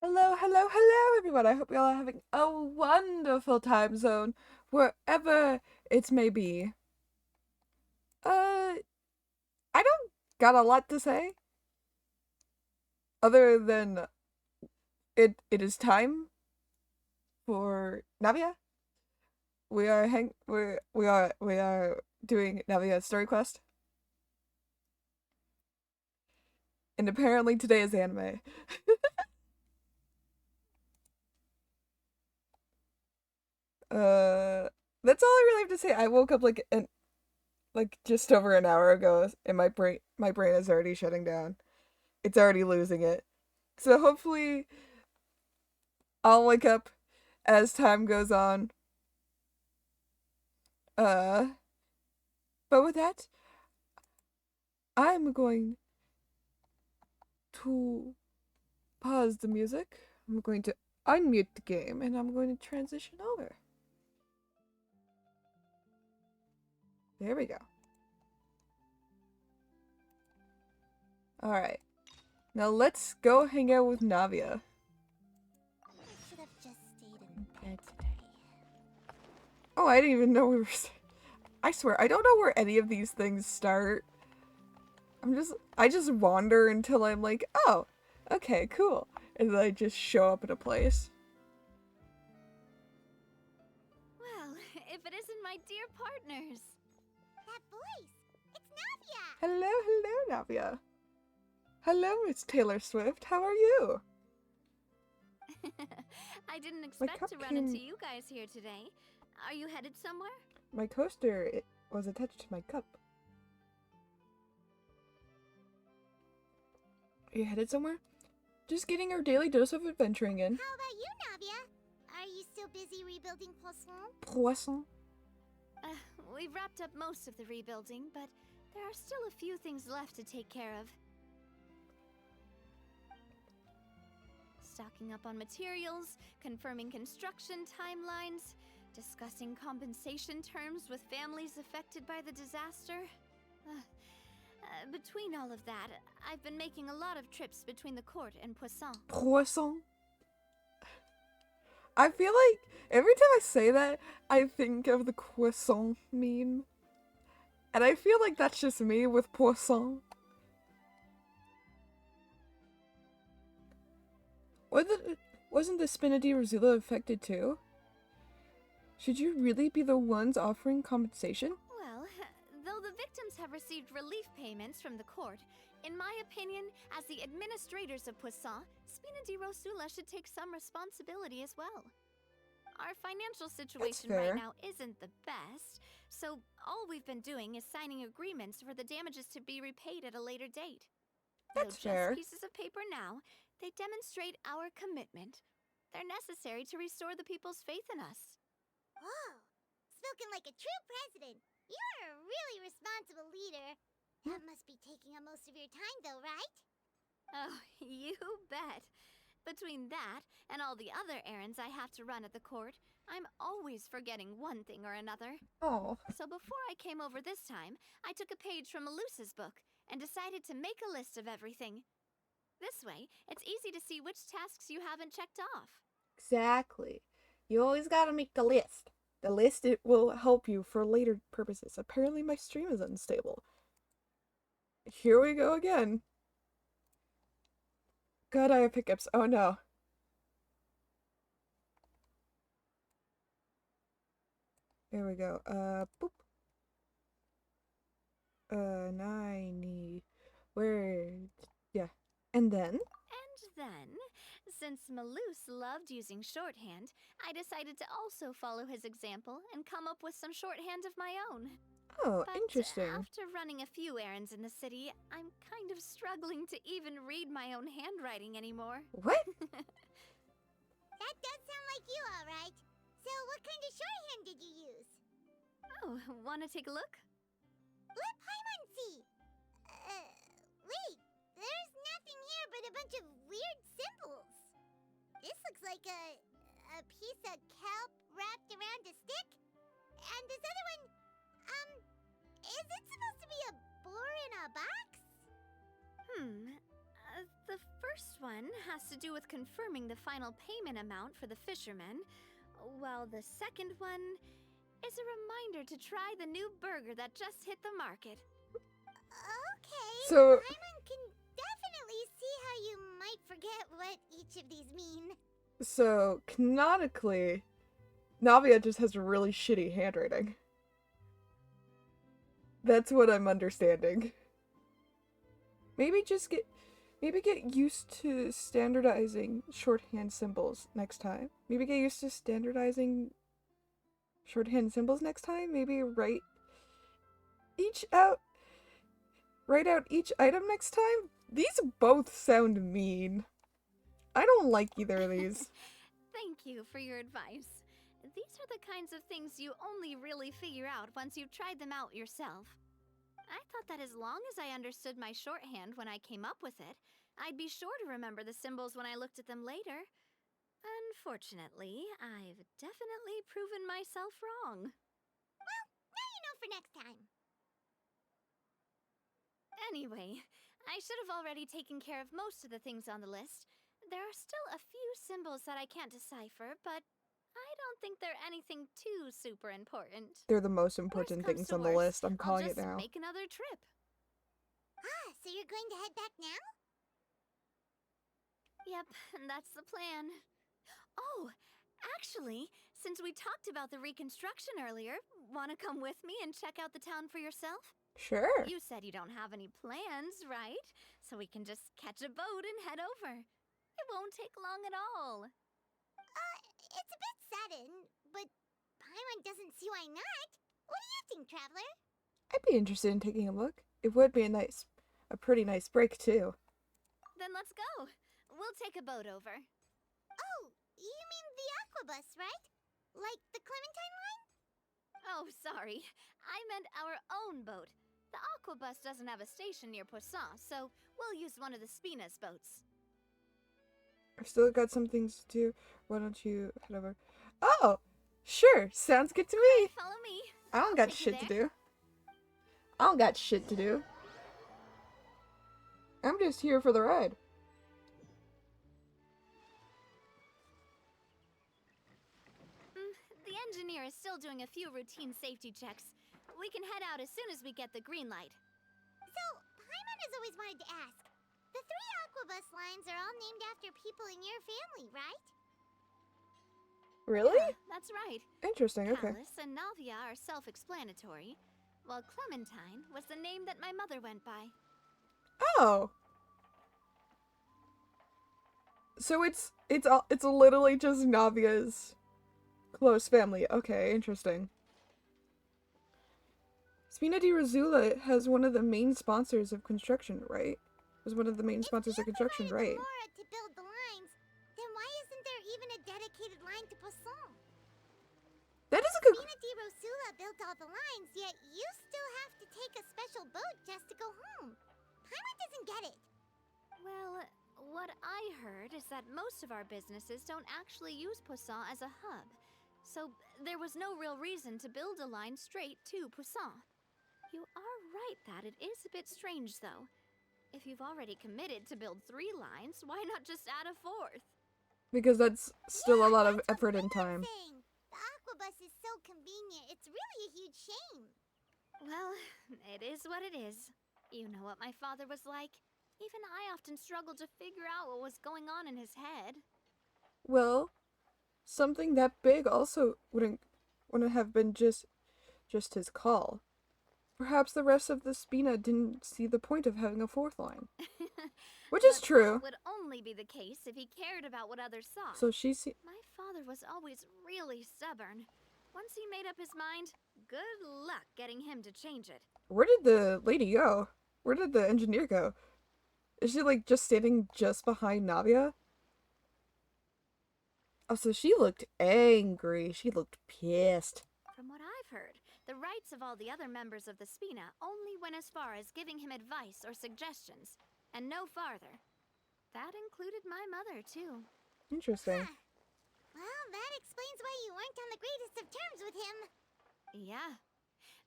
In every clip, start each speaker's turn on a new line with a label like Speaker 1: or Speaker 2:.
Speaker 1: Hello, hello, hello, everyone. I hope you all are having a wonderful time zone wherever it may be. I don't got a lot to say other than it is time for Navia. We are doing Navia's story quest, and apparently today is anime. uh, that's all I really have to say. I woke up like just over an hour ago, and my brain is already shutting down. It's already losing it. So hopefully I'll wake up as time goes on. Uh, but with that, I'm going to pause the music. I'm going to unmute the game and I'm going to transition over. There we go. Alright. Now let's go hang out with Navia.
Speaker 2: I should have just stayed in bed today.
Speaker 1: Oh, I didn't even know we were. I swear, I don't know where any of these things start. I just wander until I'm like, oh, okay, cool. And then I just show up at a place.
Speaker 2: Well, if it isn't my dear partners. That voice! It's Navia!
Speaker 1: Hello, hello, Navia. Hello, Miss Taylor Swift. How are you?
Speaker 2: I didn't
Speaker 1: My
Speaker 2: expect
Speaker 1: cup
Speaker 2: to run
Speaker 1: came.
Speaker 2: into you guys here today. Are you headed somewhere?
Speaker 1: My coaster it was attached to my cup. Are you headed somewhere? Just getting our daily dose of adventuring in.
Speaker 2: How about you, Navia? Are you still busy rebuilding Poisson?
Speaker 1: Poisson.
Speaker 2: We've wrapped up most of the rebuilding, but there are still a few things left to take care of. Stocking up on materials, confirming construction timelines, discussing compensation terms with families affected by the disaster. Between all of that, I've been making a lot of trips between the court and Poisson.
Speaker 1: Poisson. I feel like every time I say that, I think of the croissant meme. And I feel like that's just me with Poisson. Wasn't the Spinady Rosilla affected too? Should you really be the ones offering compensation?
Speaker 2: Well, though the victims have received relief payments from the court, in my opinion, as the administrators of Poisson, Spina di Rosula should take some responsibility as well. Our financial situation right now isn't the best, so all we've been doing is signing agreements for the damages to be repaid at a later date.
Speaker 1: That's
Speaker 2: Though
Speaker 1: fair.
Speaker 2: just pieces of paper now, they demonstrate our commitment. They're necessary to restore the people's faith in us. Whoa! Spoken like a true president. You're a really responsible leader. That must be taking up most of your time, though, right? Oh, you bet. Between that and all the other errands I have to run at the court, I'm always forgetting one thing or another.
Speaker 1: Oh.
Speaker 2: So before I came over this time, I took a page from Melusa's book and decided to make a list of everything. This way, it's easy to see which tasks you haven't checked off.
Speaker 1: Exactly. You always gotta make the list. The list it will help you for later purposes. Apparently my stream is unstable. Here we go again. God, I have hiccups. Oh no. There we go. Boop. 90 words. Yeah. And then?
Speaker 2: And then, since Malus loved using shorthand, I decided to also follow his example and come up with some shorthand of my own.
Speaker 1: Oh,
Speaker 2: But
Speaker 1: interesting.
Speaker 2: after running a few errands in the city, I'm kind of struggling to even read my own handwriting anymore.
Speaker 1: What?
Speaker 2: That does sound like you, all right. So what kind of shorthand did you use? Oh, wanna take a look? Let Paimon see! Wait, there's nothing here but a bunch of weird symbols. This looks like a piece of kelp wrapped around a stick. And this other one, is it supposed to be a boar in a box? The first one has to do with confirming the final payment amount for the fishermen, while the second one is a reminder to try the new burger that just hit the market. Okay,
Speaker 1: So
Speaker 2: Paimon can definitely see how you might forget what each of these mean.
Speaker 1: So, canonically, Navia just has really shitty handwriting. That's what I'm understanding. Maybe get used to standardizing shorthand symbols next time. Maybe get used to standardizing shorthand symbols next time. Maybe write out each item next time. These both sound mean. I don't like either of these.
Speaker 2: Thank you for your advice. These are the kinds of things you only really figure out once you've tried them out yourself. I thought that as long as I understood my shorthand when I came up with it, I'd be sure to remember the symbols when I looked at them later. Unfortunately, I've definitely proven myself wrong. Well, now you know for next time. Anyway, I should have already taken care of most of the things on the list. There are still a few symbols that I can't decipher, but I don't think they're anything too super important.
Speaker 1: They're the most important things on the list. I'm calling it now.
Speaker 2: I'll just make another trip. Ah, so you're going to head back now? Yep, that's the plan. Oh, actually, since we talked about the reconstruction earlier, want to come with me and check out the town for yourself?
Speaker 1: Sure.
Speaker 2: You said you don't have any plans, right? So we can just catch a boat and head over. It won't take long at all. It's a bit sudden, but Paimon doesn't see why not. What do you think, Traveler?
Speaker 1: I'd be interested in taking a look. It would be a pretty nice break too.
Speaker 2: Then let's go. We'll take a boat over. Oh, you mean the Aquabus, right? Like the Clementine line? Oh, sorry. I meant our own boat. The Aquabus doesn't have a station near Poisson, so we'll use one of the Spina's boats.
Speaker 1: I've still got some things to do. Why don't you head over? Oh, sure. Sounds good to me.
Speaker 2: Right, follow me.
Speaker 1: I don't got shit to do. I don't got shit to do. I'm just here for the ride.
Speaker 2: The engineer is still doing a few routine safety checks. We can head out as soon as we get the green light. So, Paimon has always wanted to ask. The 3 Aquabus lines are all named after people in your family, right?
Speaker 1: Really?
Speaker 2: Yeah, that's right.
Speaker 1: Interesting, okay.
Speaker 2: Callus and Navia are self-explanatory, while Clementine was the name that my mother went by.
Speaker 1: Oh. So it's literally just Navia's close family. Okay, interesting. Spina di Rosula has one of the main sponsors of construction, right? Was one of the main sponsors of construction, right?
Speaker 2: To build the lines, then why isn't there even a dedicated line to Poisson?
Speaker 1: That is a good.
Speaker 2: Spina di Rosula built all the lines, yet you still have to take a special boat just to go home. Paimon doesn't get it. Well, what I heard is that most of our businesses don't actually use Poisson as a hub. So there was no real reason to build a line straight to Poisson. You are right that it is a bit strange, though. If you've already committed to build 3 lines, why not just add a 4th?
Speaker 1: Because that's still a lot of effort and time.
Speaker 2: The Aquabus is so convenient, it's really a huge shame. Well, it is what it is. You know what my father was like. Even I often struggled to figure out what was going on in his head.
Speaker 1: Well, something that big also wouldn't have been just his call. Perhaps the rest of the Spina didn't see the point of having a 4th line. Which is true.
Speaker 2: That would only be the case if he cared about what others thought.
Speaker 1: So
Speaker 2: My father was always really stubborn. Once he made up his mind, good luck getting him to change it.
Speaker 1: Where did the lady go? Where did the engineer go? Is she like just standing just behind Navia? Oh, so she looked angry. She looked pissed.
Speaker 2: From what I've heard, the rights of all the other members of the Spina only went as far as giving him advice or suggestions, and no farther. That included my mother, too.
Speaker 1: Interesting.
Speaker 2: Well, that explains why you weren't on the greatest of terms with him. Yeah,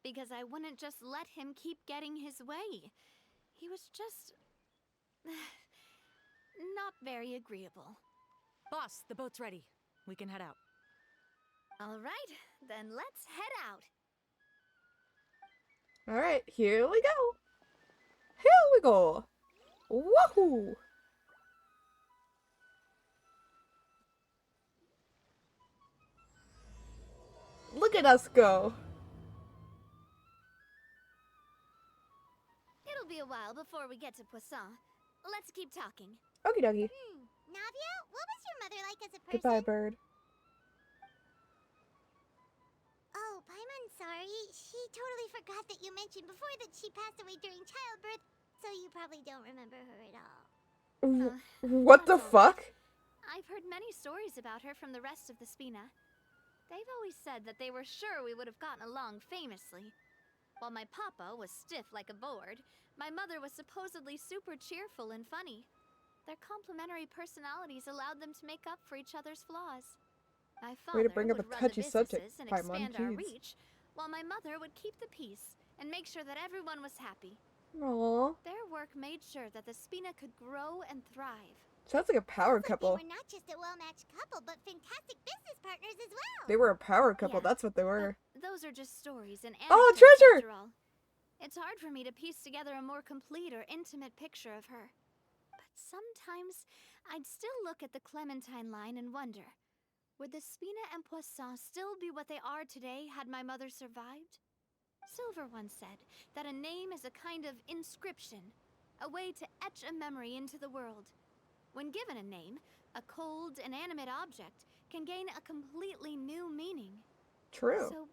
Speaker 2: because I wouldn't just let him keep getting his way. He was just... not very agreeable.
Speaker 3: Boss, the boat's ready. We can head out.
Speaker 2: All right, then let's head out.
Speaker 1: Alright, here we go. Here we go. Woohoo! Look at us go.
Speaker 2: It'll be a while before we get to Poisson. Let's keep talking.
Speaker 1: Okie dokie.
Speaker 2: Navia, what was your mother like as a person?
Speaker 1: Goodbye, bird.
Speaker 2: Oh, Paimon, sorry. She totally forgot that you mentioned before that she passed away during childbirth, so you probably don't remember her at all.
Speaker 1: What the fuck?
Speaker 2: I've heard many stories about her from the rest of the Spina. They've always said that they were sure we would have gotten along famously. While my papa was stiff like a board, my mother was supposedly super cheerful and funny. Their complementary personalities allowed them to make up for each other's flaws. My father
Speaker 1: Way to bring up a
Speaker 2: would run
Speaker 1: touchy
Speaker 2: the
Speaker 1: subject,
Speaker 2: businesses and
Speaker 1: Paimon.
Speaker 2: expand our
Speaker 1: Jeez.
Speaker 2: reach, while my mother would keep the peace and make sure that everyone was happy.
Speaker 1: Aww.
Speaker 2: Their work made sure that the Spina could grow and thrive.
Speaker 1: Sounds like a power couple.
Speaker 2: They were not just a well-matched couple, but fantastic business partners as well.
Speaker 1: They were a power couple,
Speaker 2: Yeah.
Speaker 1: that's what they were.
Speaker 2: Those are just stories and
Speaker 1: Oh,
Speaker 2: anecdotes
Speaker 1: treasure!
Speaker 2: after all. It's hard for me to piece together a more complete or intimate picture of her. But sometimes I'd still look at the Clementine line and wonder, would the Spina and Poisson still be what they are today had my mother survived? Silver once said that a name is a kind of inscription, a way to etch a memory into the world. When given a name, a cold, inanimate object can gain a completely new meaning.
Speaker 1: True.
Speaker 2: So,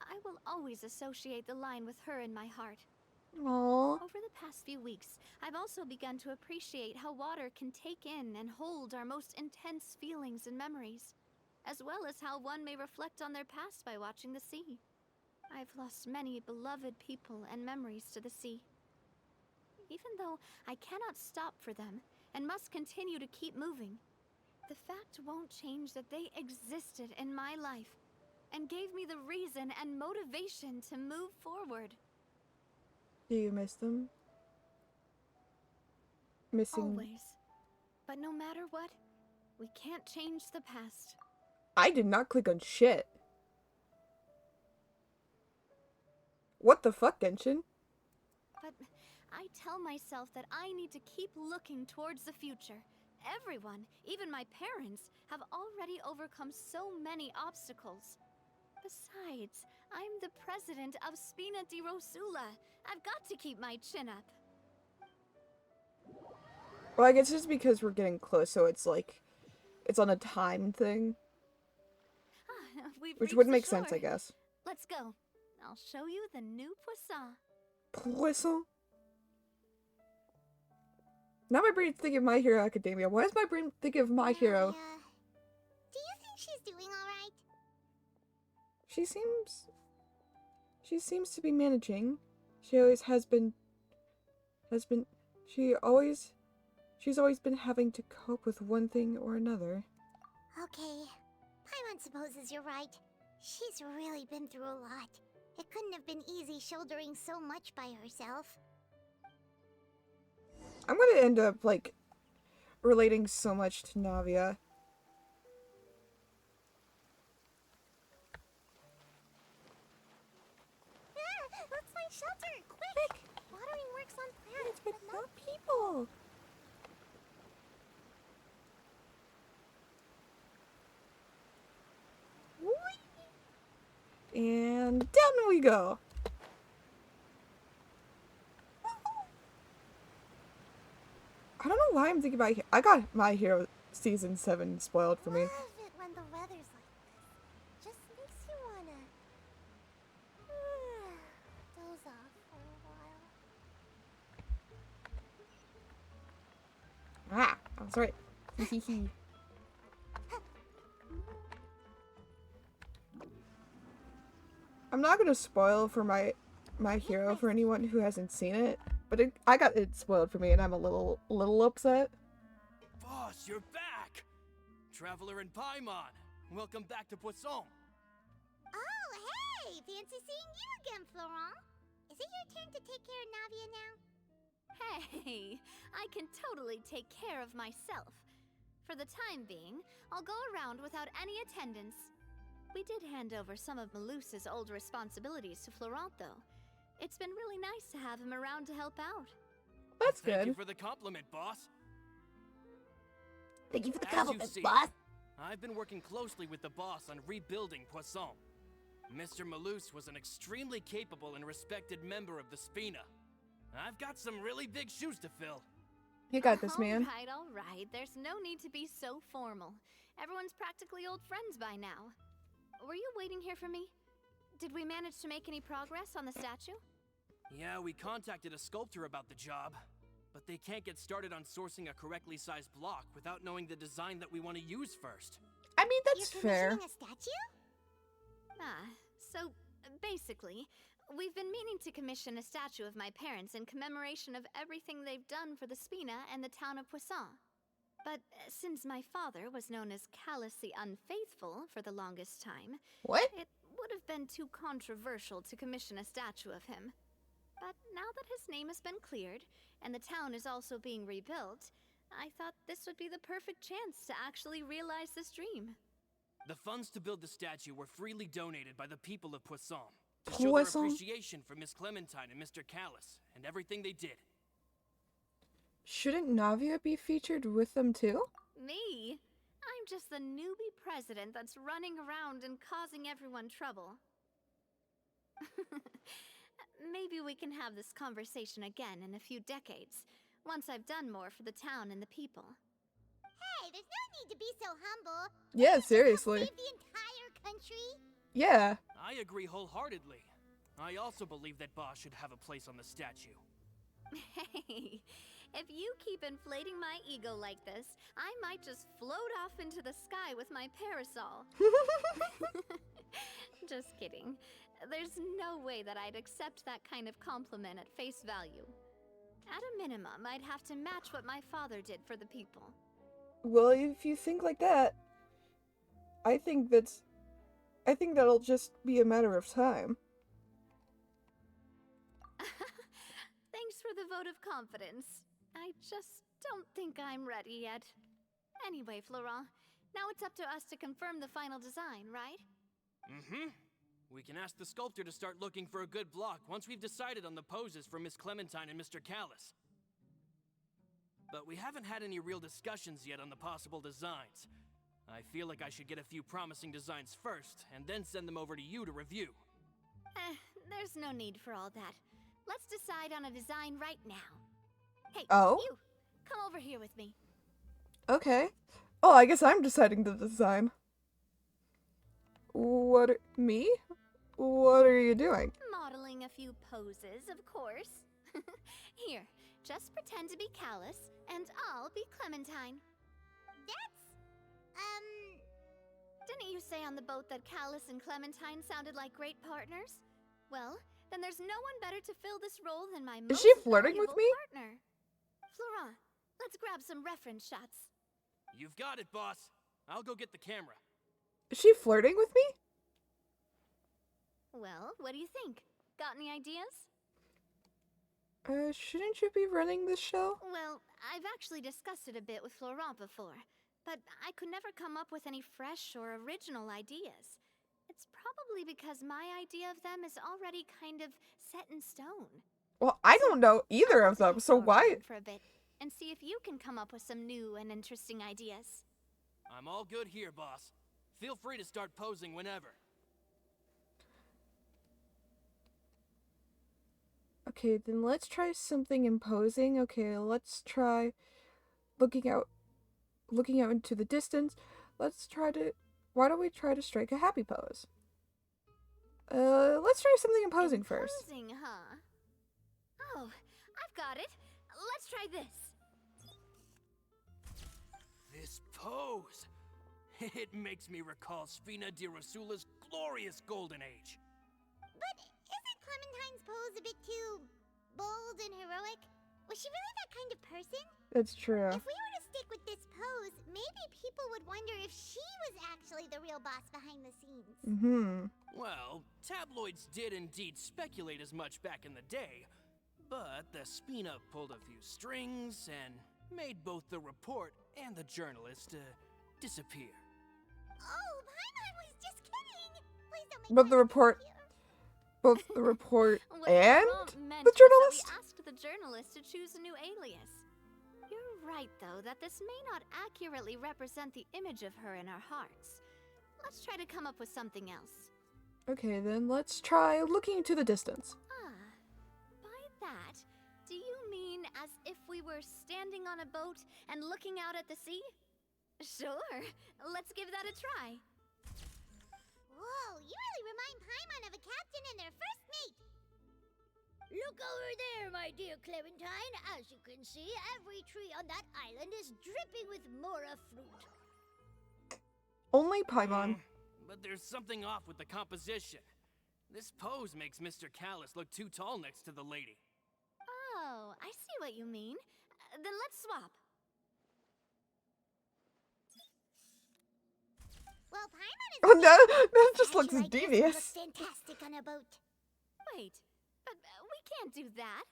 Speaker 2: I will always associate the line with her in my heart.
Speaker 1: Aww.
Speaker 2: Over the past few weeks, I've also begun to appreciate how water can take in and hold our most intense feelings and memories, as well as how one may reflect on their past by watching the sea. I've lost many beloved people and memories to the sea. Even though I cannot stop for them and must continue to keep moving, the fact won't change that they existed in my life and gave me the reason and motivation to move forward.
Speaker 1: Do you miss them? Missing...
Speaker 2: Always. But no matter what, we can't change the past.
Speaker 1: I did not click on shit. What the fuck, Genshin?
Speaker 2: But I tell myself that I need to keep looking towards the future. Everyone, even my parents, have already overcome so many obstacles. Besides, I'm the president of Spina di Rosula. I've got to keep my chin up.
Speaker 1: Well, I guess it's because we're getting close, so it's like... It's on a time thing.
Speaker 2: We've
Speaker 1: Which
Speaker 2: reached
Speaker 1: would
Speaker 2: the
Speaker 1: make sense,
Speaker 2: shore.
Speaker 1: I guess.
Speaker 2: Let's go. I'll show you the new Poisson.
Speaker 1: Poisson? Now my brain's thinking of My Hero Academia. Why is my brain thinking of My Hero?
Speaker 2: Do you think she's doing alright?
Speaker 1: She seems to be managing. She always has been... She's always been having to cope with one thing or another.
Speaker 2: Okay. Paimon supposes you're right. She's really been through a lot. It couldn't have been easy shouldering so much by herself.
Speaker 1: I'm gonna end up, like, relating so much to Navia.
Speaker 2: Let's find shelter! Quick! Watering works on plants,
Speaker 1: But not people! And down we go. I don't know why I'm thinking about... I got My Hero Season 7 spoiled for me.
Speaker 2: Love it when the weather's like this. Just makes you wanna doze off for a while.
Speaker 1: Ah, I was right. Hehehe. I'm not gonna spoil for My Hero for anyone who hasn't seen it, but I got it spoiled for me, and I'm a little upset.
Speaker 4: Boss, you're back! Traveler and Paimon, welcome back to Poisson.
Speaker 2: Oh, hey! Fancy seeing you again, Florent. Is it your turn to take care of Navia now? Hey, I can totally take care of myself. For the time being, I'll go around without any attendance. We did hand over some of Malus's old responsibilities to Florent, though. It's been really nice to have him around to help out.
Speaker 1: That's
Speaker 4: Thank you
Speaker 1: good.
Speaker 4: for the compliment, boss.
Speaker 2: Thank you for the
Speaker 4: As you
Speaker 2: compliment,
Speaker 4: see,
Speaker 2: boss.
Speaker 4: I've been working closely with the boss on rebuilding Poisson. Mr. Malus was an extremely capable and respected member of the Spina. I've got some really big shoes to fill.
Speaker 1: You got this, man.
Speaker 2: All right. There's no need to be so formal. Everyone's practically old friends by now. Were you waiting here for me? Did we manage to make any progress on the statue?
Speaker 4: Yeah, we contacted a sculptor about the job, but they can't get started on sourcing a correctly sized block without knowing the design that we want to use first.
Speaker 1: I mean, that's fair.
Speaker 2: You're commissioning a statue? So basically, we've been meaning to commission a statue of my parents in commemoration of everything they've done for the Spina and the town of Poisson. But since my father was known as callously unfaithful for the longest time,
Speaker 1: What?
Speaker 2: it would have been too controversial to commission a statue of him. But now that his name has been cleared, and the town is also being rebuilt, I thought this would be the perfect chance to actually realize this dream.
Speaker 4: The funds to build the statue were freely donated by the people of Poisson to show their appreciation for Miss Clementine and Mr. Callus and everything they did.
Speaker 1: Shouldn't Navia be featured with them too?
Speaker 2: Me? I'm just the newbie president that's running around and causing everyone trouble. Maybe we can have this conversation again in a few decades, once I've done more for the town and the people. Hey, there's no need to be so humble.
Speaker 1: Yeah, seriously.
Speaker 2: Save the entire country?
Speaker 1: Yeah.
Speaker 4: I agree wholeheartedly. I also believe that Boss should have a place on the statue.
Speaker 2: Hey, if you keep inflating my ego like this, I might just float off into the sky with my parasol. Just kidding. There's no way that I'd accept that kind of compliment at face value. At a minimum, I'd have to match what my father did for the people.
Speaker 1: Well, if you think like that, I think that'll just be a matter of time.
Speaker 2: Thanks for the vote of confidence. I just don't think I'm ready yet. Anyway, Florent, now it's up to us to confirm the final design, right?
Speaker 4: Mm-hmm. We can ask the sculptor to start looking for a good block once we've decided on the poses for Miss Clementine and Mr. Callus. But we haven't had any real discussions yet on the possible designs. I feel like I should get a few promising designs first, and then send them over to you to review.
Speaker 2: There's no need for all that. Let's decide on a design right now. Hey,
Speaker 1: Oh?
Speaker 2: you! Come over here with me.
Speaker 1: Okay. Oh, I guess I'm deciding the design. Me? What are you doing?
Speaker 2: Modeling a few poses, of course. Here, just pretend to be Callus, and I'll be Clementine. Didn't you say on the boat that Callus and Clementine sounded like great partners? Well, then there's no one better to fill this role than my most
Speaker 1: she flirting with
Speaker 2: valuable
Speaker 1: me?
Speaker 2: partner. Florent, let's grab some reference shots.
Speaker 4: You've got it, boss. I'll go get the camera.
Speaker 1: Is she flirting with me?
Speaker 2: Well, what do you think? Got any ideas?
Speaker 1: Shouldn't you be running this show?
Speaker 2: Well, I've actually discussed it a bit with Florent before, but I could never come up with any fresh or original ideas. It's probably because my idea of them is already kind of set in stone.
Speaker 1: Well, I don't know either of them, so why?
Speaker 2: For a bit, and see if you can come up with some new and interesting ideas.
Speaker 4: I'm all good here, boss. Feel free to start posing whenever.
Speaker 1: Okay, then let's try something imposing. Okay, let's try looking out into the distance. Why don't we try to strike a happy pose? Let's try something imposing first.
Speaker 2: Imposing, huh? Oh, I've got it. Let's try this.
Speaker 4: This pose! It makes me recall Spina di Rosula's glorious golden age.
Speaker 2: But isn't Clementine's pose a bit too bold and heroic? Was she really that kind of person?
Speaker 1: That's true.
Speaker 2: If we were to stick with this pose, maybe people would wonder if she was actually the real boss behind the scenes.
Speaker 1: Mm-hmm.
Speaker 4: Well, tabloids did indeed speculate as much back in the day, But the Spina pulled a few strings and made both the report and the journalist disappear.
Speaker 2: Oh, Paimon was just kidding! Please don't make
Speaker 1: But the
Speaker 2: Paimon
Speaker 1: report,
Speaker 2: disappear.
Speaker 1: both the report
Speaker 3: What
Speaker 1: and
Speaker 3: Laurent meant
Speaker 1: the
Speaker 3: was that
Speaker 1: journalist?
Speaker 3: we asked the journalist to choose a new alias. You're right, though, that this may not accurately represent the image of her in our hearts. Let's try to come up with something else.
Speaker 1: Okay, then let's try looking into the distance.
Speaker 3: Ah, by that, do you mean as if we were standing on a boat and looking out at the sea? Sure, let's give that a try.
Speaker 2: Whoa, you really remind Paimon of a captain and their first mate! Look over there, my dear Clementine. As you can see, every tree on that island is dripping with mora fruit.
Speaker 1: Only Paimon.
Speaker 4: But there's something off with the composition. This pose makes Mr. Callus look too tall next to the lady.
Speaker 3: Oh, I see what you mean. Then let's swap.
Speaker 2: Well, Paimon is.
Speaker 1: Oh no, that just
Speaker 2: Statue
Speaker 1: looks
Speaker 2: like this would
Speaker 1: devious.
Speaker 2: look fantastic on a boat.
Speaker 3: Wait, but we can't do that.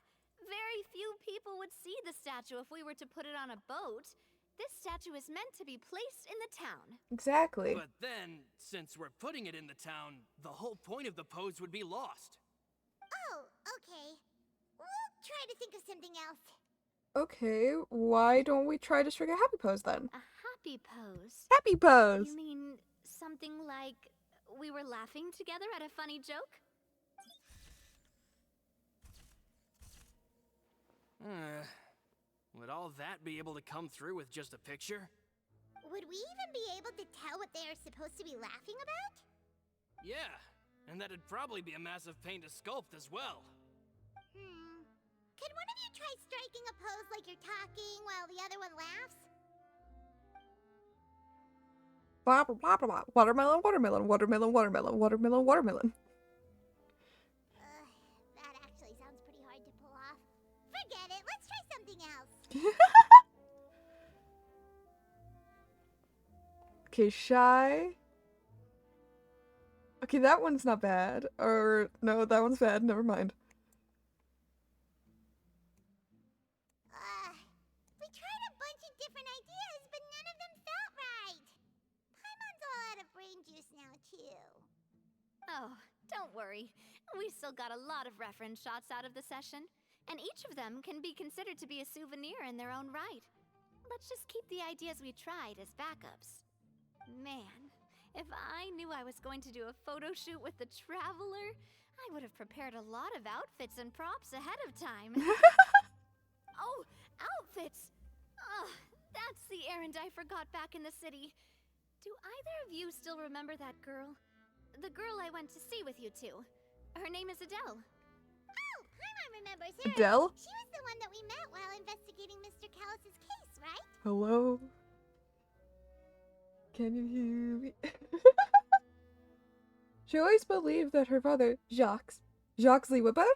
Speaker 3: Very few people would see the statue if we were to put it on a boat. This statue is meant to be placed in the town.
Speaker 1: Exactly.
Speaker 4: But then, since we're putting it in the town, the whole point of the pose would be lost.
Speaker 2: Oh, okay. We'll try to think of something else.
Speaker 1: Okay, why don't we try to strike a happy pose then?
Speaker 3: A happy pose.
Speaker 1: Happy pose!
Speaker 3: You mean something like we were laughing together at a funny joke?
Speaker 4: Would all that be able to come through with just a picture?
Speaker 2: Would we even be able to tell what they are supposed to be laughing about?
Speaker 4: Yeah, and that'd probably be a massive pain to sculpt as well.
Speaker 2: Could one of you try striking a pose like you're talking while the other one laughs?
Speaker 1: Blah blah blah blah blah. Watermelon, watermelon, watermelon, watermelon, watermelon, watermelon.
Speaker 2: That actually sounds pretty hard to pull off. Forget it, let's try something else.
Speaker 1: Okay, shy. Okay, that one's not bad. Or, no, that one's bad. Never mind.
Speaker 2: We tried a bunch of different ideas, but none of them felt right. Paimon's all out of brain juice now, too.
Speaker 3: Oh, don't worry. We still got a lot of reference shots out of the session, and each of them can be considered to be a souvenir in their own right. Let's just keep the ideas we tried as backups. Man, if I knew I was going to do a photo shoot with the Traveler, I would have prepared a lot of outfits and props ahead of time. Oh, outfits! Oh, that's the errand I forgot back in the city. Do either of you still remember that girl? The girl I went to see with you two. Her name is Adele.
Speaker 2: Oh, Paimon remembers her.
Speaker 1: Adele?
Speaker 2: She was the one that we met while investigating Mr. Callus's case, right?
Speaker 1: Hello? Can you hear me? She always believed that her father, Jacques Liwebert,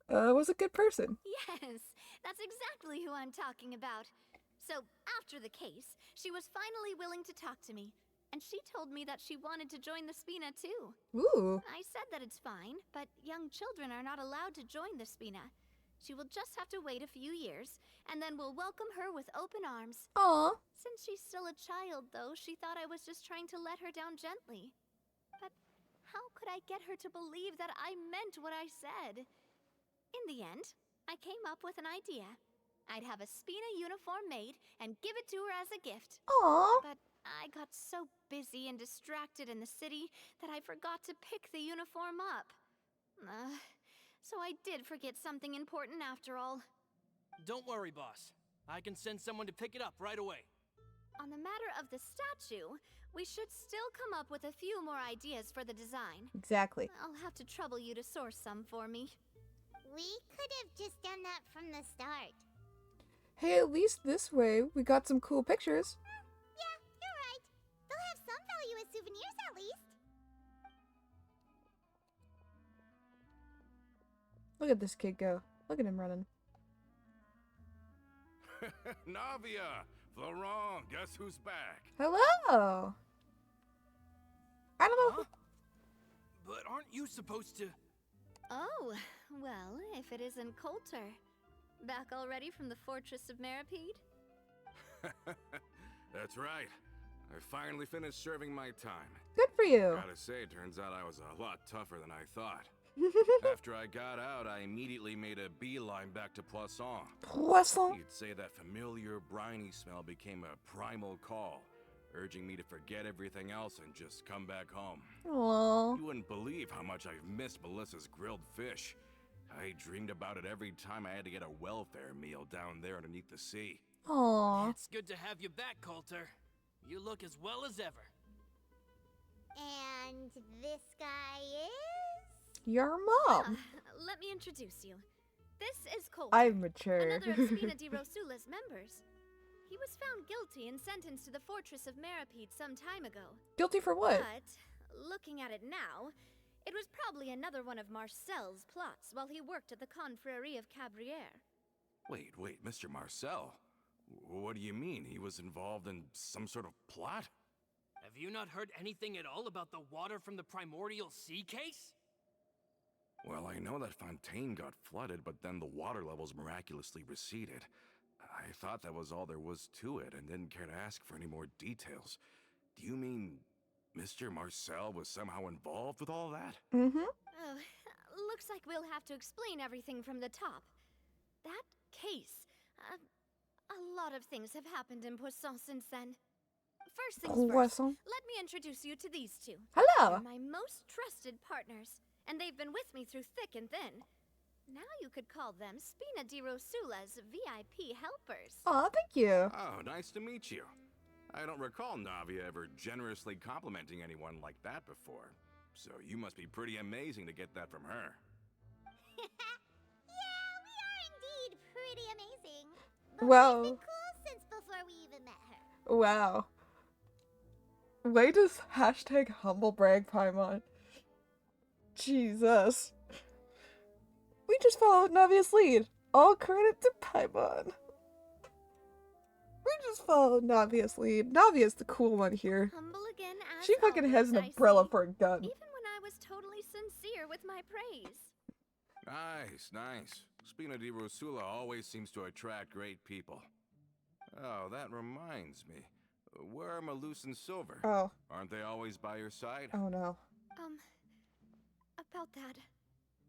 Speaker 1: was a good person.
Speaker 3: Yes, that's exactly who I'm talking about. So, after the case, she was finally willing to talk to me. And she told me that she wanted to join the Spina too.
Speaker 1: Ooh.
Speaker 3: I said that it's fine, but young children are not allowed to join the Spina. She will just have to wait a few years, and then we'll welcome her with open arms.
Speaker 1: Aw.
Speaker 3: Since she's still a child, though, she thought I was just trying to let her down gently. But how could I get her to believe that I meant what I said? In the end, I came up with an idea. I'd have a Spina uniform made and give it to her as a gift.
Speaker 1: Aw.
Speaker 3: But I got so busy and distracted in the city that I forgot to pick the uniform up. So I did forget something important after all.
Speaker 4: Don't worry, boss. I can send someone to pick it up right away.
Speaker 3: On the matter of the statue, we should still come up with a few more ideas for the design.
Speaker 1: Exactly.
Speaker 3: I'll have to trouble you to source some for me.
Speaker 2: We could have just done that from the start.
Speaker 1: Hey, at least this way we got some cool pictures.
Speaker 2: Yeah, you're right. They'll have some value as souvenirs at least.
Speaker 1: Look at this kid go. Look at him running.
Speaker 5: Navia! Florent, guess who's back?
Speaker 1: Hello! I don't know.
Speaker 4: Huh? But aren't you supposed to...
Speaker 3: Oh, Well, if it isn't Coulter. Back already from the Fortress of Meripede?
Speaker 5: That's right. I finally finished serving my time.
Speaker 1: Good for you.
Speaker 5: Gotta say, turns out I was a lot tougher than I thought. After I got out, I immediately made a beeline back to Poisson.
Speaker 1: Poisson.
Speaker 5: You'd say that familiar, briny smell became a primal call, urging me to forget everything else and just come back home.
Speaker 1: Aww.
Speaker 5: You wouldn't believe how much I've missed Melissa's grilled fish. I dreamed about it every time I had to get a welfare meal down there underneath the sea.
Speaker 1: Aww.
Speaker 4: It's good to have you back, Coulter. You look as well as ever.
Speaker 2: And this guy is?
Speaker 1: Your mom.
Speaker 3: Let me introduce you. This is Coulter.
Speaker 1: I'm mature.
Speaker 3: Another of Spina di Rosula's members. He was found guilty and sentenced to the Fortress of Meripede some time ago.
Speaker 1: Guilty for what?
Speaker 3: But, looking at it now, it was probably another one of Marcel's plots while he worked at the Confrérie of Cabrières.
Speaker 5: Wait, Mr. Marcel? What do you mean? He was involved in some sort of plot?
Speaker 4: Have you not heard anything at all about the water from the primordial sea case?
Speaker 5: Well, I know that Fontaine got flooded, but then the water levels miraculously receded. I thought that was all there was to it and didn't care to ask for any more details. Do you mean Mr. Marcel was somehow involved with all that?
Speaker 1: Mm-hmm.
Speaker 3: Oh, looks like we'll have to explain everything from the top. That case, a lot of things have happened in Poisson since then. First things first,
Speaker 1: Poisson.
Speaker 3: let me introduce you to these two.
Speaker 1: Hello.
Speaker 3: They're my most trusted partners, and they've been with me through thick and thin. Now you could call them Spina di Rosula's VIP helpers.
Speaker 1: Aw, thank you.
Speaker 5: Oh, nice to meet you. I don't recall Navia ever generously complimenting anyone like that before. So you must be pretty amazing to get that from her.
Speaker 2: Yeah, we are indeed pretty amazing. But
Speaker 1: Wow.
Speaker 2: we've been cool since before we even met her.
Speaker 1: Wow. Way to hashtag humble brag Paimon. Jesus. We just followed Navia's lead. All credit to Paimon. We just followed Navia's lead. Navia's the cool one here.
Speaker 3: Humble again as
Speaker 1: She fucking
Speaker 3: always,
Speaker 1: has an
Speaker 3: I
Speaker 1: umbrella
Speaker 3: see.
Speaker 1: for a gun.
Speaker 3: Even when I was totally sincere with my praise.
Speaker 5: Nice. Spina di Rosula always seems to attract great people. Oh, that reminds me. Where are Malus and Silver?
Speaker 1: Oh.
Speaker 5: Aren't they always by your side?
Speaker 1: Oh no.
Speaker 3: About that.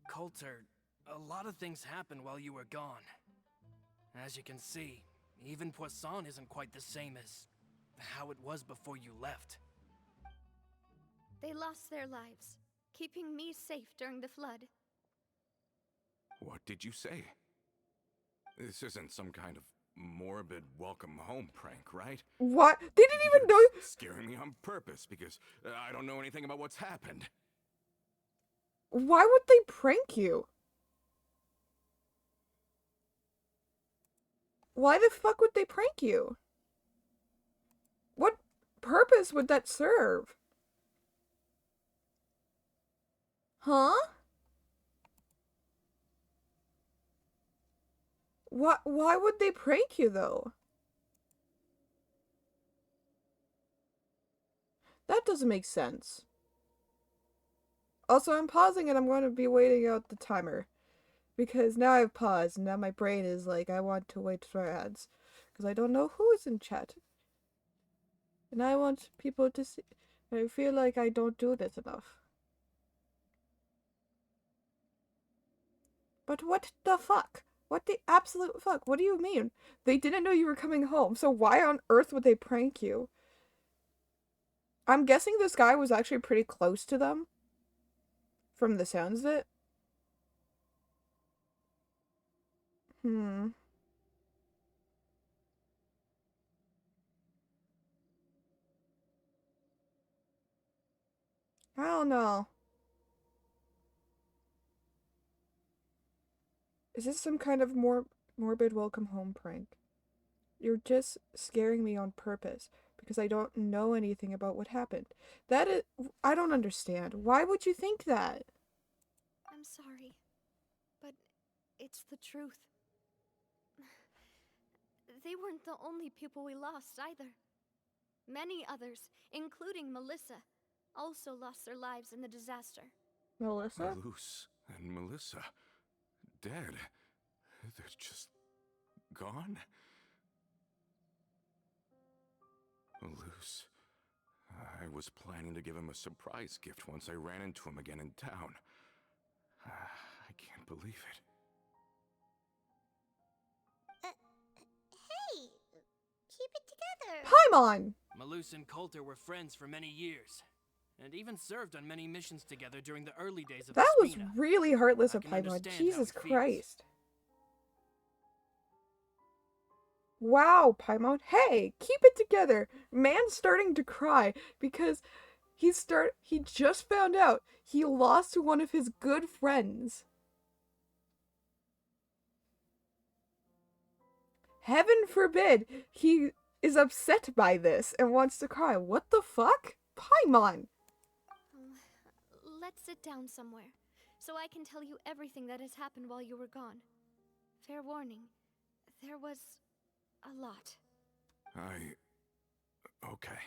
Speaker 4: Coulter, a lot of things happened while you were gone. As you can see, even Poisson isn't quite the same as how it was before you left.
Speaker 3: They lost their lives, keeping me safe during the flood.
Speaker 5: What did you say? This isn't some kind of morbid welcome home prank, right?
Speaker 1: What? They didn't even know.
Speaker 5: You're scaring me on purpose because I don't know anything about what's happened.
Speaker 1: Why would they prank you? Why the fuck would they prank you? What purpose would that serve? Huh? Why would they prank you though? That doesn't make sense. Also, I'm pausing and I'm going to be waiting out the timer. Because now I've paused, and now my brain is like, I want to wait for ads. Because I don't know who is in chat. And I want people to see. I feel like I don't do this enough. But what the fuck? What the absolute fuck? What do you mean? They didn't know you were coming home, so why on earth would they prank you? I'm guessing this guy was actually pretty close to them. From the sounds of it. I don't know. Is this some kind of morbid welcome home prank? You're just scaring me on purpose because I don't know anything about what happened. I don't understand. Why would you think that?
Speaker 3: I'm sorry, but it's the truth. They weren't the only people we lost either. Many others, including Melissa, also lost their lives in the disaster.
Speaker 1: Melissa?
Speaker 5: Malus and Melissa. dead. They're just gone. Luce. I was planning to give him a surprise gift once I ran into him again in town. I can't believe it.
Speaker 2: Hey, keep it together.
Speaker 1: Paimon!
Speaker 4: Malus and Coulter were friends for many years, and even served on many missions together during the early days of
Speaker 1: That
Speaker 4: the
Speaker 1: was
Speaker 4: Spina.
Speaker 1: really heartless
Speaker 4: I
Speaker 1: of
Speaker 4: can
Speaker 1: Paimon.
Speaker 4: understand how
Speaker 1: Jesus
Speaker 4: he feels.
Speaker 1: Christ. Wow, Paimon. Hey, keep it together. Man's starting to cry because he just found out he lost one of his good friends. Heaven forbid he is upset by this and wants to cry. What the fuck? Paimon!
Speaker 3: Let's sit down somewhere, so I can tell you everything that has happened while you were gone. Fair warning, there was a lot.
Speaker 5: Okay.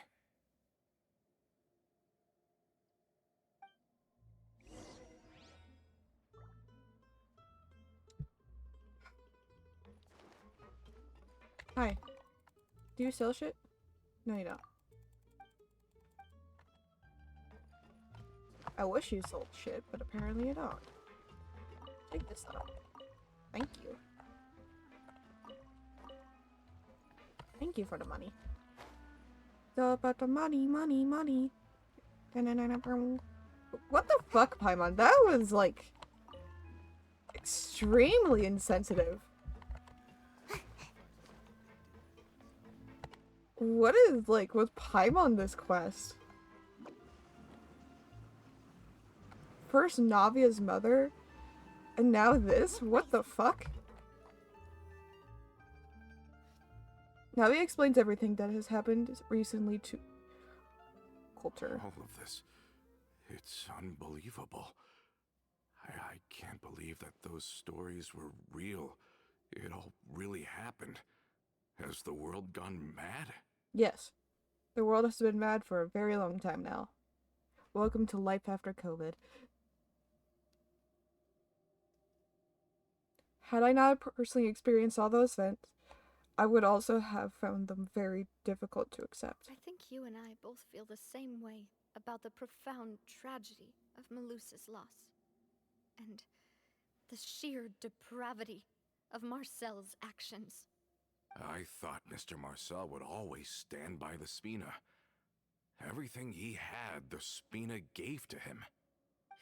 Speaker 1: Hi. Do you sell shit? No, you don't. I wish you sold shit, but apparently you don't. Take this though. Thank you. Thank you for the money. It's all about the money, money, money. What the fuck, Paimon? That was, like, extremely insensitive. What is, like, with Paimon this quest? First Navia's mother, and now this? What the fuck? Navia explains everything that has happened recently to Coulter.
Speaker 5: All of this. It's unbelievable. I can't believe that those stories were real. It all really happened. Has the world gone mad?
Speaker 1: Yes, the world has been mad for a very long time now. Welcome to life after COVID. Had I not personally experienced all those events, I would also have found them very difficult to accept.
Speaker 3: I think you and I both feel the same way about the profound tragedy of Malus's loss. And the sheer depravity of Marcel's actions.
Speaker 5: I thought Mr. Marcel would always stand by the Spina. Everything he had, the Spina gave to him.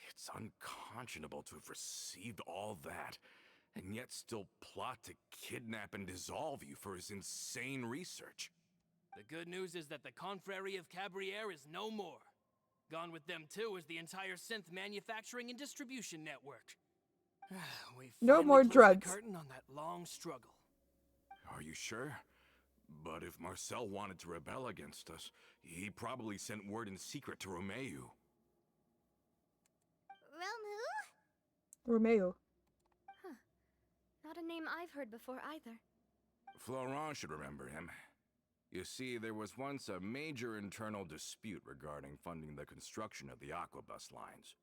Speaker 5: It's unconscionable to have received all that, and yet still plot to kidnap and dissolve you for his insane research.
Speaker 4: The good news is that the Confrérie of Cabriere is no more. Gone with them too is the entire synth manufacturing and distribution network. We
Speaker 1: No
Speaker 4: finally
Speaker 1: more
Speaker 4: closed
Speaker 1: drugs.
Speaker 4: the curtain on that long struggle.
Speaker 5: Are you sure? But if Marcel wanted to rebel against us, he probably sent word in secret to Romeu.
Speaker 2: Rome
Speaker 1: Romeo.
Speaker 3: Not a name I've heard before either.
Speaker 5: Florent should remember him. You see, there was once a major internal dispute regarding funding the construction of the Aquabus lines.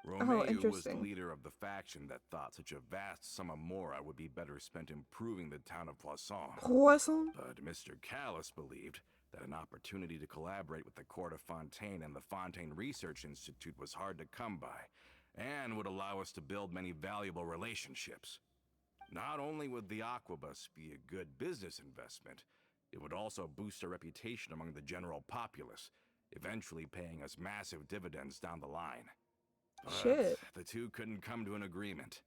Speaker 5: Romeu was the
Speaker 1: interesting.
Speaker 5: leader of the faction that thought such a vast sum of mora would be better spent improving the town of Poisson.
Speaker 1: Poisson?
Speaker 5: But Mr. Callis believed that an opportunity to collaborate with the Court of Fontaine and the Fontaine Research Institute was hard to come by, and would allow us to build many valuable relationships. Not only would the Aquabus be a good business investment, it would also boost our reputation among the general populace, eventually paying us massive dividends down the line. But
Speaker 1: Shit.
Speaker 5: the two couldn't come to an agreement.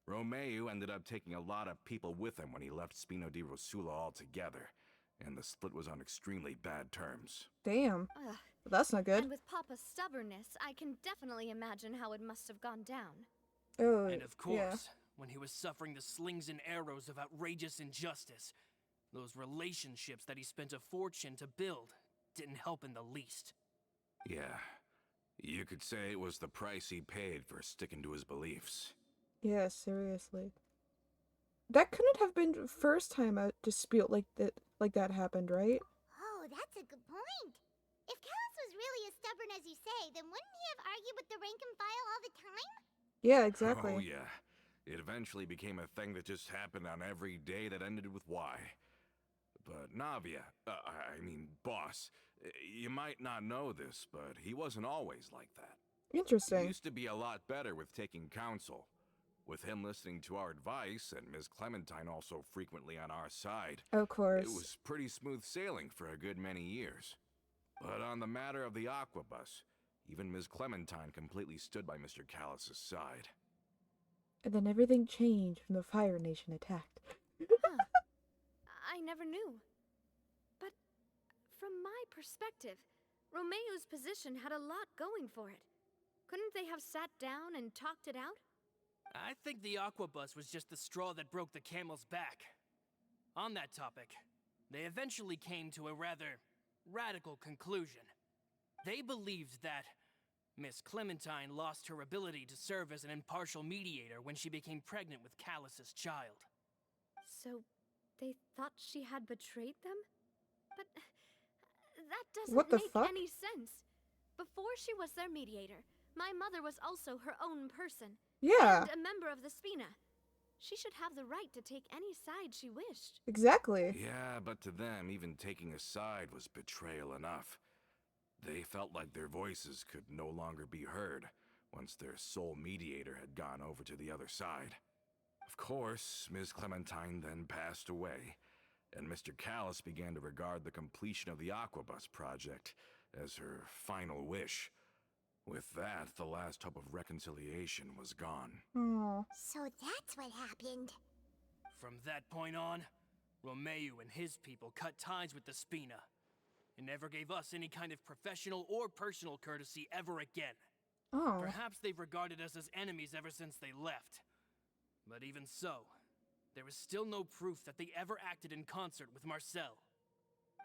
Speaker 5: Romeu ended up taking a lot of people with him when he left Spino di Rosula altogether, and the split was on extremely bad terms.
Speaker 1: Damn.
Speaker 3: Ugh.
Speaker 1: That's not good.
Speaker 3: And with Papa's stubbornness, I can definitely imagine how it must have gone down.
Speaker 1: Oh,
Speaker 4: And of course,
Speaker 1: yeah.
Speaker 4: when he was suffering the slings and arrows of outrageous injustice, those relationships that he spent a fortune to build didn't help in the least.
Speaker 5: Yeah, you could say it was the price he paid for sticking to his beliefs.
Speaker 1: Yeah, seriously. That couldn't have been the first time a dispute like that happened, right?
Speaker 2: Oh, that's a good point. If Callis was really as stubborn as you say, then wouldn't he have argued with the rank and file all the time?
Speaker 1: Yeah, exactly.
Speaker 5: Oh yeah, It eventually became a thing that just happened on every day that ended with Y. But Navia, I mean, boss, you might not know this, but he wasn't always like that. He
Speaker 1: Interesting.
Speaker 5: used to be a lot better with taking counsel. With him listening to our advice and Ms. Clementine also frequently on our side,
Speaker 1: Of course.
Speaker 5: it was pretty smooth sailing for a good many years. But on the matter of the Aquabus, even Ms. Clementine completely stood by Mr. Callus's side.
Speaker 1: And then everything changed when the Fire Nation attacked.
Speaker 3: Huh. I never knew. But from my perspective, Romeo's position had a lot going for it. Couldn't they have sat down and talked it out?
Speaker 4: I think the Aquabus was just the straw that broke the camel's back. On that topic, they eventually came to a rather radical conclusion. They believed that Miss Clementine lost her ability to serve as an impartial mediator when she became pregnant with Callus's child.
Speaker 3: So, they thought she had betrayed them? But that doesn't
Speaker 1: What the
Speaker 3: make
Speaker 1: fuck?
Speaker 3: any sense. Before she was their mediator, my mother was also her own person.
Speaker 1: Yeah,
Speaker 3: And a member of the Spina. She should have the right to take any side she wished.
Speaker 1: exactly.
Speaker 5: Yeah, but to them, even taking a side was betrayal enough. They felt like their voices could no longer be heard once their sole mediator had gone over to the other side. Of course, Ms. Clementine then passed away, and Mr. Callus began to regard the completion of the Aquabus project as her final wish. With that, the last hope of reconciliation was gone.
Speaker 1: Oh,
Speaker 2: So that's what happened.
Speaker 4: From that point on, Romeo and his people cut ties with the Spina, and never gave us any kind of professional or personal courtesy ever again.
Speaker 1: oh.
Speaker 4: Perhaps they've regarded us as enemies ever since they left. But even so, there is still no proof that they ever acted in concert with Marcel.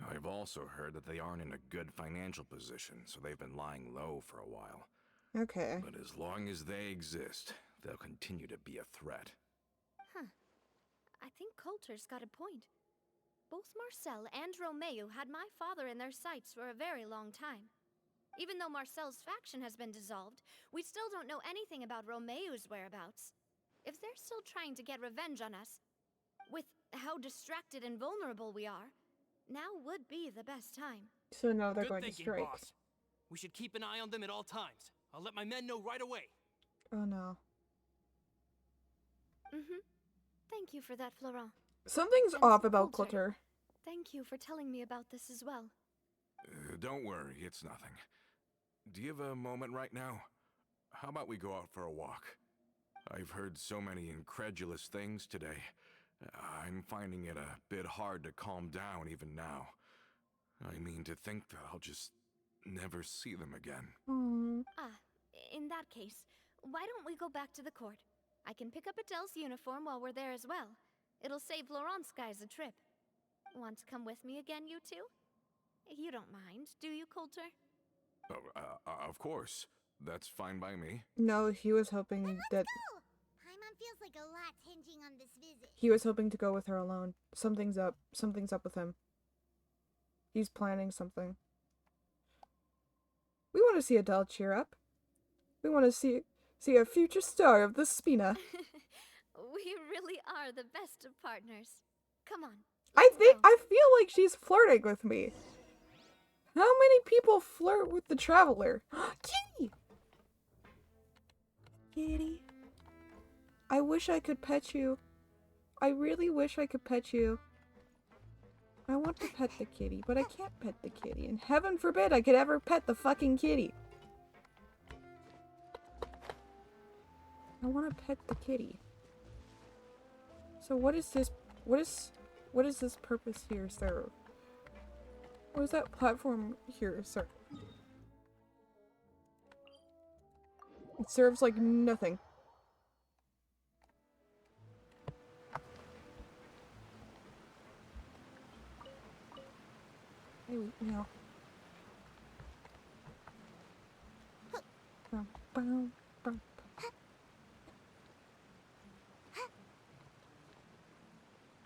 Speaker 5: I've also heard that they aren't in a good financial position, so they've been lying low for a while.
Speaker 1: Okay.
Speaker 5: But as long as they exist, they'll continue to be a threat.
Speaker 3: Huh. I think Coulter's got a point. Both Marcel and Romeo had my father in their sights for a very long time. Even though Marcel's faction has been dissolved, we still don't know anything about Romeo's whereabouts. If they're still trying to get revenge on us, with how distracted and vulnerable we are, now would be the best time.
Speaker 1: So now they're
Speaker 4: Good
Speaker 1: going
Speaker 4: thinking,
Speaker 1: to strike.
Speaker 4: boss. We should keep an eye on them at all times. I'll let my men know right away.
Speaker 1: Oh no.
Speaker 3: Thank you for that, Florent.
Speaker 1: Something's
Speaker 3: And
Speaker 1: off about
Speaker 3: Coulter.
Speaker 1: Coulter.
Speaker 3: Thank you for telling me about this as well.
Speaker 5: Don't worry, it's nothing. Do you have a moment right now? How about we go out for a walk? I've heard so many incredulous things today. I'm finding it a bit hard to calm down even now. I mean, to think that I'll just never see them again.
Speaker 1: Oh.
Speaker 3: In that case, why don't we go back to the court? I can pick up Adele's uniform while we're there as well. It'll save Laurent's guys a trip. Want to come with me again, you two? You don't mind, do you, Coulter?
Speaker 5: Of course. That's fine by me.
Speaker 1: No, he was hoping that
Speaker 2: Oh, Paimon feels like a lot's hinging on this visit.
Speaker 1: he was hoping to go with her alone. Something's up. Something's up with him. He's planning something. We want to see Adele cheer up. We want to see a future star of the Spina.
Speaker 3: We really are the best of partners. Come on.
Speaker 1: I
Speaker 3: let's go.
Speaker 1: feel like she's flirting with me. How many people flirt with the Traveler? Kitty! Kitty. I wish I could pet you. I really wish I could pet you. I want to pet the kitty, but I can't pet the kitty. And heaven forbid I could ever pet the fucking kitty. I want to pet the kitty. So what is this? What is this purpose here serve? What does that platform here serve? It serves like nothing. Hey, no. Bum, bum, bum.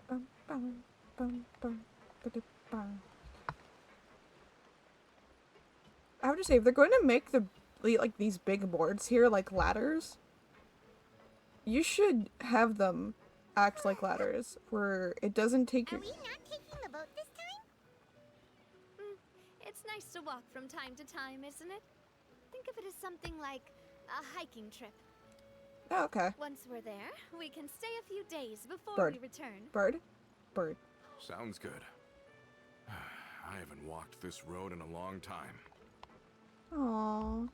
Speaker 1: Bum, bum, bum, bum, ba-da-bum. I have to say, if they're going to make like these big boards here, like ladders, You should have them act like ladders, where it doesn't take
Speaker 2: Are
Speaker 1: you.
Speaker 2: we not taking the boat this time?
Speaker 3: It's nice to walk from time to time, isn't it? Think of it as something like a hiking trip.
Speaker 1: Oh, okay.
Speaker 3: Once we're there, we can stay a few days before
Speaker 1: Bird.
Speaker 3: we return.
Speaker 1: Bird? Bird.
Speaker 5: Sounds good. I haven't walked this road in a long time.
Speaker 1: Aww.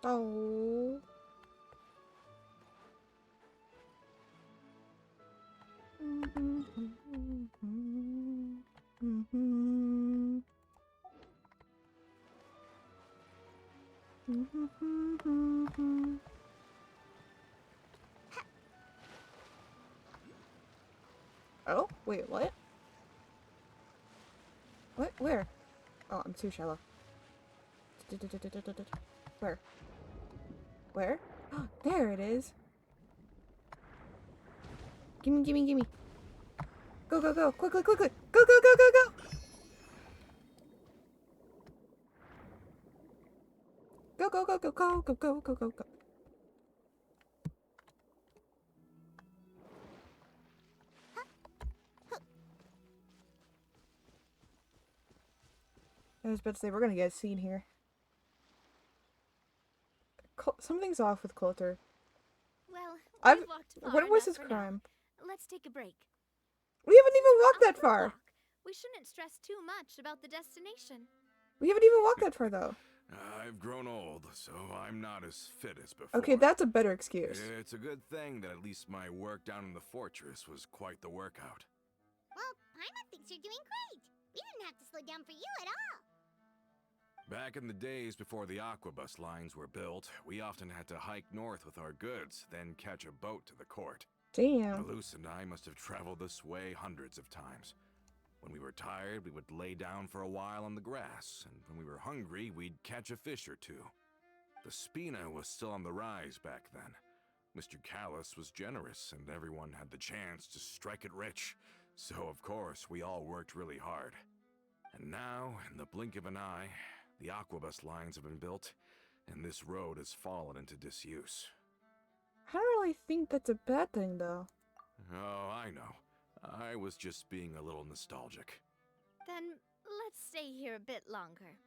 Speaker 1: Oh. Oh, wait, what? What? Where? Oh, I'm too shallow. Where? Where? There it is. Gimme, gimme, gimme. Go, go, go. Quickly, quickly. Go, go, go, go, go. Go, go, go, go, go, go, go, go, go, go. I was about to say, we're gonna get a scene here. Something's off with Coulter.
Speaker 3: Well,
Speaker 1: I've-
Speaker 3: we've walked far
Speaker 1: What was
Speaker 3: enough
Speaker 1: his
Speaker 3: for now.
Speaker 1: crime?
Speaker 3: Let's take a break.
Speaker 1: We haven't even walked
Speaker 3: On
Speaker 1: that
Speaker 3: the
Speaker 1: far.
Speaker 3: walk, we shouldn't stress too much about the destination.
Speaker 1: We haven't even walked that far, though.
Speaker 5: I've grown old, so I'm not as fit as before.
Speaker 1: Okay, that's a better excuse.
Speaker 5: It's a good thing that at least my work down in the fortress was quite the workout.
Speaker 2: Well, Paimon thinks you're doing great. We didn't have to slow down for you at all.
Speaker 5: Back in the days before the aquabus lines were built, we often had to hike north with our goods, then catch a boat to the court.
Speaker 1: Damn.
Speaker 5: Malus and I must have traveled this way hundreds of times. When we were tired, we would lay down for a while on the grass, and when we were hungry, we'd catch a fish or two. The spina was still on the rise back then. Mr. Callus was generous, and everyone had the chance to strike it rich. So, of course, we all worked really hard. And now, in the blink of an eye, the aquabus lines have been built, and this road has fallen into disuse.
Speaker 1: I don't really think that's a bad thing, though.
Speaker 5: Oh, I know. I was just being a little nostalgic.
Speaker 3: Then let's stay here a bit longer.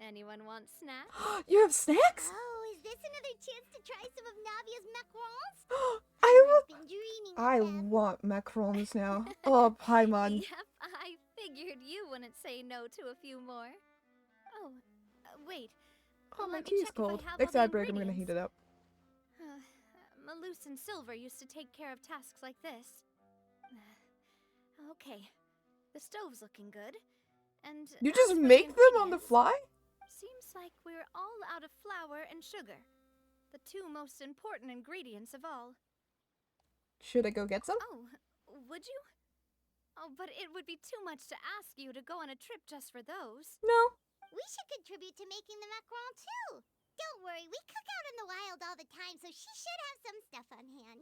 Speaker 3: Anyone want snacks?
Speaker 1: You have snacks?
Speaker 2: Oh, is this another chance to try some of Navia's macarons?
Speaker 1: I
Speaker 2: I've been dreaming
Speaker 1: I
Speaker 2: of them.
Speaker 1: want macarons now. Oh, Paimon.
Speaker 3: Yep, I figured you wouldn't say no to a few more. Oh, wait.
Speaker 1: Oh, my
Speaker 3: Let me
Speaker 1: tea's
Speaker 3: check if I
Speaker 1: cold.
Speaker 3: have all
Speaker 1: Next
Speaker 3: the
Speaker 1: ad break, I'm gonna heat
Speaker 3: ingredients.
Speaker 1: it up.
Speaker 3: Malus and Silver used to take care of tasks like this. Okay, the stove's looking good. And
Speaker 1: You
Speaker 3: as
Speaker 1: just
Speaker 3: for the
Speaker 1: make them on the
Speaker 3: ingredients,
Speaker 1: fly?
Speaker 3: Seems like we're all out of flour and sugar. The two most important ingredients of all.
Speaker 1: Should I go get some?
Speaker 3: Oh, would you? Oh, but it would be too much to ask you to go on a trip just for those.
Speaker 1: No.
Speaker 2: We should contribute to making the macaron too. Don't worry, we cook out in the wild all the time, so she should have some stuff on hand.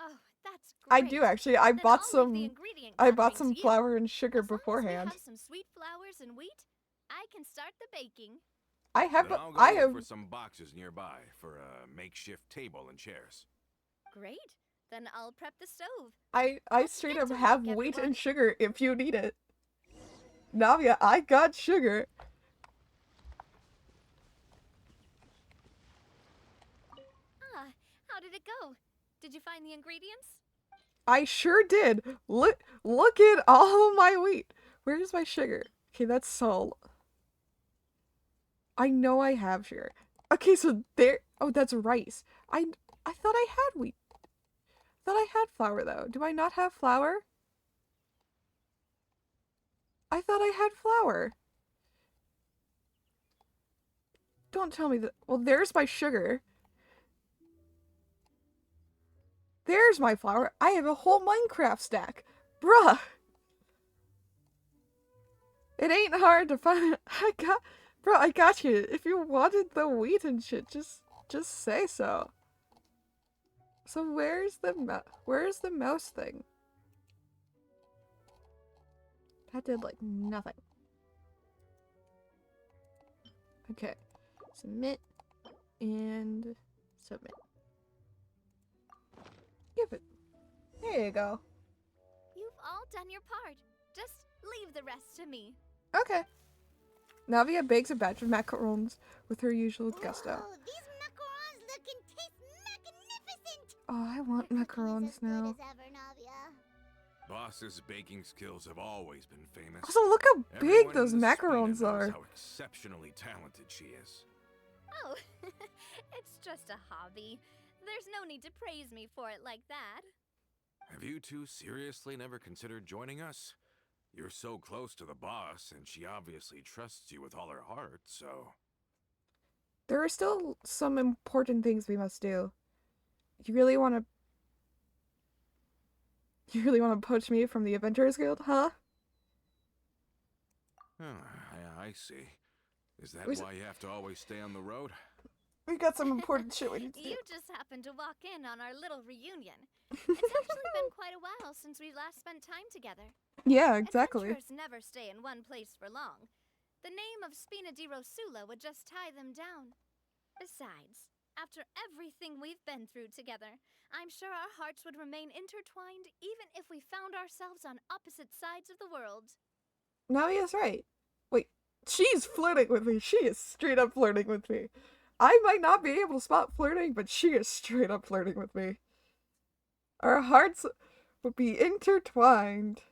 Speaker 3: Oh, that's
Speaker 1: I
Speaker 3: great.
Speaker 1: do actually. I
Speaker 3: Then
Speaker 1: bought
Speaker 3: I'll leave the
Speaker 1: some.
Speaker 3: ingredient
Speaker 1: I bought
Speaker 3: gathering
Speaker 1: some
Speaker 3: to you.
Speaker 1: flour and sugar
Speaker 3: As long
Speaker 1: beforehand.
Speaker 3: As we have some sweet flowers and wheat, I can start the baking.
Speaker 1: I have.
Speaker 5: Then I'll go
Speaker 1: I
Speaker 5: look
Speaker 1: have.
Speaker 5: for some boxes nearby for a makeshift table and chairs.
Speaker 3: Great. Then I'll prep the stove.
Speaker 1: I
Speaker 3: Don't
Speaker 1: straight
Speaker 3: forget
Speaker 1: up
Speaker 3: to
Speaker 1: have
Speaker 3: milk,
Speaker 1: wheat
Speaker 3: everyone.
Speaker 1: and sugar if you need it. Navia, I got sugar.
Speaker 3: Ah, how did it go? Did you find the ingredients?
Speaker 1: I sure did. Look at all my wheat. Where's my sugar? Okay, that's salt. I know I have sugar. Okay, so there. Oh, that's rice. I thought I had wheat. I thought I had flour though. Do I not have flour? I thought I had flour. Don't tell me that. Well, there's my sugar. There's my flour. I have a whole Minecraft stack. Bruh. It ain't hard to find. I got you. If you wanted the wheat and shit, just say so. So where's the mouse thing? That did like nothing. Okay. Submit. And submit. Give it. There you go.
Speaker 3: You've all done your part. Just leave the rest to me.
Speaker 1: Okay. Navia bakes a batch of macarons with her usual gusto.
Speaker 2: Whoa, these macarons look and taste magnificent!
Speaker 1: Oh, I want
Speaker 2: Your cooking
Speaker 1: macarons
Speaker 2: is as good
Speaker 1: now.
Speaker 2: as ever, Navia.
Speaker 5: Boss's baking skills have always been famous.
Speaker 1: Also, look how big
Speaker 5: Everyone
Speaker 1: those
Speaker 5: in the
Speaker 1: macarons
Speaker 5: Spina knows
Speaker 1: are.
Speaker 5: how exceptionally talented she is.
Speaker 3: Oh, it's just a hobby. There's no need to praise me for it like that.
Speaker 5: Have you two seriously never considered joining us? You're so close to the boss, and she obviously trusts you with all her heart, so...
Speaker 1: There are still some important things we must do. You really want to poach me from the Adventurers Guild, huh?
Speaker 5: I see. Is that
Speaker 1: Where's-
Speaker 5: why you have to always stay on the road?
Speaker 1: We got some important shit we need to do.
Speaker 3: You just happened to walk in on our little reunion. It's actually been quite a while since we last spent time together.
Speaker 1: Yeah, exactly.
Speaker 3: Adventurers never stay in one place for long. The name of Spina di Rosula would just tie them down. Besides, after everything we've been through together, I'm sure our hearts would remain intertwined even if we found ourselves on opposite sides of the world.
Speaker 1: Navia's right. Wait, she's flirting with me. She is straight up flirting with me. I might not be able to spot flirting, but she is straight up flirting with me. Our hearts would be intertwined.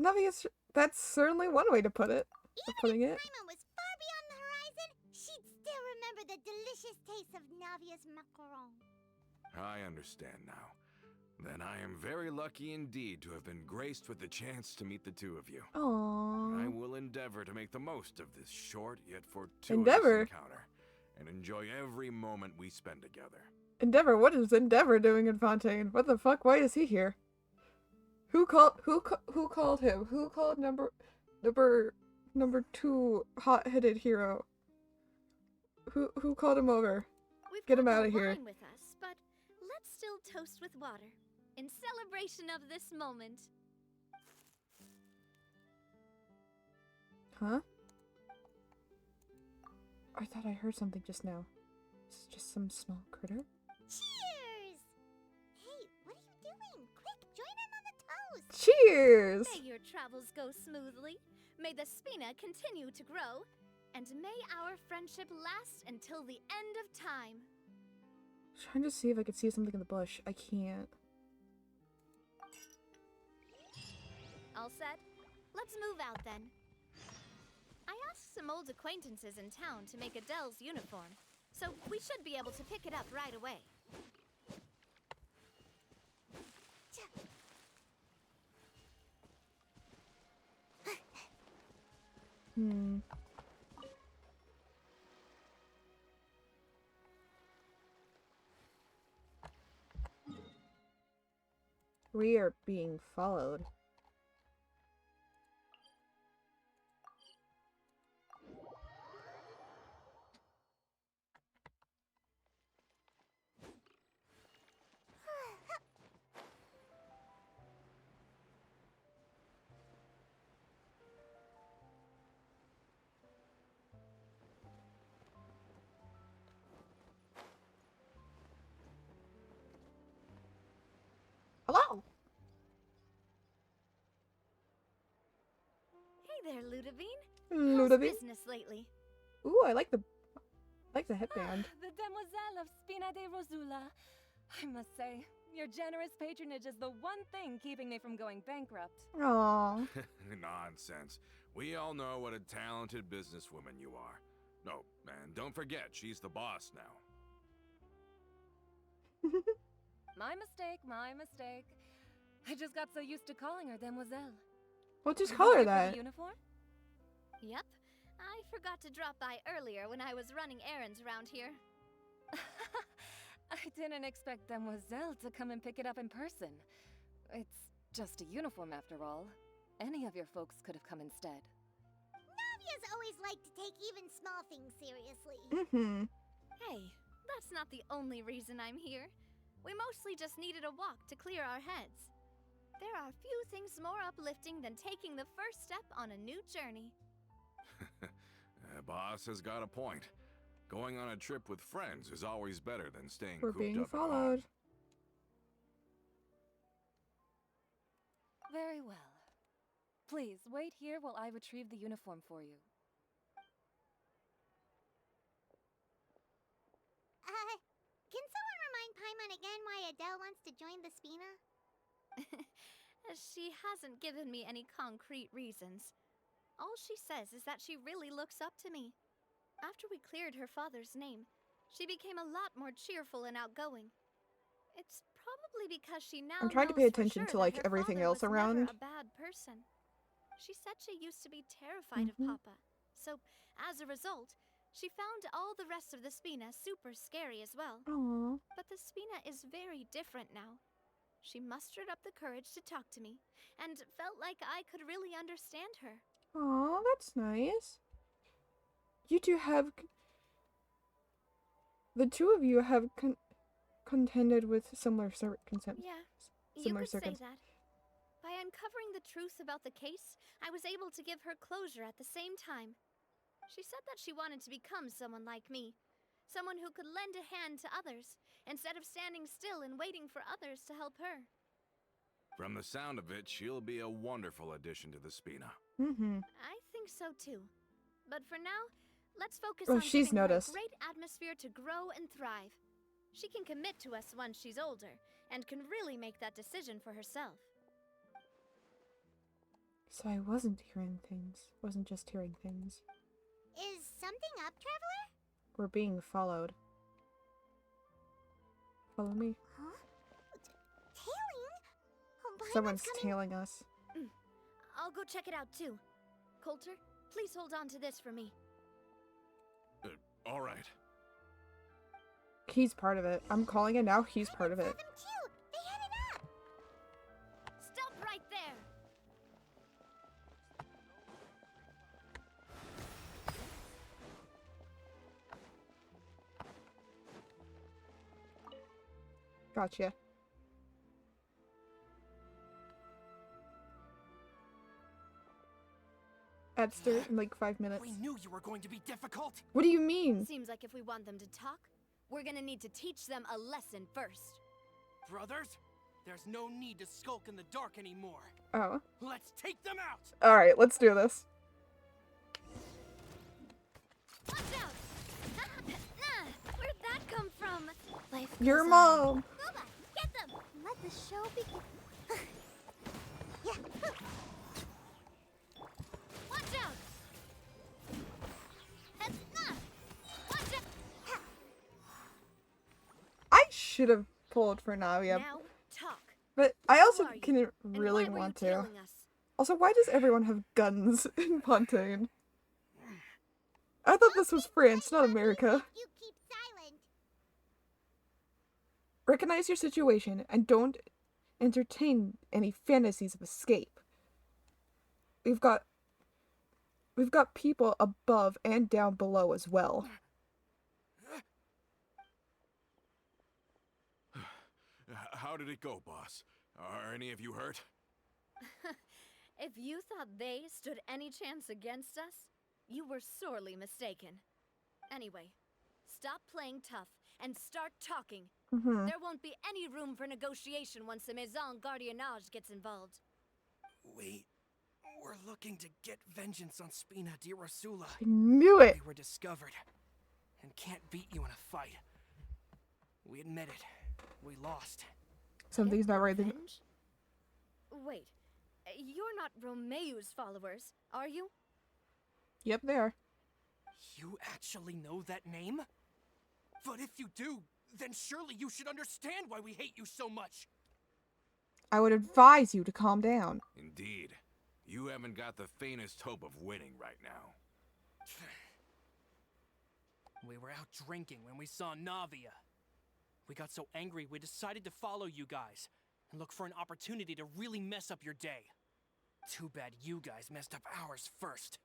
Speaker 1: Navia's... That's certainly one way to put it. Of putting it.
Speaker 2: If Paimon was far beyond the horizon, she'd still remember the delicious taste of Navia's macaron.
Speaker 5: I understand now. Then I am very lucky indeed to have been graced with the chance to meet the two of you.
Speaker 1: Aww.
Speaker 5: I will endeavor to make the most of this short yet fortuitous
Speaker 1: Endeavor?
Speaker 5: encounter, and enjoy every moment we spend together.
Speaker 1: Endeavor? What is Endeavor doing in Fontaine? What the fuck? Why is he here? Who called him? Who called number 2 hot-headed hero? Who called him over?
Speaker 3: We've
Speaker 1: Get him
Speaker 3: got no
Speaker 1: outta here.
Speaker 3: wine with us, but let's still toast with water in celebration of this moment.
Speaker 1: Huh? I thought I heard something just now. Is it just some small critter?
Speaker 2: Cheers! Hey, what are you doing? Quick, join in on the toast!
Speaker 1: Cheers!
Speaker 3: May your travels go smoothly, may the Spina continue to grow, and may our friendship last until the end of time.
Speaker 1: Trying to see if I could see something in the bush. I can't.
Speaker 3: All set? Let's move out then. I asked some old acquaintances in town to make Adele's uniform, so we should be able to pick it up right away.
Speaker 1: Hmm. We are being followed. Hello!
Speaker 3: Hey there, Ludovine.
Speaker 1: Ludovine?
Speaker 3: How's business lately?
Speaker 1: Ooh, I like the headband.
Speaker 6: The Demoiselle of Spina de Rosula. I must say, your generous patronage is the one thing keeping me from going bankrupt.
Speaker 1: Aww.
Speaker 5: Nonsense. We all know what a talented businesswoman you are. No, and don't forget, she's the boss now.
Speaker 6: My mistake, my mistake. I just got so used to calling her Demoiselle.
Speaker 1: Well, just
Speaker 6: You
Speaker 1: call her
Speaker 6: here for the
Speaker 1: that.
Speaker 6: uniform?
Speaker 3: Yep. I forgot to drop by earlier when I was running errands around here.
Speaker 6: I didn't expect Demoiselle to come and pick it up in person. It's just a uniform after all. Any of your folks could have come instead.
Speaker 2: Navia's always liked to take even small things seriously.
Speaker 1: Mm-hmm.
Speaker 3: Hey, that's not the only reason I'm here. We mostly just needed a walk to clear our heads. There are few things more uplifting than taking the first step on a new journey.
Speaker 5: The boss has got a point. Going on a trip with friends is always better than staying
Speaker 1: We're
Speaker 5: cooped
Speaker 1: being
Speaker 5: up at home.
Speaker 1: followed.
Speaker 6: Very well. Please, wait here while I retrieve the uniform for you.
Speaker 2: Can someone remind Paimon again why Adele wants to join the Spina?
Speaker 3: She hasn't given me any concrete reasons. All she says is that she really looks up to me. After we cleared her father's name, she became a lot more cheerful and outgoing. It's probably because she now
Speaker 1: I'm trying to
Speaker 3: knows
Speaker 1: pay
Speaker 3: for
Speaker 1: attention
Speaker 3: sure
Speaker 1: to,
Speaker 3: that
Speaker 1: like,
Speaker 3: her
Speaker 1: everything
Speaker 3: father
Speaker 1: else
Speaker 3: was
Speaker 1: around.
Speaker 3: never a bad person. She said she used to be terrified of
Speaker 1: Mhm.
Speaker 3: Papa, so as a result, she found all the rest of the Spina super scary as well.
Speaker 1: Aww.
Speaker 3: But the Spina is very different now. She mustered up the courage to talk to me, and felt like I could really understand her.
Speaker 1: Aw, that's nice. You two have... The two of you have contended with similar
Speaker 3: Yeah, you
Speaker 1: similar
Speaker 3: could say
Speaker 1: circumstances.
Speaker 3: that. By uncovering the truth about the case, I was able to give her closure at the same time. She said that she wanted to become someone like me. Someone who could lend a hand to others, instead of standing still and waiting for others to help her.
Speaker 5: From the sound of it, she'll be a wonderful addition to the Spina.
Speaker 1: Mm-hmm.
Speaker 3: I think so too. But for now, let's focus
Speaker 1: Oh,
Speaker 3: on
Speaker 1: she's
Speaker 3: giving her a
Speaker 1: noticed.
Speaker 3: great atmosphere to grow and thrive. She can commit to us once she's older, and can really make that decision for herself.
Speaker 1: So I wasn't hearing things. Wasn't just hearing things.
Speaker 2: Is something up, Traveler?
Speaker 1: We're being followed. Follow me.
Speaker 2: Huh? Tailing? Oh, Paimon's
Speaker 1: Someone's
Speaker 2: coming.
Speaker 1: tailing us.
Speaker 3: I'll go check it out too. Coulter, please hold on to this for me.
Speaker 5: All right.
Speaker 1: He's part of it. I'm calling it now. He's part of
Speaker 2: Paimon
Speaker 1: it.
Speaker 2: saw them too. They headed up.
Speaker 3: Stop right there!
Speaker 1: Gotcha. At start in like 5 minutes.
Speaker 4: We knew you were going to be difficult.
Speaker 1: What do you mean?
Speaker 3: Seems like if we want them to talk, we're gonna need to teach them a lesson first.
Speaker 4: Brothers, there's no need to skulk in the dark anymore.
Speaker 1: Oh.
Speaker 4: Let's take them out!
Speaker 1: Alright, let's do this.
Speaker 3: Watch out! Where'd that come from? Life
Speaker 1: Your
Speaker 3: goes
Speaker 1: mom!
Speaker 3: on. Boba, get them!
Speaker 2: Let the show begin. Yeah.
Speaker 3: Watch out! Watch out!
Speaker 1: I should have pulled for Navia,
Speaker 3: Now, talk.
Speaker 1: but I also
Speaker 3: Who are you?
Speaker 1: can
Speaker 3: And
Speaker 1: really
Speaker 3: why were you
Speaker 1: want to.
Speaker 3: tailing us?
Speaker 1: Also, why does everyone have guns in Fontaine? I thought this was France, not America.
Speaker 2: You keep silent.
Speaker 1: Recognize your situation and don't entertain any fantasies of escape. We've got people above and down below as well.
Speaker 5: How did it go, boss? Are any of you hurt?
Speaker 3: If you thought they stood any chance against us, you were sorely mistaken. Anyway, stop playing tough and start talking.
Speaker 1: Mm-hmm.
Speaker 3: There won't be any room for negotiation once the Maison Gardiennage gets involved.
Speaker 4: We're looking to get vengeance on Spina di Rosula.
Speaker 1: I knew it!
Speaker 4: We were discovered and can't beat you in a fight. We admit it. We lost.
Speaker 1: Something's
Speaker 3: Get
Speaker 1: not right.
Speaker 3: revenge? Wait, you're not Romeu's followers, are you?
Speaker 1: Yep, they are.
Speaker 4: You actually know that name? But if you do, then surely you should understand why we hate you so much.
Speaker 1: I would advise you to calm down.
Speaker 5: Indeed. You haven't got the faintest hope of winning right now.
Speaker 4: We were out drinking when we saw Navia. We got so angry we decided to follow you guys and look for an opportunity to really mess up your day. Too bad you guys messed up ours first.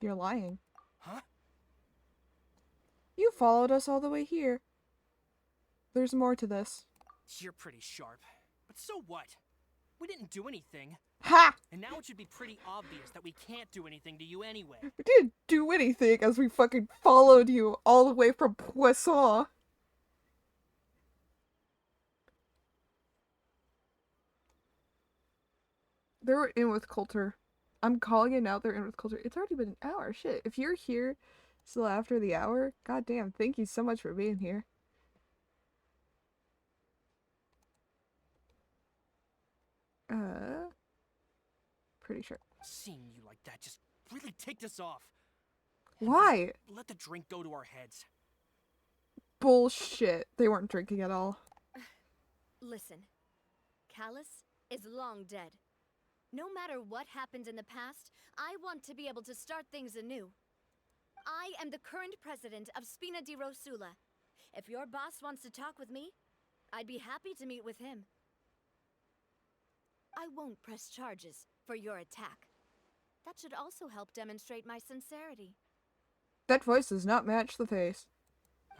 Speaker 1: You're lying.
Speaker 4: Huh?
Speaker 1: You followed us all the way here. There's more to this.
Speaker 4: You're pretty sharp. But so what? We didn't do anything.
Speaker 1: Ha!
Speaker 4: And now it should be pretty obvious that we can't do anything to you anyway.
Speaker 1: We didn't do anything as we fucking followed you all the way from Poisson. They're in with Coulter. I'm calling it now. They're in with Coulter. It's already been an hour. Shit. If you're here still after the hour, goddamn, thank you so much for being here. Pretty sure.
Speaker 4: Seeing you like that just really ticked us off.
Speaker 1: Why?
Speaker 4: Let the drink go to our heads.
Speaker 1: Bullshit. They weren't drinking at all.
Speaker 3: Listen, Callus is long dead. No matter what happened in the past, I want to be able to start things anew. I am the current president of Spina di Rosula. If your boss wants to talk with me, I'd be happy to meet with him. I won't press charges for your attack. That should also help demonstrate my sincerity.
Speaker 1: That voice does not match the face.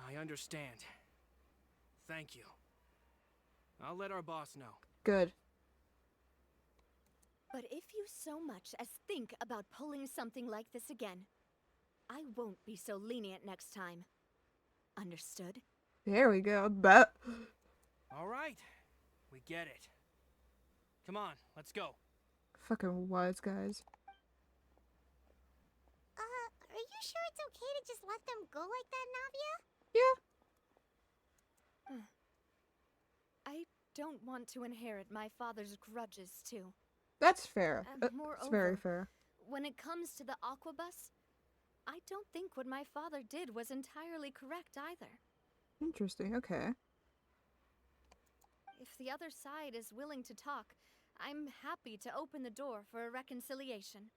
Speaker 4: I understand. Thank you. I'll let our boss know.
Speaker 1: Good.
Speaker 3: But if you so much as think about pulling something like this again, I won't be so lenient next time. Understood?
Speaker 1: There we go. That.
Speaker 4: All right. We get it. Come on, let's go.
Speaker 1: Fucking wise guys.
Speaker 2: Are you sure it's okay to just let them go like that, Navia?
Speaker 1: Yeah.
Speaker 3: I don't want to inherit my father's grudges, too.
Speaker 1: That's fair. That's
Speaker 3: Moreover,
Speaker 1: very fair.
Speaker 3: when it comes to the Aquabus, I don't think what my father did was entirely correct either.
Speaker 1: Interesting. Okay.
Speaker 3: If the other side is willing to talk, I'm happy to open the door for a reconciliation.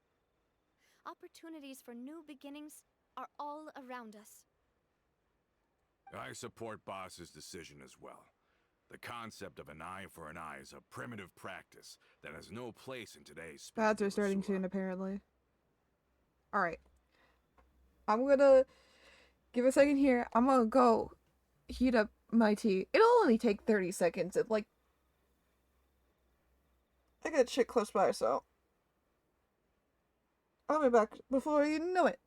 Speaker 3: Opportunities for new beginnings are all around us.
Speaker 5: I support Boss's decision as well. The concept of an eye for an eye is a primitive practice that has no place in today's Spina
Speaker 1: Bads
Speaker 5: di
Speaker 1: are starting
Speaker 5: Rosula.
Speaker 1: soon, apparently. Alright. I'm gonna give a second here. I'm gonna go heat up my tea. It'll only take 30 seconds. It, like, I got shit close by, so I'll be back before you know it.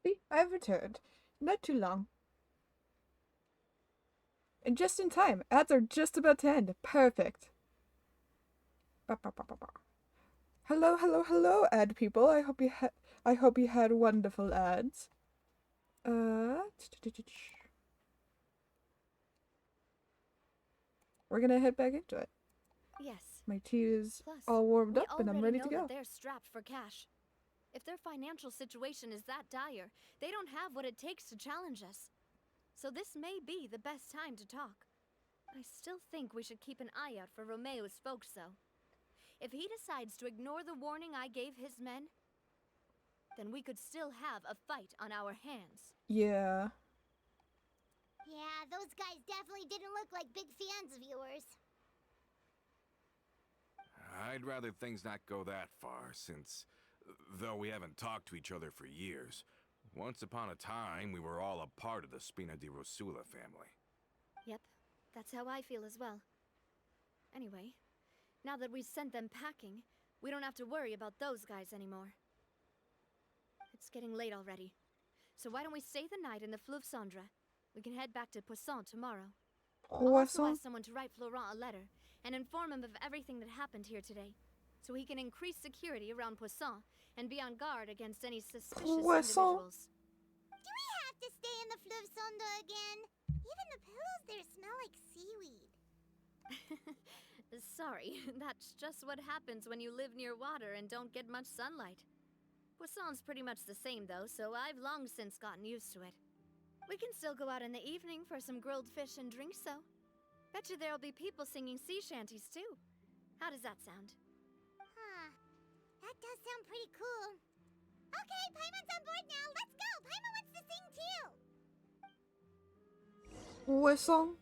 Speaker 1: See, I've returned. Not too long. And just in time. Ads are just about to end. Perfect. Ba, ba, ba, ba, ba. Hello, hello, hello, ad people. I hope you had wonderful ads. We're gonna head back into it.
Speaker 3: Yes.
Speaker 1: My tea is
Speaker 3: Plus,
Speaker 1: all warmed
Speaker 3: we
Speaker 1: up and I'm
Speaker 3: already
Speaker 1: ready
Speaker 3: know
Speaker 1: to go.
Speaker 3: that they're strapped for cash. If their financial situation is that dire, they don't have what it takes to challenge us. So this may be the best time to talk. I still think we should keep an eye out for Romeo's folks, though. If he decides to ignore the warning I gave his men, then we could still have a fight on our hands.
Speaker 1: Yeah.
Speaker 2: Yeah, those guys definitely didn't look like big fans of yours.
Speaker 5: I'd rather things not go that far, since, though we haven't talked to each other for years, once upon a time we were all a part of the Spina di Rosula family.
Speaker 3: Yep, that's how I feel as well. Anyway, now that we've sent them packing, we don't have to worry about those guys anymore. It's getting late already, so why don't we stay the night in the Fleuve Cendre? We can head back to Poisson tomorrow. I'll also
Speaker 1: Poisson?
Speaker 3: ask someone to write Florent a letter and inform him of everything that happened here today, so he can increase security around Poisson and be on guard against any suspicious
Speaker 1: Poisson?
Speaker 3: individuals.
Speaker 2: Do we have to stay in the Fleuve Sonda again? Even the pillows there smell like seaweed.
Speaker 3: Sorry, that's just what happens when you live near water and don't get much sunlight. Poisson's pretty much the same though, so I've long since gotten used to it. We can still go out in the evening for some grilled fish and drinks though. Bet you there'll be people singing sea shanties too. How does that sound?
Speaker 2: Huh. That does sound pretty cool. Okay, Paimon's on board now. Let's go. Paimon wants to sing too.
Speaker 1: Poisson?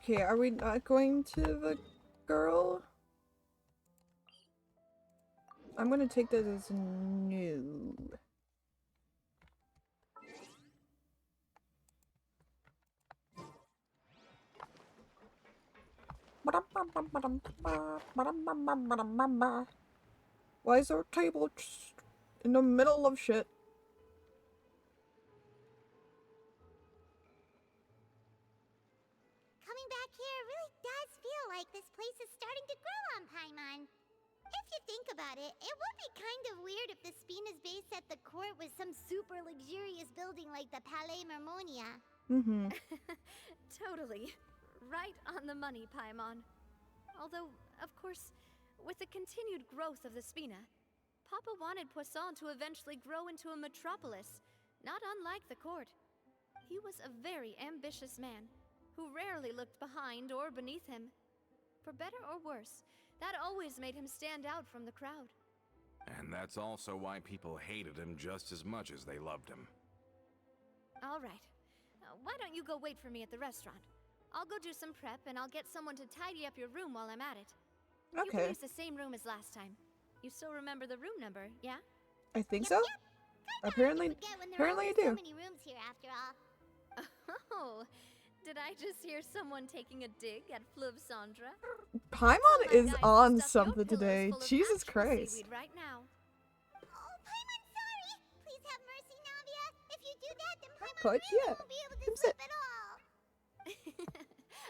Speaker 1: Okay, are we not going to the girl? I'm gonna take that as no. Why is our table just in the middle of shit?
Speaker 2: Coming back here really does feel like this place is starting to grow on Paimon. If you think about it, it would be kind of weird if the Spina's base at the court was some super luxurious building like the Palais Mermonia.
Speaker 1: Mm-hmm.
Speaker 3: Totally. Right on the money, Paimon. Although, of course, with the continued growth of the Spina, Papa wanted Poisson to eventually grow into a metropolis, not unlike the court. He was a very ambitious man, who rarely looked behind or beneath him. For better or worse, that always made him stand out from the crowd.
Speaker 5: And that's also why people hated him just as much as they loved him.
Speaker 3: All right. Why don't you go wait for me at the restaurant? I'll go do some prep, and I'll get someone to tidy up your room while I'm at it. You can
Speaker 1: Okay.
Speaker 3: use the same room as last time. You still remember the room number, yeah?
Speaker 1: I think so? Apparently I do.
Speaker 2: So many rooms here after all.
Speaker 3: Oh, did I just hear someone taking a dig at Fleuve Sandra?
Speaker 1: Paimon
Speaker 3: Tell my
Speaker 1: is
Speaker 3: guys to
Speaker 1: on
Speaker 3: stuff your
Speaker 1: something
Speaker 3: pillows
Speaker 1: today.
Speaker 3: full of
Speaker 1: Jesus
Speaker 3: actual
Speaker 1: Christ.
Speaker 3: seaweed right now.
Speaker 2: Oh, Paimon, sorry. Please have mercy, Navia. If you do that, then Paimon
Speaker 1: Pudge,
Speaker 2: really
Speaker 1: yeah.
Speaker 2: won't be able to
Speaker 1: Come
Speaker 2: sleep
Speaker 1: sit.
Speaker 2: at all.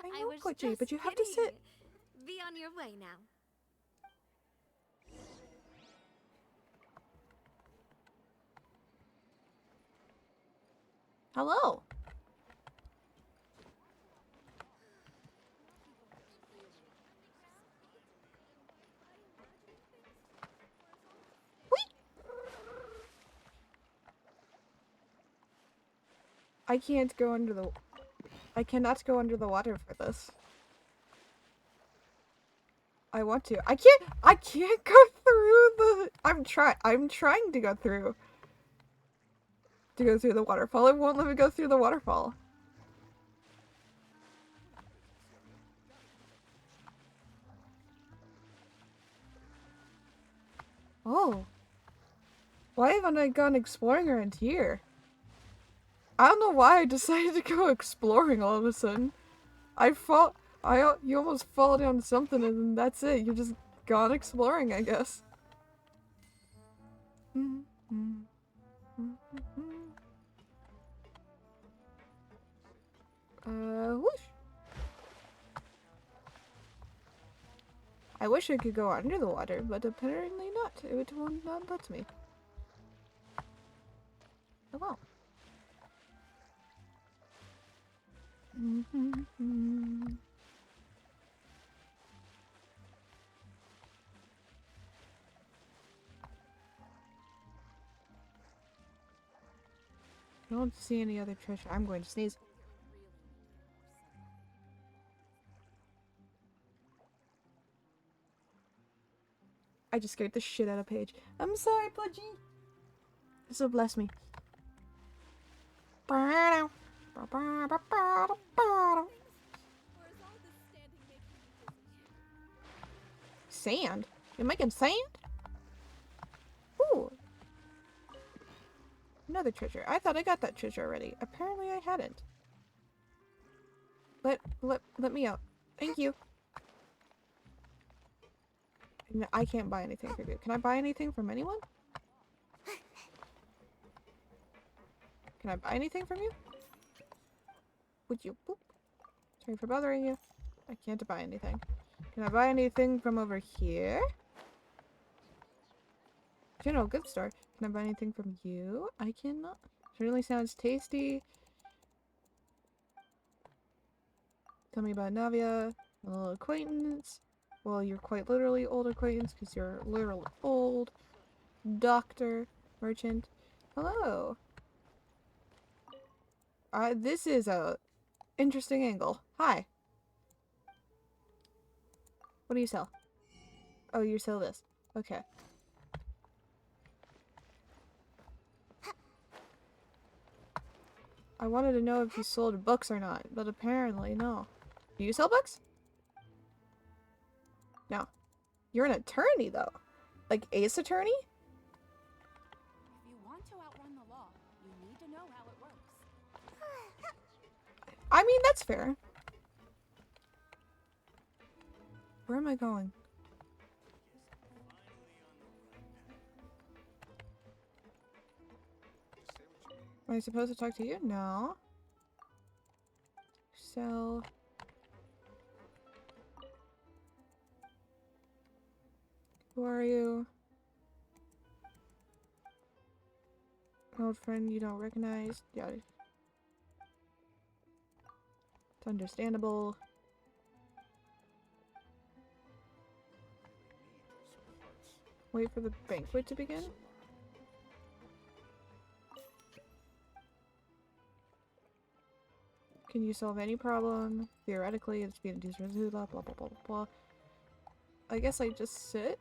Speaker 1: I
Speaker 3: I
Speaker 1: know,
Speaker 3: was
Speaker 1: Pudgy,
Speaker 3: just
Speaker 1: but you have to
Speaker 3: kidding.
Speaker 1: sit.
Speaker 3: Be on your way now.
Speaker 1: Hello. I can't go under the... I cannot go under the water for this. I want to. I can't go through the... I'm trying to go through. To go through the waterfall. It won't let me go through the waterfall. Oh. Why haven't I gone exploring around here? I don't know why I decided to go exploring all of a sudden. You almost fall down something and then that's it. You're just gone exploring, I guess. Whoosh. I wish I could go under the water, but apparently not. It will not let me. Oh well. I don't see any other treasure. I'm going to sneeze. I just scared the shit out of Paige. I'm sorry, Pudgy. So bless me. Sand? You're making sand? Ooh. Another treasure. I thought I got that treasure already. Apparently I hadn't. Let me out. Thank you. No, I can't buy anything from you. Can I buy anything from anyone? Can I buy anything from you? Would you? Boop. Sorry for bothering you. I can't buy anything. Can I buy anything from over here? General goods store. Can I buy anything from you? I cannot. Certainly sounds tasty. Tell me about Navia. A little acquaintance. Well, you're quite literally old acquaintance because you're literally old. Doctor. Merchant. Hello. This is a interesting angle. Hi. What do you sell? Oh, you sell this. Okay. I wanted to know if you sold books or not, but apparently no. Do you sell books? No. You're an attorney, though. Like, Ace Attorney?
Speaker 7: If you want to outrun the law, you need to know how it works.
Speaker 1: I mean, that's fair. Where am I going? Am I supposed to talk to you? No. So... who are you? An old friend you don't recognize? Yeah. It's understandable. Wait for the banquet to begin? Can you solve any problem? Theoretically, it's being blah blah blah blah blah. I guess I just sit.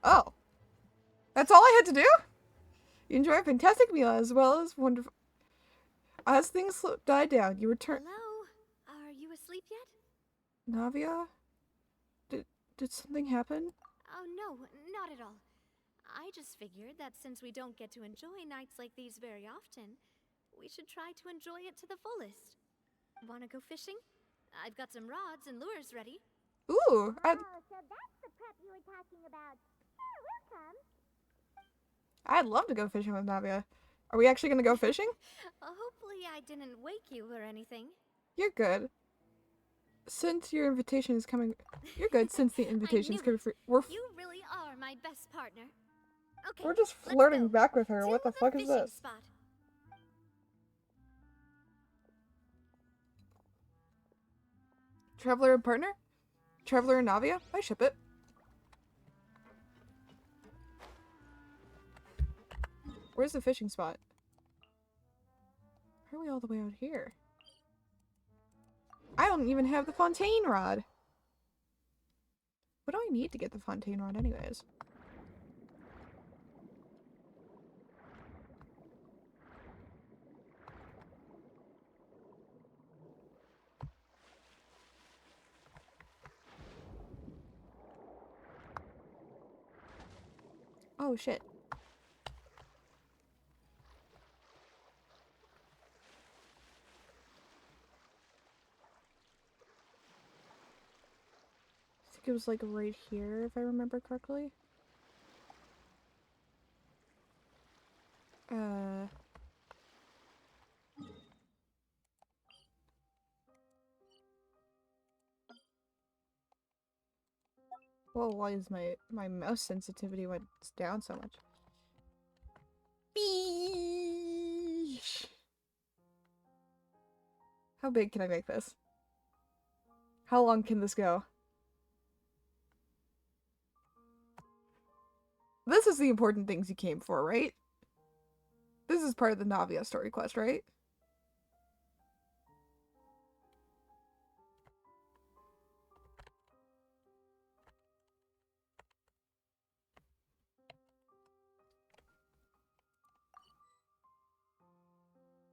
Speaker 1: Oh! That's all I had to do? You enjoy a fantastic meal as well as wonderful. As things died down, you return.
Speaker 3: Hello? Are you asleep yet?
Speaker 1: Navia? Did something happen?
Speaker 3: Oh, no, not at all. I just figured that since we don't get to enjoy nights like these very often, we should try to enjoy it to the fullest. Wanna go fishing? I've got some rods and lures ready.
Speaker 1: Ooh!
Speaker 2: Oh, so that's the prep you were talking about. Sure, we'll come.
Speaker 1: I'd love to go fishing with Navia. Are we actually gonna go fishing?
Speaker 3: Hopefully I didn't wake you or anything.
Speaker 1: You're good. Since your invitation is coming... You're good since the invitation is
Speaker 3: I knew
Speaker 1: coming
Speaker 3: it.
Speaker 1: free.
Speaker 3: You really are my best partner. Okay,
Speaker 1: We're just
Speaker 3: let's
Speaker 1: flirting
Speaker 3: go.
Speaker 1: back with her.
Speaker 3: To
Speaker 1: What the fuck is
Speaker 3: fishing
Speaker 1: this?
Speaker 3: Spot.
Speaker 1: Traveler and partner? Traveler and Navia? I ship it. Where's the fishing spot? How are we all the way out here? I don't even have the fontaine rod. What do I need to get the fontaine rod anyways? Oh shit. I think it was like right here if I remember correctly. Whoa, why is my mouse sensitivity went down so much? Beesh. How big can I make this? How long can this go? This is the important things you came for, right? This is part of the Navia story quest, right?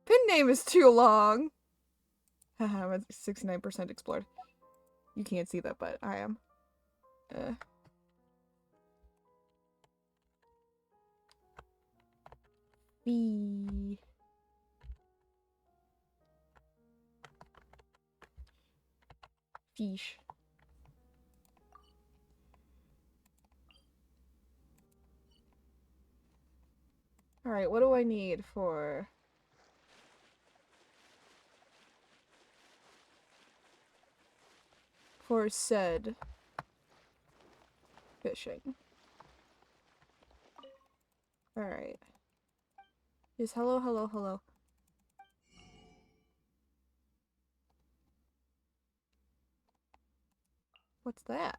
Speaker 1: Pin name is too long! Haha, I'm at 69% explored. You can't see that, but I am. B. Fish. Alright, what do I need for... for said fishing. Alright. Yes, hello, hello, hello. What's that?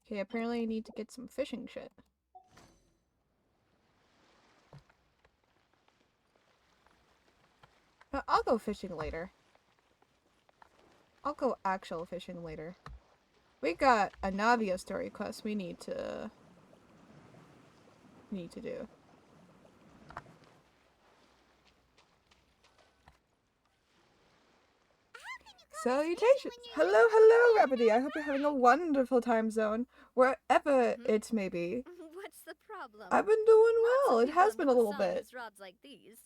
Speaker 1: Okay, apparently I need to get some fishing shit. I'll go fishing later. I'll go actual fishing later. We got a Navia story quest we need to do. Salutations! Hello, hello, Rabbity! I hope you're having a wonderful time zone, wherever it may be.
Speaker 3: What's the problem?
Speaker 1: I've been doing
Speaker 3: Lots of
Speaker 1: well. It
Speaker 3: people
Speaker 1: has been a little
Speaker 3: employ
Speaker 1: bit.
Speaker 3: science rods like these.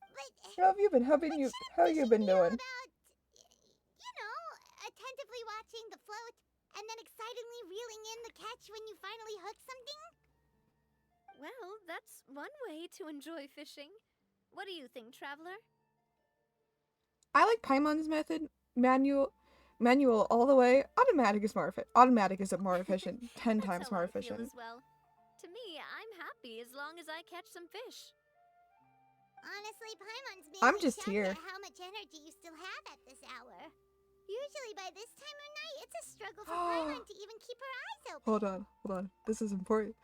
Speaker 2: But
Speaker 1: How have you been? How you been doing?
Speaker 2: about, you know, attentively watching the float and then excitedly reeling in the catch when you finally hook something?
Speaker 3: Well, that's one way to enjoy fishing. What do you think, Traveler?
Speaker 1: I like Paimon's method. Manual all the way. Automatic is more efficient. Automatic is more efficient. 10
Speaker 3: That's
Speaker 1: times
Speaker 3: how
Speaker 1: more
Speaker 3: I feel
Speaker 1: efficient.
Speaker 3: as well. To me, I'm happy as long as I catch some fish.
Speaker 2: Honestly, Paimon's made
Speaker 1: I'm
Speaker 2: me
Speaker 1: just
Speaker 2: shocked
Speaker 1: here.
Speaker 2: at how much energy you still have at this hour. Usually by this time of night, it's a struggle for Paimon to even keep her eyes open.
Speaker 1: Hold on. This is important.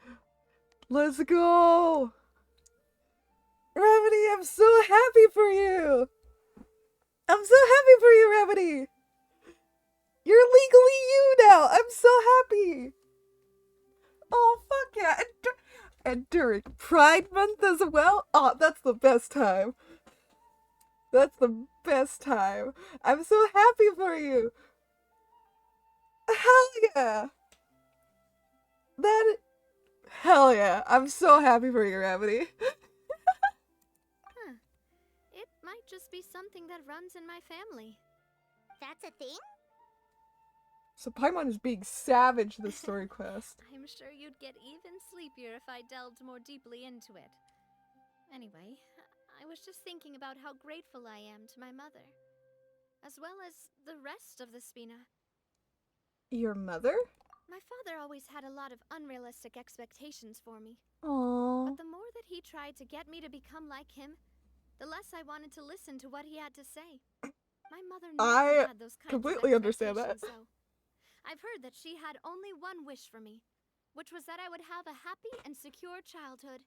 Speaker 1: Let's go! Remedy, I'm so happy for you! I'm so happy for you, Remedy! You're legally you now! I'm so happy! Oh, fuck yeah! And during Pride Month as well? Oh, that's the best time. That's the best time. I'm so happy for you! Hell yeah! Hell yeah! I'm so happy for you, Remedy.
Speaker 3: Huh. It might just be something that runs in my family.
Speaker 2: That's a thing?
Speaker 1: So Paimon is being savage this story quest.
Speaker 3: I'm sure you'd get even sleepier if I delved more deeply into it. Anyway, I was just thinking about how grateful I am to my mother, as well as the rest of the Spina.
Speaker 1: Your mother?
Speaker 3: My father always had a lot of unrealistic expectations for me.
Speaker 1: Aww.
Speaker 3: But the more that he tried to get me to become like him, the less I wanted to listen to what he had to say. My mother never had those kinds
Speaker 1: completely
Speaker 3: of
Speaker 1: understand that.
Speaker 3: expectations, though. I've heard that she had only one wish for me, which was that I would have a happy and secure childhood.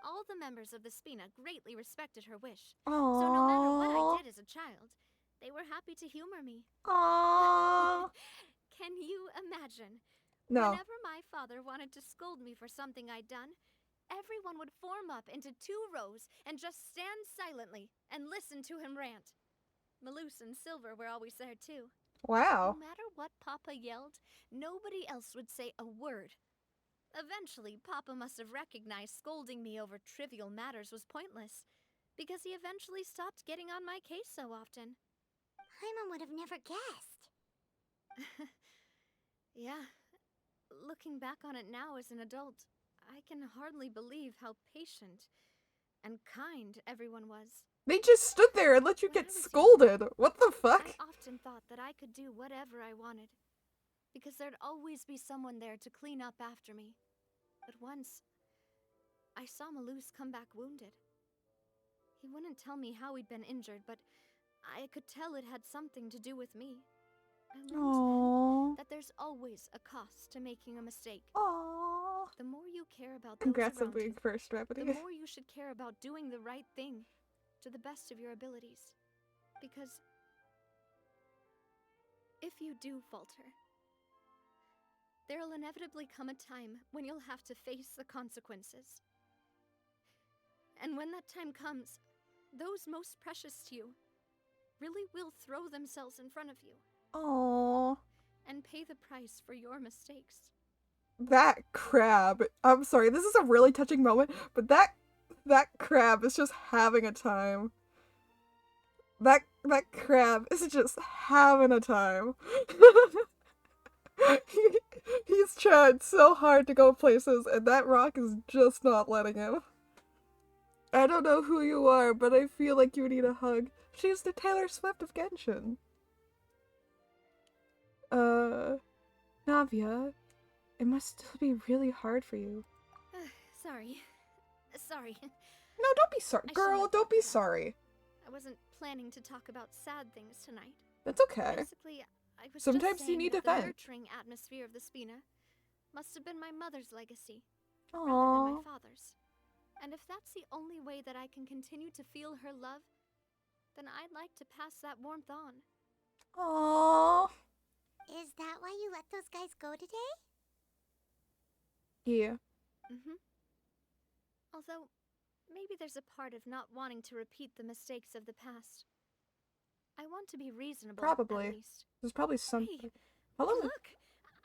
Speaker 3: All the members of the Spina greatly respected her wish.
Speaker 1: Aww.
Speaker 3: So no matter what I did as a child, they were happy to humor me.
Speaker 1: Aww.
Speaker 3: Can you imagine?
Speaker 1: No.
Speaker 3: Whenever my father wanted to scold me for something I'd done, everyone would form up into 2 rows and just stand silently and listen to him rant. Maloose and Silver were always there too.
Speaker 1: Wow.
Speaker 3: No matter what Papa yelled, nobody else would say a word. Eventually, Papa must have recognized scolding me over trivial matters was pointless, because he eventually stopped getting on my case so often.
Speaker 2: Paimon would have never guessed.
Speaker 3: Yeah. Looking back on it now as an adult, I can hardly believe how patient and kind everyone was.
Speaker 1: They just stood there and let you
Speaker 3: When I
Speaker 1: get
Speaker 3: was young,
Speaker 1: scolded. What the fuck?
Speaker 3: I often thought that I could do whatever I wanted, because there'd always be someone there to clean up after me. But once, I saw Maloose come back wounded. He wouldn't tell me how he'd been injured, but I could tell it had something to do with me. I learned
Speaker 1: Aww.
Speaker 3: then that there's always a cost to making a mistake.
Speaker 1: Aww.
Speaker 3: The more you care about those
Speaker 1: Congrats on
Speaker 3: around
Speaker 1: being
Speaker 3: you,
Speaker 1: first,
Speaker 3: the
Speaker 1: Remedy.
Speaker 3: more you should care about doing the right thing to the best of your abilities. Because if you do falter, there'll inevitably come a time when you'll have to face the consequences. And when that time comes, those most precious to you really will throw themselves in front of you
Speaker 1: Aww.
Speaker 3: and pay the price for your mistakes.
Speaker 1: That crab. I'm sorry, this is a really touching moment, but that crab is just having a time. That crab is just having a time. He's tried so hard to go places, and that rock is just not letting him. I don't know who you are, but I feel like you need a hug. She's the Taylor Swift of Genshin. Navia, it must still be really hard for you.
Speaker 3: Sorry. Sorry.
Speaker 1: No, don't be sorry.
Speaker 3: I
Speaker 1: Girl,
Speaker 3: shouldn't
Speaker 1: don't be
Speaker 3: have said that.
Speaker 1: sorry.
Speaker 3: I wasn't planning to talk about sad things tonight.
Speaker 1: That's okay.
Speaker 3: Basically, I was
Speaker 1: Sometimes
Speaker 3: just
Speaker 1: you
Speaker 3: saying
Speaker 1: need
Speaker 3: that
Speaker 1: to
Speaker 3: the
Speaker 1: vent.
Speaker 3: nurturing atmosphere of the Spina must have been my mother's legacy, rather than my
Speaker 1: Aww.
Speaker 3: father's. And if that's the only way that I can continue to feel her love, then I'd like to pass that warmth on.
Speaker 1: Aww.
Speaker 2: Is that why you let those guys go today?
Speaker 1: Yeah.
Speaker 3: Although, maybe there's a part of not wanting to repeat the mistakes of the past. I want to be reasonable,
Speaker 1: Probably.
Speaker 3: at least.
Speaker 1: There's probably some.
Speaker 3: Hey,
Speaker 1: Hello.
Speaker 3: look!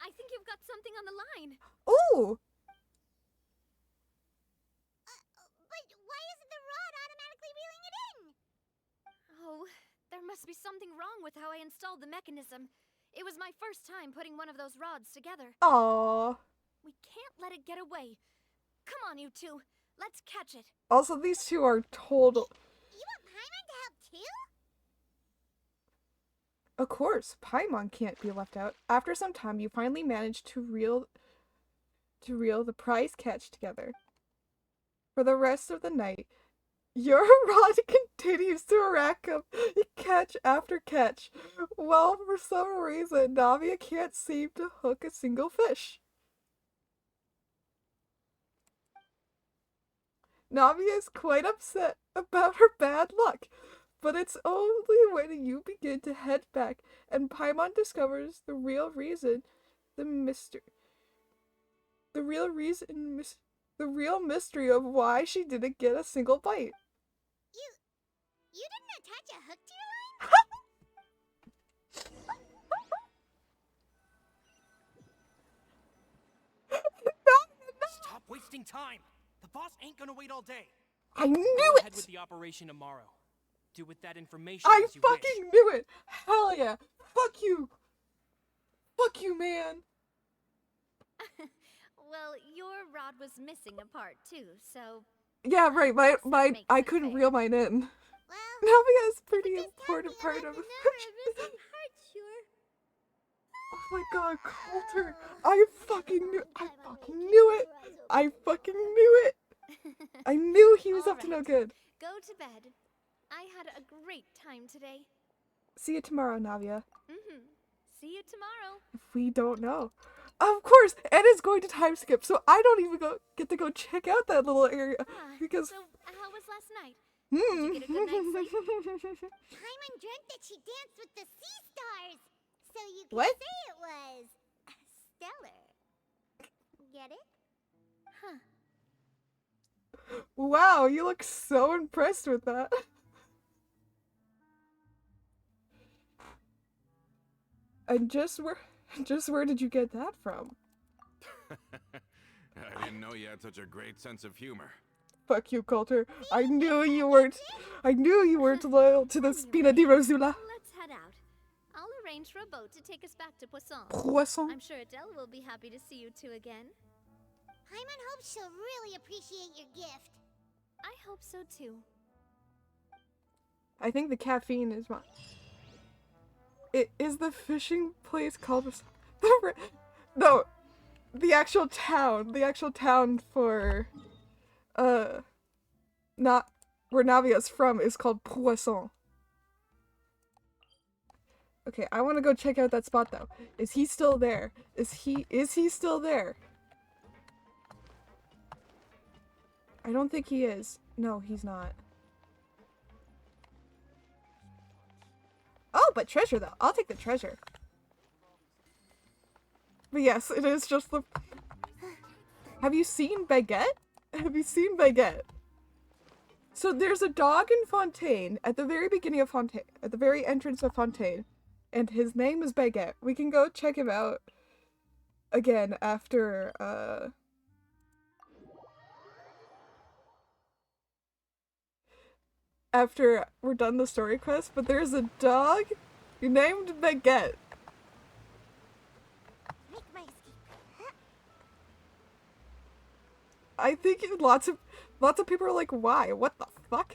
Speaker 3: I think you've got something on the line!
Speaker 1: Ooh.
Speaker 2: But why isn't the rod automatically reeling it in?
Speaker 3: Oh, there must be something wrong with how I installed the mechanism. It was my first time putting one of those rods together.
Speaker 1: Aww.
Speaker 3: We can't let it get away. Come on, you two. Let's catch it.
Speaker 1: Also, these two are total.
Speaker 2: You want Paimon to help too?
Speaker 1: Of course, Paimon can't be left out. After some time, you finally manage to reel the prize catch together. For the rest of the night, your rod continues to rack up catch after catch, while for some reason Navia can't seem to hook a single fish. Navia is quite upset about her bad luck, but it's only when you begin to head back and Paimon discovers the real reason, the real mystery of why she didn't get a single bite.
Speaker 2: You didn't attach a hook to your line?
Speaker 4: Stop wasting time! The boss ain't gonna wait all day.
Speaker 1: I knew
Speaker 4: Go ahead with
Speaker 1: it!
Speaker 4: the operation tomorrow. Do with that information
Speaker 1: I
Speaker 4: as you
Speaker 1: fucking
Speaker 4: wish.
Speaker 1: knew it! Hell yeah! Fuck you! Fuck you, man!
Speaker 3: Well, your rod was missing a part too, so...
Speaker 1: Yeah, right,
Speaker 3: Guess that makes
Speaker 1: I
Speaker 3: it
Speaker 1: couldn't
Speaker 3: fair.
Speaker 1: reel mine in.
Speaker 2: Well,
Speaker 1: Navia is a pretty
Speaker 2: just
Speaker 1: important
Speaker 2: tell me
Speaker 1: part of
Speaker 2: the
Speaker 1: it.
Speaker 2: missing part, sure.
Speaker 1: Oh my god, Coulter! I fucking knew it! I fucking knew it! I knew he was up to no
Speaker 3: Alright.
Speaker 1: good.
Speaker 3: Go to bed. I had a great time today.
Speaker 1: See you tomorrow, Navia.
Speaker 3: See you tomorrow.
Speaker 1: If we don't know. Of course, Anna's going to time skip, so I don't even get to go check out that little area because.
Speaker 3: So, how was last night? Did you get a good night's sleep?
Speaker 2: Paimon dreamt that she danced with the sea stars, so you can
Speaker 1: What?
Speaker 2: say it was stellar. Get it?
Speaker 3: Huh.
Speaker 1: Wow, you look so impressed with that. And just where did you get that from?
Speaker 5: I didn't know you had such a great sense of humor.
Speaker 1: Fuck you, Coulter. I knew you weren't loyal to the Spina di Rosula.
Speaker 3: Let's head out. I'll arrange for a boat to take us back to Poisson.
Speaker 1: Poisson.
Speaker 3: I'm sure Adele will be happy to see you two again.
Speaker 2: Paimon hopes she'll really appreciate your gift.
Speaker 3: I hope so too.
Speaker 1: I think the caffeine is wrong. It is the fishing place called no, the actual town for not where Navia's from is called Poisson. Okay, I want to go check out that spot though. Is he still there? Is he still there? I don't think he is. No, he's not. Oh, but treasure though. I'll take the treasure. But yes, it is just the... Have you seen Baguette? Have you seen Baguette? So there's a dog in Fontaine at the very beginning of Fontaine, at the very entrance of Fontaine, and his name is Baguette. We can go check him out again after we're done the story quest, but there's a dog named Baguette.
Speaker 2: Make my escape.
Speaker 1: I think lots of people are like, why? What the fuck?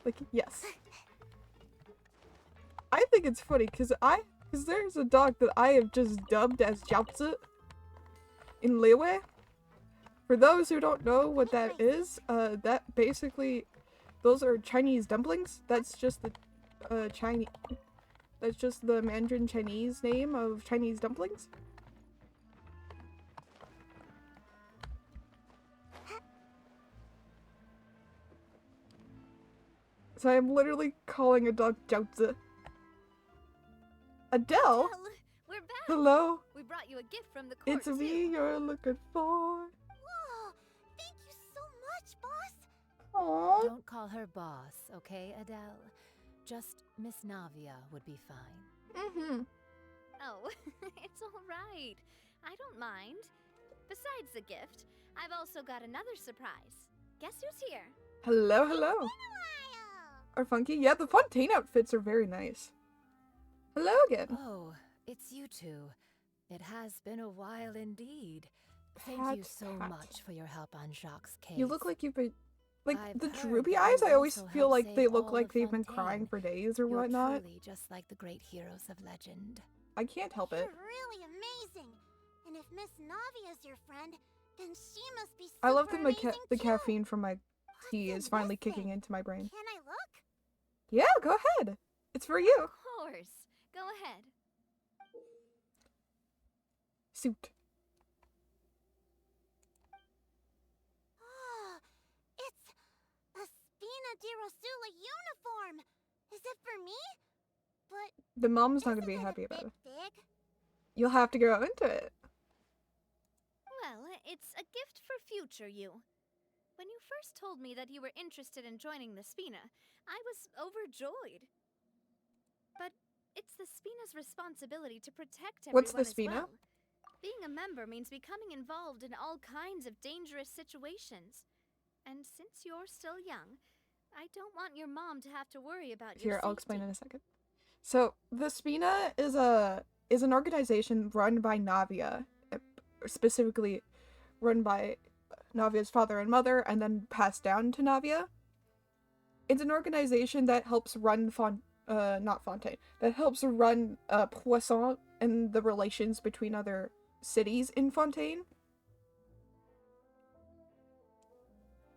Speaker 1: Like, yes. I think it's funny because Because there's a dog that I have just dubbed as Jiaozi in Liyue. For those who don't know what that is, that basically, those are Chinese dumplings. That's just the Chinese. That's just the Mandarin Chinese name of Chinese dumplings. So I'm literally calling a dog Jiaozi. Adele?
Speaker 3: Well, we're back.
Speaker 1: Hello?
Speaker 3: We brought you a gift from the court,
Speaker 1: It's me you're looking for.
Speaker 2: Whoa! Thank you so much, boss!
Speaker 1: Aww.
Speaker 6: Don't call her boss, okay, Adele? Just Miss Navia would be fine.
Speaker 1: Mm-hmm.
Speaker 3: Oh, it's all right. I don't mind. Besides the gift, I've also got another surprise. Guess who's here?
Speaker 1: Hello, hello.
Speaker 2: Wow!
Speaker 1: Are funky? Yeah, the Fontaine outfits are very nice. Hello again.
Speaker 6: Oh, it's you two. It has been a while indeed. Thank
Speaker 1: Pat,
Speaker 6: you so
Speaker 1: Pat.
Speaker 6: much for your help on Jacques' case.
Speaker 1: You look like you've been... Like,
Speaker 6: I've
Speaker 1: the
Speaker 6: heard
Speaker 1: droopy
Speaker 6: that
Speaker 1: eyes,
Speaker 6: you
Speaker 1: I always
Speaker 6: also
Speaker 1: feel
Speaker 6: helped
Speaker 1: like they
Speaker 6: save
Speaker 1: look
Speaker 6: all
Speaker 1: like
Speaker 6: of
Speaker 1: they've been crying
Speaker 6: Fontaine.
Speaker 1: for days or
Speaker 6: You're
Speaker 1: whatnot.
Speaker 6: truly just like the great heroes of legend.
Speaker 1: I can't help
Speaker 2: You're
Speaker 1: it.
Speaker 2: really amazing. And if Miss Navia's your friend, then she must be super
Speaker 1: I love that
Speaker 2: amazing
Speaker 1: the
Speaker 2: too.
Speaker 1: caffeine from my tea
Speaker 2: What's
Speaker 1: is
Speaker 2: in
Speaker 1: finally
Speaker 2: this
Speaker 1: kicking
Speaker 2: thing?
Speaker 1: into my brain.
Speaker 2: Can I look?
Speaker 1: Yeah, go ahead. It's for you.
Speaker 3: Of course. Go ahead.
Speaker 1: Suit.
Speaker 2: Ah, it's a Spina di Rosula uniform. Is it for me? But
Speaker 1: The mom's not
Speaker 2: isn't
Speaker 1: gonna be
Speaker 2: it
Speaker 1: happy
Speaker 2: a
Speaker 1: about
Speaker 2: bit
Speaker 1: it.
Speaker 2: big?
Speaker 1: You'll have to grow into it.
Speaker 3: Well, it's a gift for future you. When you first told me that you were interested in joining the Spina, I was overjoyed. But it's the Spina's responsibility to protect everyone
Speaker 1: What's the
Speaker 3: as
Speaker 1: Spina?
Speaker 3: well. Being a member means becoming involved in all kinds of dangerous situations. And since you're still young, I don't want your mom to have to worry about your
Speaker 1: Here, I'll
Speaker 3: safety.
Speaker 1: explain in a second. So, the Spina is an organization run by Navia, specifically run by Navia's father and mother, and then passed down to Navia. It's an organization that helps run not Fontaine, that helps run Poisson and the relations between other cities in Fontaine.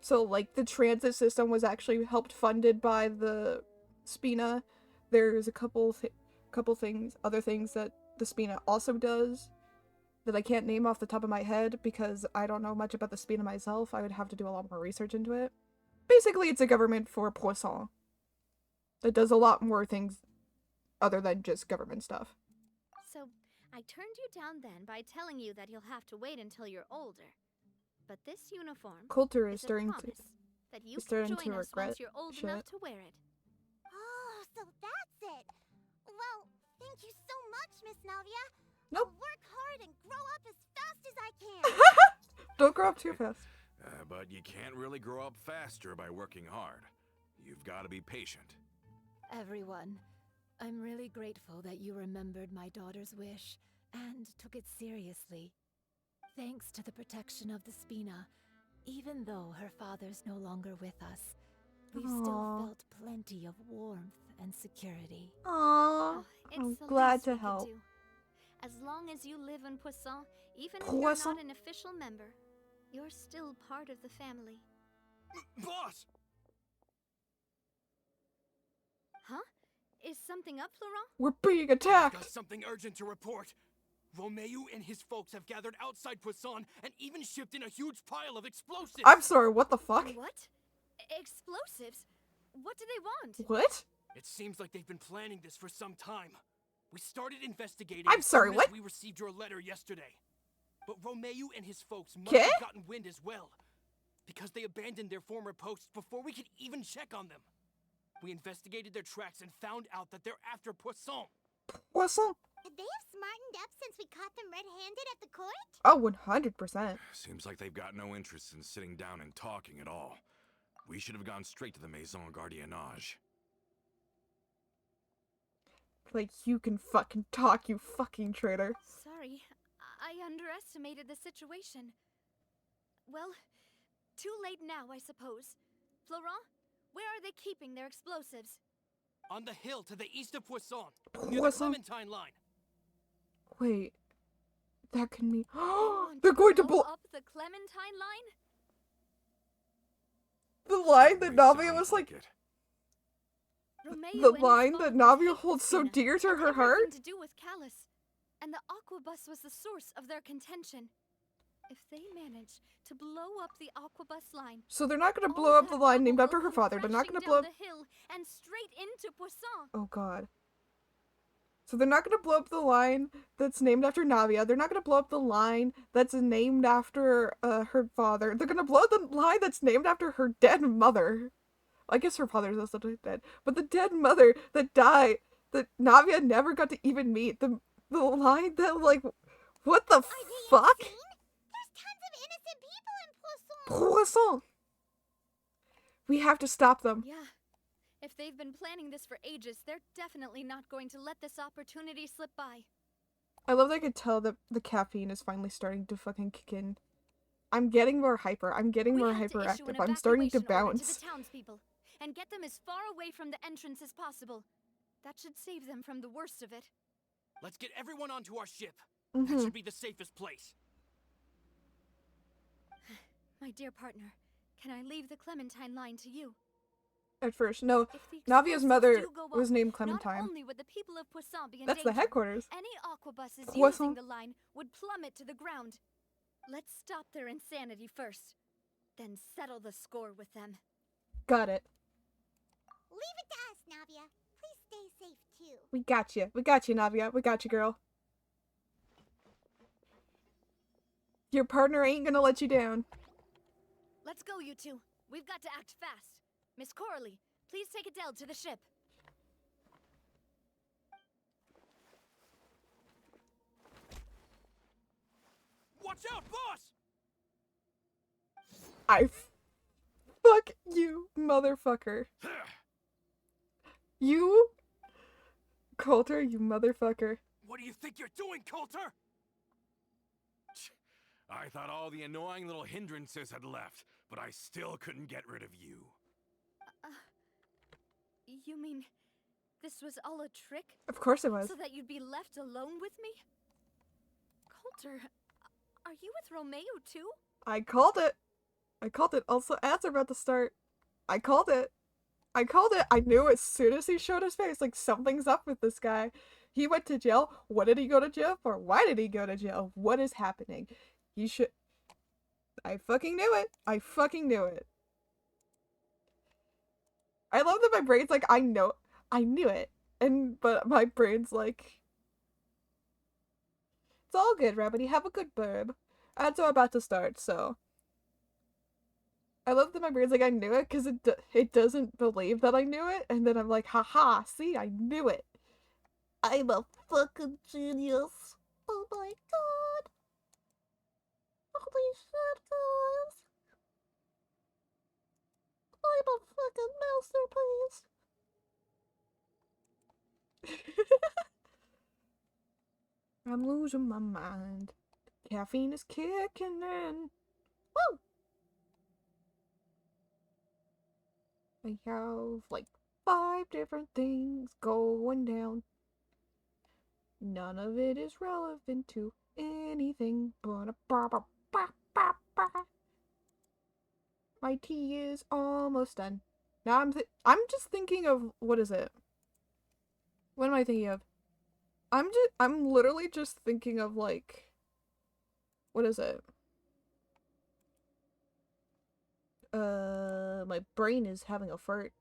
Speaker 1: So, like, the transit system was actually helped funded by the Spina. There's a couple other things that the Spina also does that I can't name off the top of my head because I don't know much about the Spina myself. I would have to do a lot more research into it. Basically, it's a government for Poisson that does a lot more things other than just government stuff.
Speaker 3: So, I turned you down then by telling you that you'll have to wait until you're older. But this uniform
Speaker 1: Coulter is
Speaker 3: is a
Speaker 1: starting to
Speaker 3: promise that you
Speaker 1: is
Speaker 3: can
Speaker 1: starting
Speaker 3: join
Speaker 1: to
Speaker 3: us
Speaker 1: regret
Speaker 3: once you're old
Speaker 1: shit.
Speaker 3: enough to wear it.
Speaker 2: Oh, so that's it. Well, thank you so much, Miss Navia.
Speaker 1: Nope.
Speaker 2: I'll work hard and grow up as fast as I can.
Speaker 1: Don't grow up too fast.
Speaker 5: But you can't really grow up faster by working hard. You've got to be patient.
Speaker 6: Everyone, I'm really grateful that you remembered my daughter's wish and took it seriously. Thanks to the protection of the Spina, even though her father's no longer with us, we've still
Speaker 1: Aww.
Speaker 6: felt plenty of warmth and security.
Speaker 1: Aww.
Speaker 3: Oh, it's
Speaker 1: I'm
Speaker 3: the
Speaker 1: glad
Speaker 3: least
Speaker 1: to
Speaker 3: we could
Speaker 1: help.
Speaker 3: do. As long as you live in Poisson, even if
Speaker 1: Poisson?
Speaker 3: you're not an official member, you're still part of the family.
Speaker 4: Boss!
Speaker 3: Huh? Is something up, Florent?
Speaker 1: We're being
Speaker 4: Got
Speaker 1: attacked.
Speaker 4: something urgent to report. Romeu and his folks have gathered outside Poisson and even shipped in a huge pile of explosives.
Speaker 1: I'm sorry, what the fuck?
Speaker 3: What? Explosives? What do they want?
Speaker 1: What?
Speaker 4: It seems like they've been planning this for some time. We started investigating
Speaker 1: I'm
Speaker 4: as
Speaker 1: sorry,
Speaker 4: soon
Speaker 1: what?
Speaker 4: as we received your letter yesterday. But Romeu and his folks must
Speaker 1: ¿Qué?
Speaker 4: have gotten wind as well, because they abandoned their former posts before we could even check on them. We investigated their tracks and found out that they're after Poisson.
Speaker 1: Poisson?
Speaker 2: They have smartened up since we caught them red-handed at the court?
Speaker 1: Oh, 100%.
Speaker 5: Seems like they've got no interest in sitting down and talking at all. We should have gone straight to the Maison Gardiennage.
Speaker 1: Like, you can fucking talk, you fucking traitor.
Speaker 3: Sorry, I underestimated the situation. Well, too late now, I suppose. Florent, where are they keeping their explosives?
Speaker 4: On the hill to the east of Poisson, near the
Speaker 1: Poisson?
Speaker 4: Clementine line.
Speaker 1: Wait. That can mean...
Speaker 3: They want
Speaker 1: They're going to
Speaker 3: blow
Speaker 1: blow...
Speaker 3: up the Clementine line?
Speaker 1: The line that
Speaker 5: Certainly
Speaker 1: Navia
Speaker 5: sounds
Speaker 1: was like...
Speaker 5: it.
Speaker 3: Romeo
Speaker 1: The
Speaker 3: and his
Speaker 1: line that
Speaker 3: followers
Speaker 1: Navia
Speaker 3: hate the
Speaker 1: holds so
Speaker 3: Spina
Speaker 1: dear to
Speaker 3: and
Speaker 1: her heart?
Speaker 3: everything to do with Callus. And the Aquabus was the source of their contention. If they manage to blow up the Aquabus line,
Speaker 1: So they're not gonna
Speaker 3: all
Speaker 1: blow up
Speaker 3: that
Speaker 1: the line named
Speaker 3: rubble
Speaker 1: after
Speaker 3: will
Speaker 1: her
Speaker 3: come
Speaker 1: father. They're not
Speaker 3: crashing
Speaker 1: gonna
Speaker 3: down
Speaker 1: blow up...
Speaker 3: the hill and straight into Poisson.
Speaker 1: Oh god. So they're not gonna blow up the line that's named after Navia. They're not gonna blow up the line that's named after her father. They're gonna blow up the line that's named after her dead mother. I guess her father's also dead. But the dead mother that died, that Navia never got to even meet. The line that, like, what the
Speaker 2: Are they
Speaker 1: fuck?
Speaker 2: insane? There's tons of innocent people in Poisson.
Speaker 1: Poisson! We have to stop them.
Speaker 3: Yeah. If they've been planning this for ages, they're definitely not going to let this opportunity slip by.
Speaker 1: I love that I could tell that the caffeine is finally starting to fucking kick in. I'm getting more hyper. I'm getting
Speaker 3: We
Speaker 1: more
Speaker 3: have to issue an
Speaker 1: hyperactive. I'm starting to
Speaker 3: evacuation order
Speaker 1: bounce.
Speaker 3: to the townspeople and get them as far away from the entrance as possible. That should save them from the worst of it.
Speaker 4: Let's get everyone onto our ship.
Speaker 1: Mhm.
Speaker 4: That should be the safest place.
Speaker 3: My dear partner, can I leave the Clementine line to you?
Speaker 1: At first, no.
Speaker 3: If the
Speaker 1: Navia's
Speaker 3: explosives
Speaker 1: mother
Speaker 3: do go
Speaker 1: was
Speaker 3: off,
Speaker 1: named
Speaker 3: not
Speaker 1: Clementine.
Speaker 3: only would the people of Poisson be in
Speaker 1: That's the
Speaker 3: danger,
Speaker 1: headquarters.
Speaker 3: any aquabuses
Speaker 1: Poisson.
Speaker 3: using the line would plummet to the ground. Let's stop their insanity first, then settle the score with them.
Speaker 1: Got it.
Speaker 2: Leave it to us, Navia. Please stay safe, too.
Speaker 1: We got you. We got you, Navia. We got you, girl. Your partner ain't gonna let you down.
Speaker 3: Let's go, you two. We've got to act fast. Miss Coralie, please take Adele to the ship.
Speaker 4: Watch out, boss!
Speaker 1: Fuck you, motherfucker. You, Coulter, you motherfucker.
Speaker 4: What do you think you're doing, Coulter?
Speaker 5: I thought all the annoying little hindrances had left, but I still couldn't get rid of you.
Speaker 3: You mean this was all a trick?
Speaker 1: Of course it was.
Speaker 3: So that you'd be left alone with me? Coulter, are you with Romeo too?
Speaker 1: I called it. I called it. Also, ads are about to start. I called it. I called it. I knew as soon as he showed his face, like, something's up with this guy. He went to jail. What did he go to jail for? Why did he go to jail? What is happening? He should... I fucking knew it. I fucking knew it. I love that my brain's like, I knew it. But my brain's like, it's all good, Rabbity. Have a good burb. Ads are about to start, so... I love that my brain's like, I knew it, because it doesn't believe that I knew it, and then I'm like, haha, see, I knew it. I'm a fucking genius. Oh my god. Holy shit, guys. I'm a fucking masterpiece. I'm losing my mind. Caffeine is kicking in. Woo! I have like 5 different things going down. None of it is relevant to anything but a My tea is almost done. Now I'm just thinking of, what is it? What am I thinking of? I'm literally just thinking of, like, what is it? My brain is having a fart.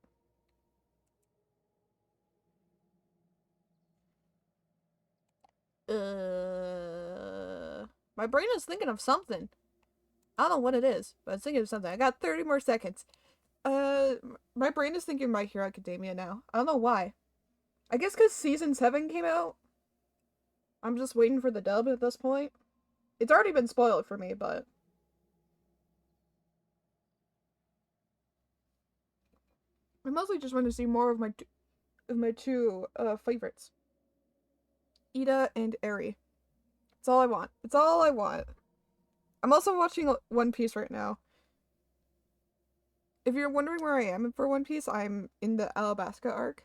Speaker 1: My brain is thinking of something. I don't know what it is, but it's thinking of something. I got 30 more seconds. My brain is thinking My Hero Academia now. I don't know why. I guess because Season 7 came out. I'm just waiting for the dub at this point. It's already been spoiled for me, but... I mostly just want to see more of my two favorites. Ida and Eri. That's all I want. It's all I want. I'm also watching One Piece right now. If you're wondering where I am for One Piece, I'm in the Alabasta arc.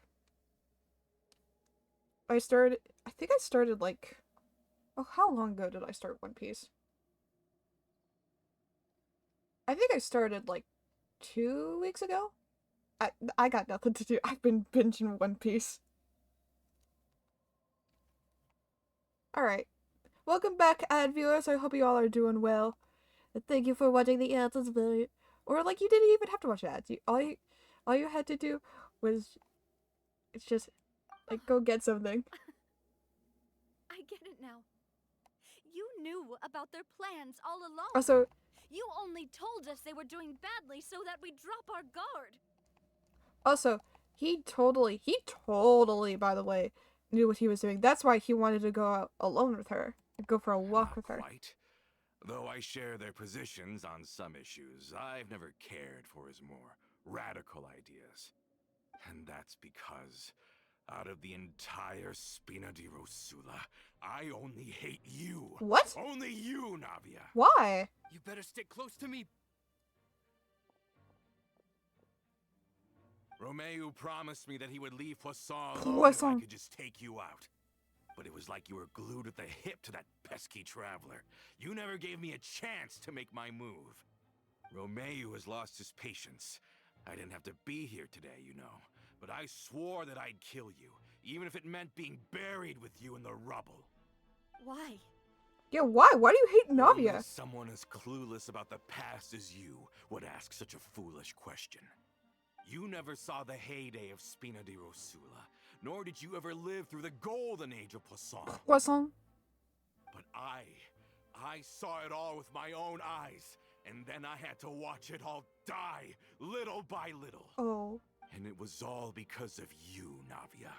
Speaker 1: I think I started like Oh, how long ago did I start One Piece? I think I started like 2 weeks ago. I got nothing to do. I've been binging One Piece. Alright. Welcome back, ad viewers. I hope you all are doing well. And thank you for watching the ads as well. Or like you didn't even have to watch ads. All you had to do was it's just like go get something.
Speaker 3: I get it now. You knew about their plans all along.
Speaker 1: Also,
Speaker 3: You only told us they were doing badly so that we'd drop our guard.
Speaker 1: he totally, by the way, knew what he was doing. That's why he wanted to go out alone with her. Go for a walk
Speaker 5: Not
Speaker 1: with her.
Speaker 5: quite. Though I share their positions on some issues, I've never cared for his more radical ideas. And that's because, out of the entire Spina di Rosula, I only hate you.
Speaker 1: What?
Speaker 5: Only you, Navia.
Speaker 1: Why?
Speaker 4: You better stick close to me.
Speaker 5: Romeo promised me that he would leave Poisson alone if I could just take you out. But it was like you were glued at the hip to that pesky traveler. You never gave me a chance to make my move. Romeo has lost his patience. I didn't have to be here today, you know. But I swore that I'd kill you, even if it meant being buried with you in the rubble.
Speaker 3: Why?
Speaker 1: Yeah, why? Why do you hate
Speaker 5: Only
Speaker 1: Navia?
Speaker 5: someone as clueless about the past as you would ask such a foolish question. You never saw the heyday of Spina di Rosula, nor did you ever live through the golden age of Poisson.
Speaker 1: Croissant.
Speaker 5: But I saw it all with my own eyes, and then I had to watch it all die, little by little.
Speaker 1: Oh.
Speaker 5: And it was all because of you, Navia.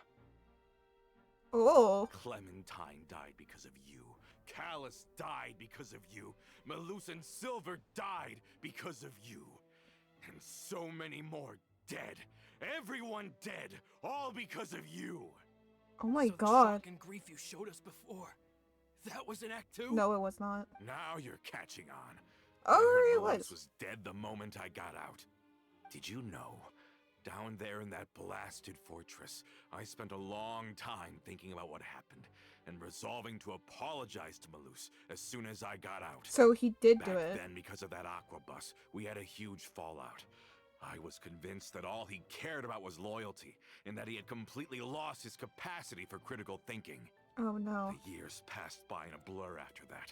Speaker 1: Oh.
Speaker 5: Clementine died because of you. Callus died because of you. Malus and Silver died because of you. And so many more dead. Everyone dead, all because of you.
Speaker 1: Oh my
Speaker 4: So the
Speaker 1: god.
Speaker 4: shock and grief you showed us before, that was in Act 2?
Speaker 1: No, it was not.
Speaker 5: Now you're catching on.
Speaker 1: Oh,
Speaker 5: I heard
Speaker 1: it
Speaker 5: Malus
Speaker 1: was.
Speaker 5: was dead the moment I got out. Did you know? Down there in that blasted fortress, I spent a long time thinking about what happened and resolving to apologize to Malus as soon as I got out.
Speaker 1: So he did
Speaker 5: Back
Speaker 1: do it.
Speaker 5: then, because of that aqua bus, we had a huge fallout. I was convinced that all he cared about was loyalty, and that he had completely lost his capacity for critical thinking.
Speaker 1: Oh no.
Speaker 5: The years passed by in a blur after that.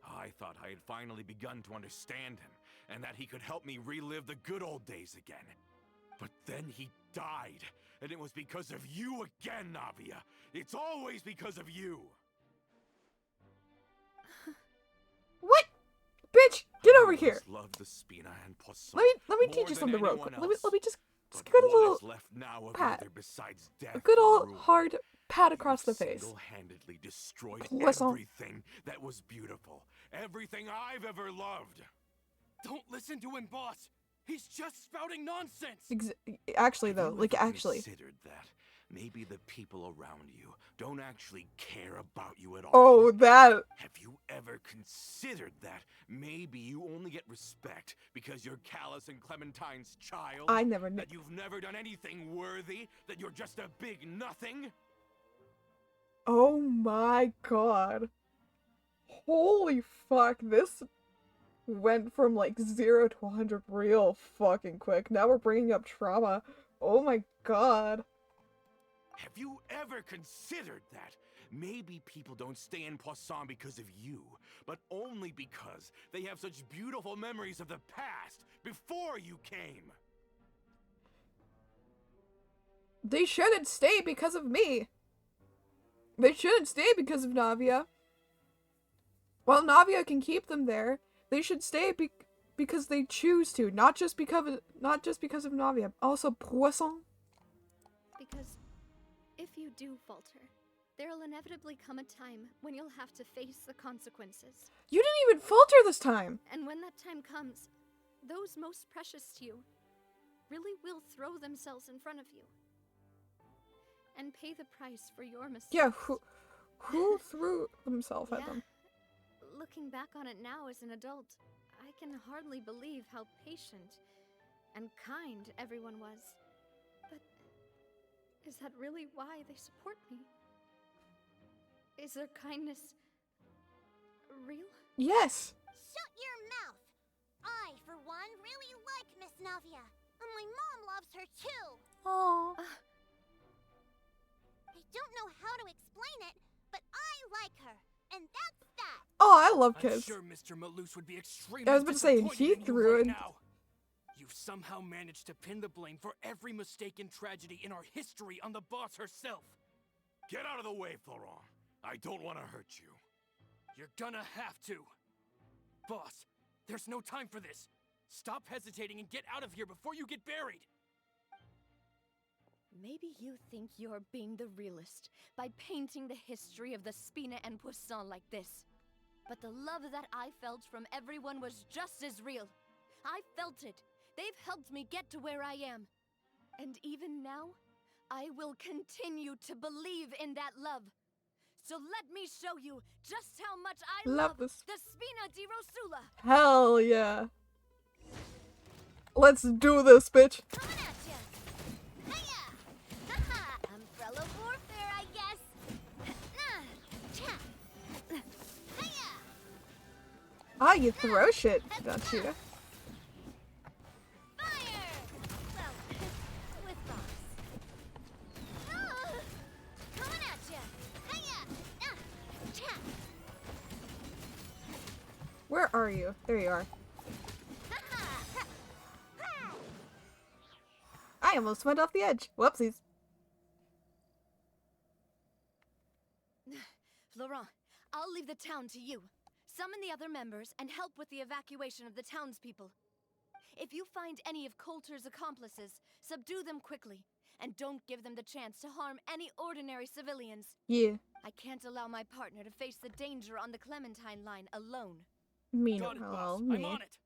Speaker 5: I thought I had finally begun to understand him, and that he could help me relive the good old days again. But then he died, and it was because of you again, Navia. It's always because of you.
Speaker 1: What? Bitch, get over
Speaker 5: I
Speaker 1: here.
Speaker 5: always loved the Spina and Poisson
Speaker 1: Let me
Speaker 5: more
Speaker 1: teach you
Speaker 5: than
Speaker 1: something real
Speaker 5: anyone
Speaker 1: quick.
Speaker 5: else.
Speaker 1: Let me just
Speaker 5: But
Speaker 1: get a
Speaker 5: what
Speaker 1: little
Speaker 5: is left now of
Speaker 1: pat.
Speaker 5: either besides death
Speaker 1: a good
Speaker 5: and
Speaker 1: old
Speaker 5: ruin?
Speaker 1: hard pat across the
Speaker 5: You've
Speaker 1: face.
Speaker 5: single-handedly destroyed
Speaker 1: Poisson.
Speaker 5: everything that was beautiful. Everything I've ever loved.
Speaker 4: Don't listen to him, boss. He's just spouting nonsense.
Speaker 1: Actually
Speaker 5: Have
Speaker 1: though,
Speaker 5: you
Speaker 1: like
Speaker 5: ever
Speaker 1: actually.
Speaker 5: considered that maybe the people around you don't actually care about you at all?
Speaker 1: Oh, that.
Speaker 5: Have you ever considered that maybe you only get respect because you're Callus and Clementine's child?
Speaker 1: I never knew.
Speaker 5: That you've never done anything worthy? That you're just a big nothing?
Speaker 1: Oh my god. Holy fuck, this went from like 0 to 100 real fucking quick. Now we're bringing up trauma. Oh my god.
Speaker 5: Have you ever considered that? Maybe people don't stay in Poisson because of you, but only because they have such beautiful memories of the past before you came.
Speaker 1: They shouldn't stay because of me. They shouldn't stay because of Navia. While Navia can keep them there, they should stay because they choose to, not just because of Navia. Also, Poisson.
Speaker 3: Because if you do falter, there'll inevitably come a time when you'll have to face the consequences.
Speaker 1: You didn't even falter this time.
Speaker 3: And when that time comes, those most precious to you really will throw themselves in front of you and pay the price for your mistakes.
Speaker 1: Yeah, who threw themselves at them?
Speaker 3: Looking back on it now as an adult, I can hardly believe how patient and kind everyone was. But is that really why they support me? Is their kindness real?
Speaker 1: Yes.
Speaker 2: Shut your mouth! I, for one, really like Miss Navia. And my mom loves her too.
Speaker 1: Oh.
Speaker 2: I don't know how to explain it, but I like her. And that's that.
Speaker 1: Oh, I love
Speaker 4: I'm
Speaker 1: kids.
Speaker 4: sure Mr. Malus would be extremely
Speaker 1: I was about to say,
Speaker 4: disappointed
Speaker 1: he
Speaker 4: in you
Speaker 1: threw
Speaker 4: right
Speaker 1: in-
Speaker 4: now. You've somehow managed to pin the blame for every mistake and tragedy in our history on the boss herself.
Speaker 5: Get out of the way, Florent. I don't want to hurt you.
Speaker 4: You're gonna have to. Boss, there's no time for this. Stop hesitating and get out of here before you get buried.
Speaker 3: Maybe you think you're being the realist by painting the history of the Spina and Poisson like this. But the love that I felt from everyone was just as real. I felt it. They've helped me get to where I am. And even now, I will continue to believe in that love. So let me show you just how much I
Speaker 1: Love
Speaker 3: love
Speaker 1: this.
Speaker 3: the Spina di Rosula.
Speaker 1: Hell yeah. Let's do this, bitch.
Speaker 2: Coming at ya. Hiya! Haha! Umbrella warfare, I guess. Cha! Hiya!
Speaker 1: Ah, you throw shit, don't you?
Speaker 2: Fire! Well, with boss. Ah! Coming at ya. Hiya! Cha!
Speaker 1: Where are you? There you are. I almost went off the edge. Whoopsies.
Speaker 3: Florent, I'll leave the town to you. Summon the other members and help with the evacuation of the townspeople. If you find any of Coulter's accomplices, subdue them quickly. And don't give them the chance to harm any ordinary civilians.
Speaker 1: Yeah.
Speaker 3: I can't allow my partner to face the danger on the Clementine line alone.
Speaker 4: Got it, boss.
Speaker 1: Meanwhile,
Speaker 4: I'm
Speaker 1: me.
Speaker 4: on it.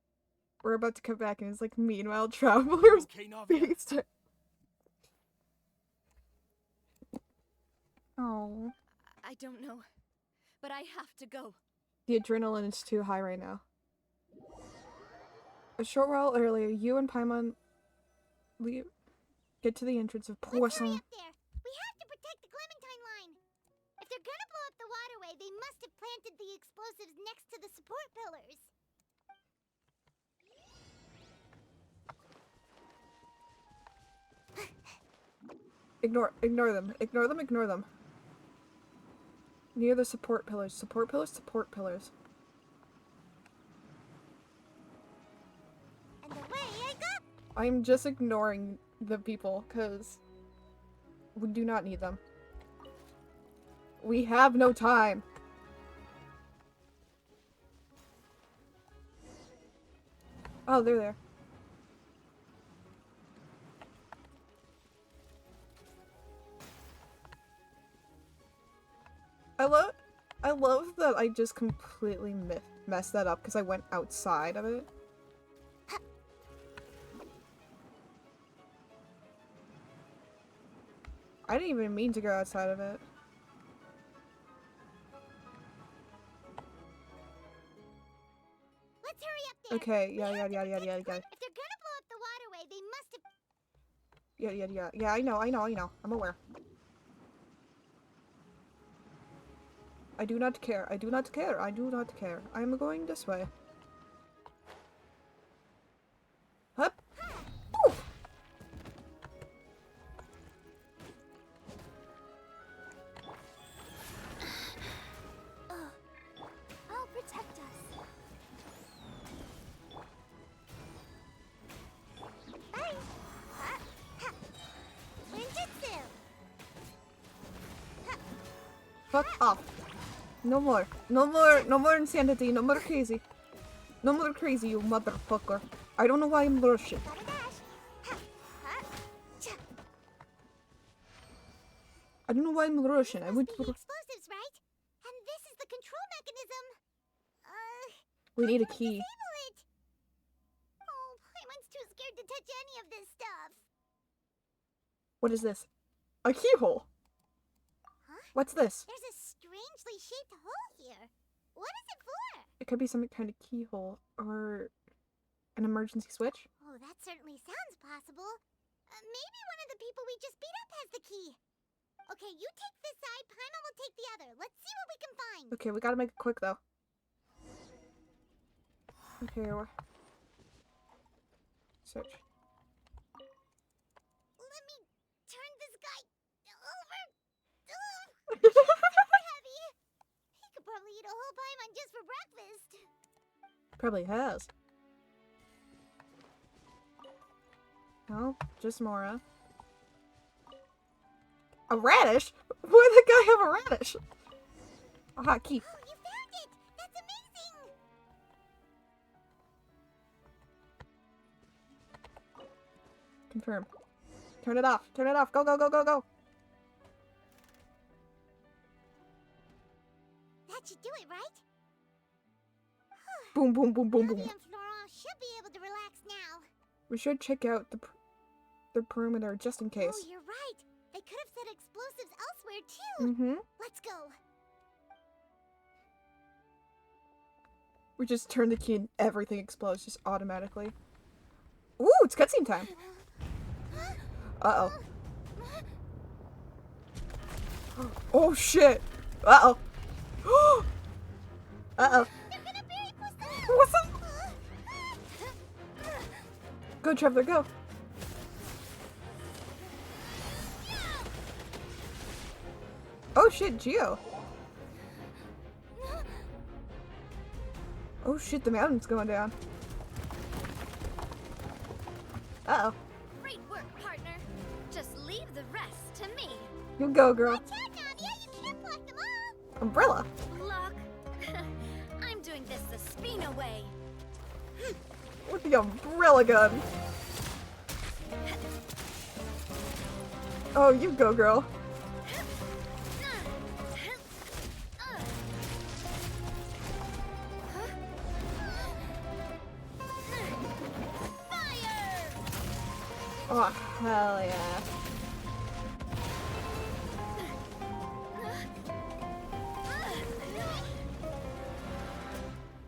Speaker 1: We're about to come back and it's like, meanwhile, travelers.
Speaker 4: Okay, Navia.
Speaker 1: Beast. Oh.
Speaker 3: I don't know, but I have to go.
Speaker 1: The adrenaline is too high right now. A short while earlier, you and Paimon get to the entrance of
Speaker 2: Let's hurry
Speaker 1: Poisson.
Speaker 2: up there. We have to protect the Clementine line. If they're gonna blow up the waterway, they must have planted the explosives next to the support pillars.
Speaker 1: Ignore them. Ignore them. Near the support pillars. Support pillars.
Speaker 2: And away I go.
Speaker 1: I'm just ignoring the people, because we do not need them. We have no time. Oh, they're there. I love that I just completely messed that up because I went outside of it. I didn't even mean to go outside of it.
Speaker 2: Let's hurry up there.
Speaker 1: Okay,
Speaker 2: We
Speaker 1: yeah.
Speaker 2: have to protect the If they're gonna blow up the waterway, they must have.
Speaker 1: Yeah, I know. I'm aware. I do not care. I do not care. I am going this way. Hup. Ooh.
Speaker 2: I'll protect us. Bye. Ninjutsu.
Speaker 1: Fuck off. No more insanity. No more crazy. No more crazy, you motherfucker. I don't know why I'm rushing.
Speaker 2: Gotta dash. Cha.
Speaker 1: I don't know why I'm rushing. I
Speaker 2: Must
Speaker 1: went
Speaker 2: be
Speaker 1: for.
Speaker 2: the explosives, right? And this is the control mechanism.
Speaker 1: We need a
Speaker 2: how do I
Speaker 1: key.
Speaker 2: disable it? Oh, Paimon's too scared to touch any of this stuff.
Speaker 1: What is this? A keyhole.
Speaker 2: Huh?
Speaker 1: What's this?
Speaker 2: There's a strangely shaped hole here. What is it for?
Speaker 1: It could be some kind of keyhole or an emergency switch.
Speaker 2: Oh, that certainly sounds possible. Maybe one of the people we just beat up has the key. Okay, you take this side, Paimon will take the other. Let's see what we can find.
Speaker 1: Okay, we gotta make it quick though. Okay. Search.
Speaker 2: Let me turn this guy over. Ugh, he's super heavy. He could probably eat a whole paimon just for breakfast.
Speaker 1: Probably has. Oh, just Mora. A radish? Why did the guy have a radish? A hotkey.
Speaker 2: Oh, you found it! That's amazing!
Speaker 1: Confirm. Turn it off. Turn it off. Go, go, go, go, go.
Speaker 2: That should do it, right?
Speaker 1: Boom, boom, boom, boom,
Speaker 2: Navi
Speaker 1: boom.
Speaker 2: and Florent should be able to relax now.
Speaker 1: We should check out the perimeter just in
Speaker 2: Oh,
Speaker 1: case.
Speaker 2: you're right. They could have set explosives elsewhere too.
Speaker 1: Mm-hmm.
Speaker 2: Let's go.
Speaker 1: We just turn the key and everything explodes just automatically. Ooh, it's cutscene time. Uh-oh. Oh, shit. Uh-oh. Uh-oh.
Speaker 2: They're gonna bury Poisson.
Speaker 1: What's up? Go, Traveler, go. Oh, shit, Geo. Oh, shit, the mountain's going down. Uh-oh.
Speaker 3: Great work, partner. Just leave the rest to me.
Speaker 1: You go, girl.
Speaker 2: Watch out, Navia. You can't block them all.
Speaker 1: Umbrella.
Speaker 3: Look, I'm doing this the Spina way.
Speaker 1: With the umbrella gun. Oh, you go, girl. Oh, hell yeah.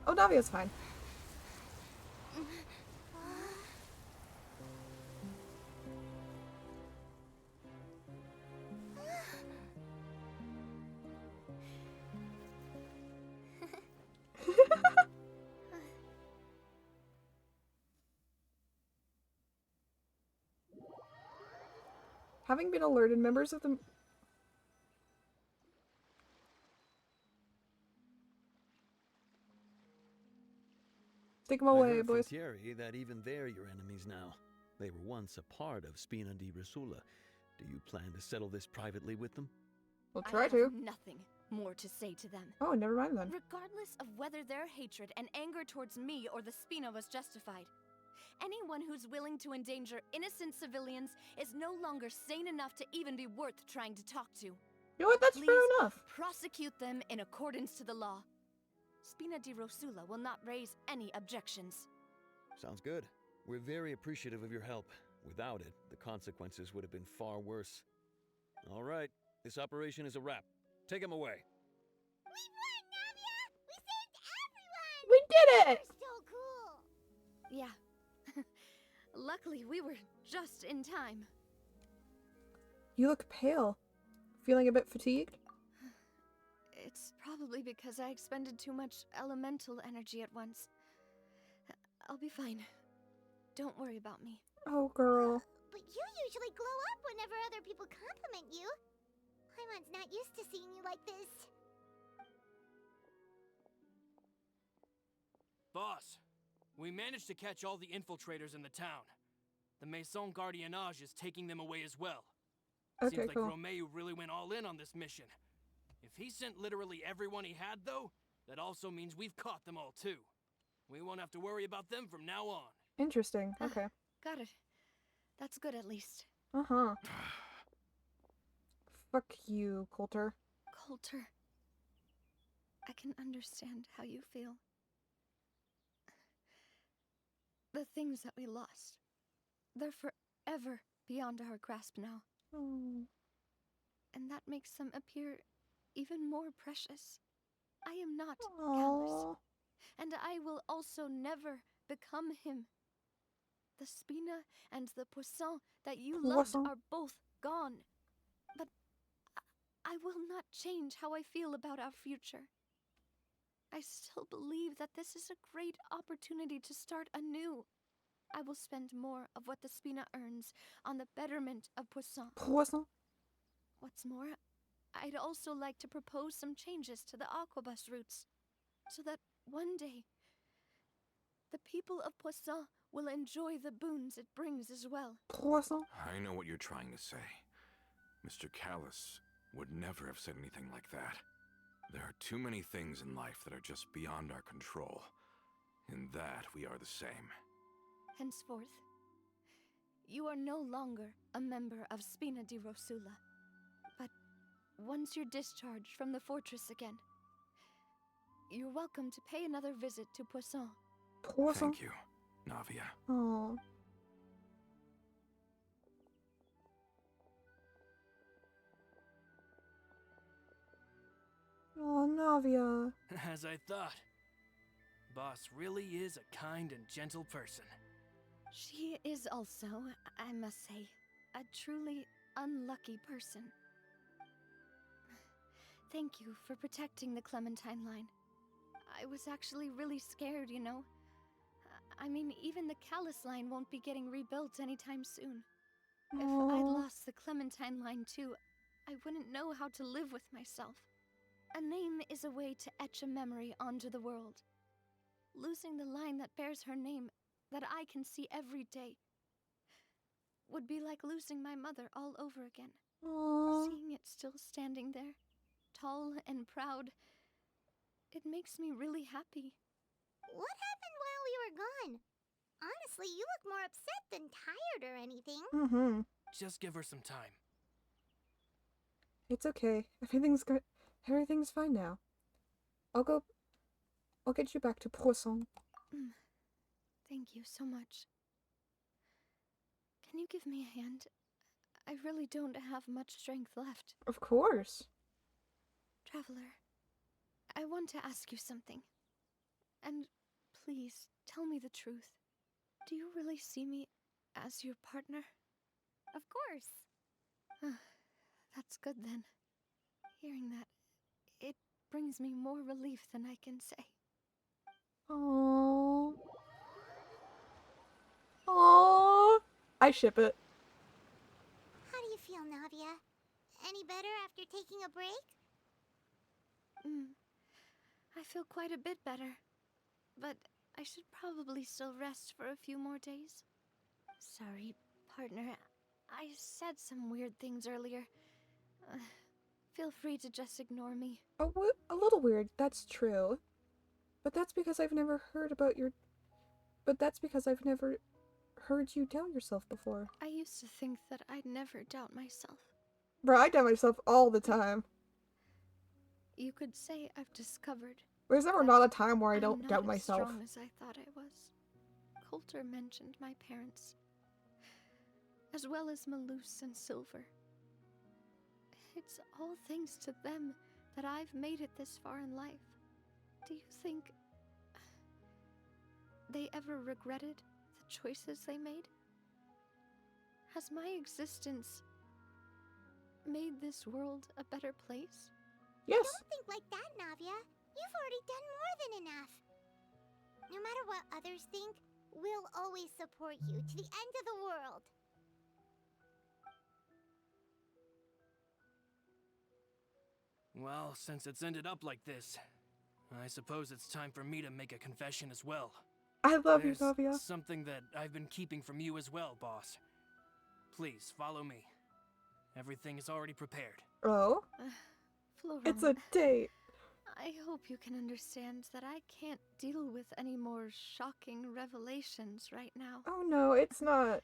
Speaker 1: Oh, Navia's fine. Having been alerted, members of the... Take them
Speaker 8: I
Speaker 1: away,
Speaker 8: heard from
Speaker 1: boys.
Speaker 8: Thierry that even they're your enemies now. They were once a part of Spina di Rosula. Do you plan to settle this privately with them?
Speaker 1: We'll
Speaker 7: I
Speaker 1: try
Speaker 7: have
Speaker 1: to.
Speaker 7: nothing more to say to them.
Speaker 1: Oh, never mind then.
Speaker 7: Regardless of whether their hatred and anger towards me or the Spina was justified, anyone who's willing to endanger innocent civilians is no longer sane enough to even be worth trying to talk to.
Speaker 1: You know what? That's fair
Speaker 7: Please
Speaker 1: enough.
Speaker 7: prosecute them in accordance to the law. Spina di Rosula will not raise any objections.
Speaker 8: Sounds good. We're very appreciative of your help. Without it, the consequences would have been far worse. All right, this operation is a wrap. Take him away.
Speaker 2: We won, Navia! We saved everyone!
Speaker 1: We did it!
Speaker 2: You're so cool!
Speaker 7: Yeah. Luckily, we were just in time.
Speaker 1: You look pale. Feeling a bit fatigued?
Speaker 7: It's probably because I expended too much elemental energy at once. I'll be fine. Don't worry about me.
Speaker 1: Oh, girl.
Speaker 2: But you usually glow up whenever other people compliment you. Paimon's not used to seeing you like this.
Speaker 4: Boss, we managed to catch all the infiltrators in the town. The Maison Gardiennage is taking them away as well.
Speaker 1: Okay,
Speaker 4: Seems like
Speaker 1: cool.
Speaker 4: Romeo really went all in on this mission. If he sent literally everyone he had, though, that also means we've caught them all too. We won't have to worry about them from now on.
Speaker 1: Interesting. Okay.
Speaker 7: Got it. That's good at least.
Speaker 1: Uh-huh. Fuck you, Coulter.
Speaker 7: Coulter, I can understand how you feel. The things that we lost, they're forever beyond our grasp now.
Speaker 1: Oh.
Speaker 7: And that makes them appear even more precious. I am not Callus,
Speaker 1: Aww.
Speaker 7: and I will also never become him. The Spina and the Poisson that you loved
Speaker 1: Poisson.
Speaker 7: are both gone. But I will not change how I feel about our future. I still believe that this is a great opportunity to start anew. I will spend more of what the Spina earns on the betterment of Poisson.
Speaker 1: Poisson?
Speaker 7: What's more, I'd also like to propose some changes to the aquabus routes, so that one day, the people of Poisson will enjoy the boons it brings as well.
Speaker 1: Poisson?
Speaker 5: I know what you're trying to say. Mr. Callus would never have said anything like that. There are too many things in life that are just beyond our control. In that, we are the same.
Speaker 7: Henceforth, you are no longer a member of Spina di Rosula. But once you're discharged from the fortress again, you're welcome to pay another visit to Poisson.
Speaker 1: Poisson?
Speaker 5: Thank you, Navia.
Speaker 1: Oh. Oh, Navia.
Speaker 4: As I thought. Boss really is a kind and gentle person.
Speaker 7: She is also, I must say, a truly unlucky person. Thank you for protecting the Clementine line. I was actually really scared, you know. I mean, even the Callus line won't be getting rebuilt anytime soon. If I'd lost the Clementine line too, I wouldn't know how to live with myself. A name is a way to etch a memory onto the world. Losing the line that bears her name, that I can see every day, would be like losing my mother all over again.
Speaker 1: Aww.
Speaker 7: Seeing it still standing there, tall and proud, it makes me really happy.
Speaker 2: What happened while we were gone? Honestly, you look more upset than tired or anything.
Speaker 1: Mm-hmm.
Speaker 4: Just give her some time.
Speaker 1: It's okay. Everything's good. Everything's fine now. I'll get you back to Poisson.
Speaker 7: Thank you so much. Can you give me a hand? I really don't have much strength left.
Speaker 1: Of course.
Speaker 7: Traveler, I want to ask you something. And please, tell me the truth. Do you really see me as your partner?
Speaker 3: Of course.
Speaker 7: That's good then. Hearing that, it brings me more relief than I can say.
Speaker 1: Aww. Aww. I ship it.
Speaker 2: How do you feel, Navia? Any better after taking a break?
Speaker 7: I feel quite a bit better. But I should probably still rest for a few more days. Sorry, partner. I said some weird things earlier. Feel free to just ignore me.
Speaker 1: A little weird, that's true. But that's because I've never heard you doubt yourself before.
Speaker 7: I used to think that I'd never doubt myself.
Speaker 1: Bro, I doubt myself all the time.
Speaker 7: You could say I've discovered.
Speaker 1: There's never not a time where I don't
Speaker 7: I'm
Speaker 1: doubt
Speaker 7: not
Speaker 1: myself.
Speaker 7: as strong as I thought I was. Coulter mentioned my parents, as well as Malus and Silver. It's all thanks to them that I've made it this far in life. Do you think they ever regretted the choices they made? Has my existence made this world a better place?
Speaker 1: Yes.
Speaker 2: Don't think like that, Navia. You've already done more than enough. No matter what others think, we'll always support you to the end of the world.
Speaker 4: Well, since it's ended up like this, I suppose it's time for me to make a confession as well.
Speaker 1: I love you,
Speaker 4: There's
Speaker 1: Navia.
Speaker 4: something that I've been keeping from you as well, boss. Please, follow me. Everything is already prepared.
Speaker 1: Oh?
Speaker 7: Florent,
Speaker 1: It's a date.
Speaker 7: I hope you can understand that I can't deal with any more shocking revelations right now.
Speaker 1: Oh no, it's not.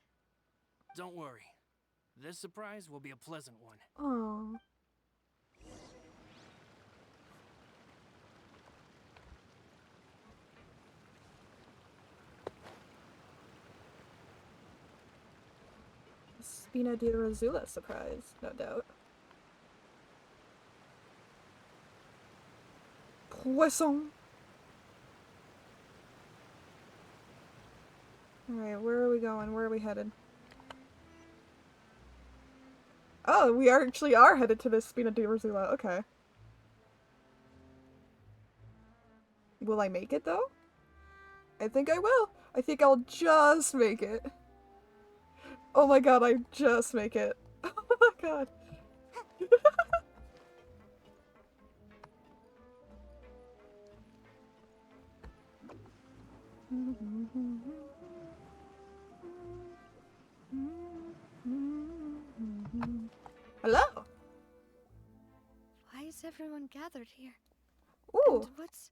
Speaker 4: Don't worry. This surprise will be a pleasant one.
Speaker 1: Oh. Spina di Rosula surprise, no doubt. Poisson. Alright, where are we going? Where are we headed? Oh, we actually are headed to the Spina di Rosula. Okay. Will I make it though? I think I will. I think I'll just make it. Oh my god, I just make it. Oh my god. Hello.
Speaker 7: Why is everyone gathered here?
Speaker 1: Ooh.
Speaker 7: And what's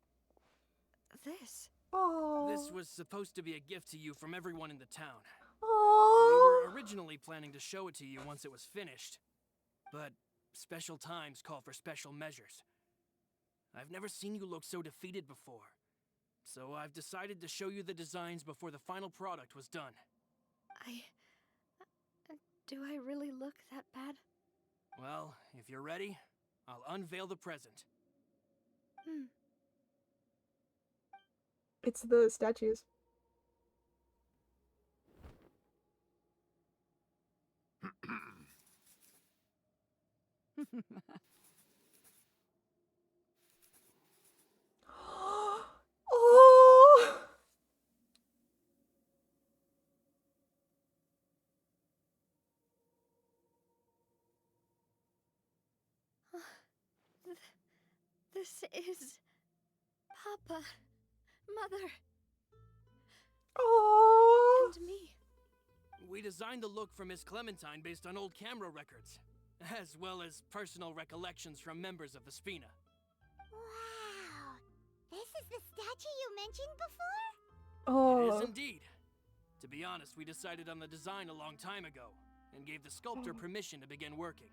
Speaker 7: this?
Speaker 1: Oh.
Speaker 4: This was supposed to be a gift to you from everyone in the town. We
Speaker 1: Oh.
Speaker 4: were originally planning to show it to you once it was finished, but special times call for special measures. I've never seen you look so defeated before, so I've decided to show you the designs before the final product was done.
Speaker 7: Do I really look that bad?
Speaker 4: Well, if you're ready, I'll unveil the present.
Speaker 1: It's the statues. Oh.
Speaker 7: This is... Papa, Mother,
Speaker 1: Oh.
Speaker 7: and me.
Speaker 4: We designed the look for Miss Clementine based on old camera records, as well as personal recollections from members of the Spina.
Speaker 2: Wow. This is the statue you mentioned before?
Speaker 1: Oh.
Speaker 4: It is indeed. To be honest, we decided on the design a long time ago, and gave the sculptor permission to begin working.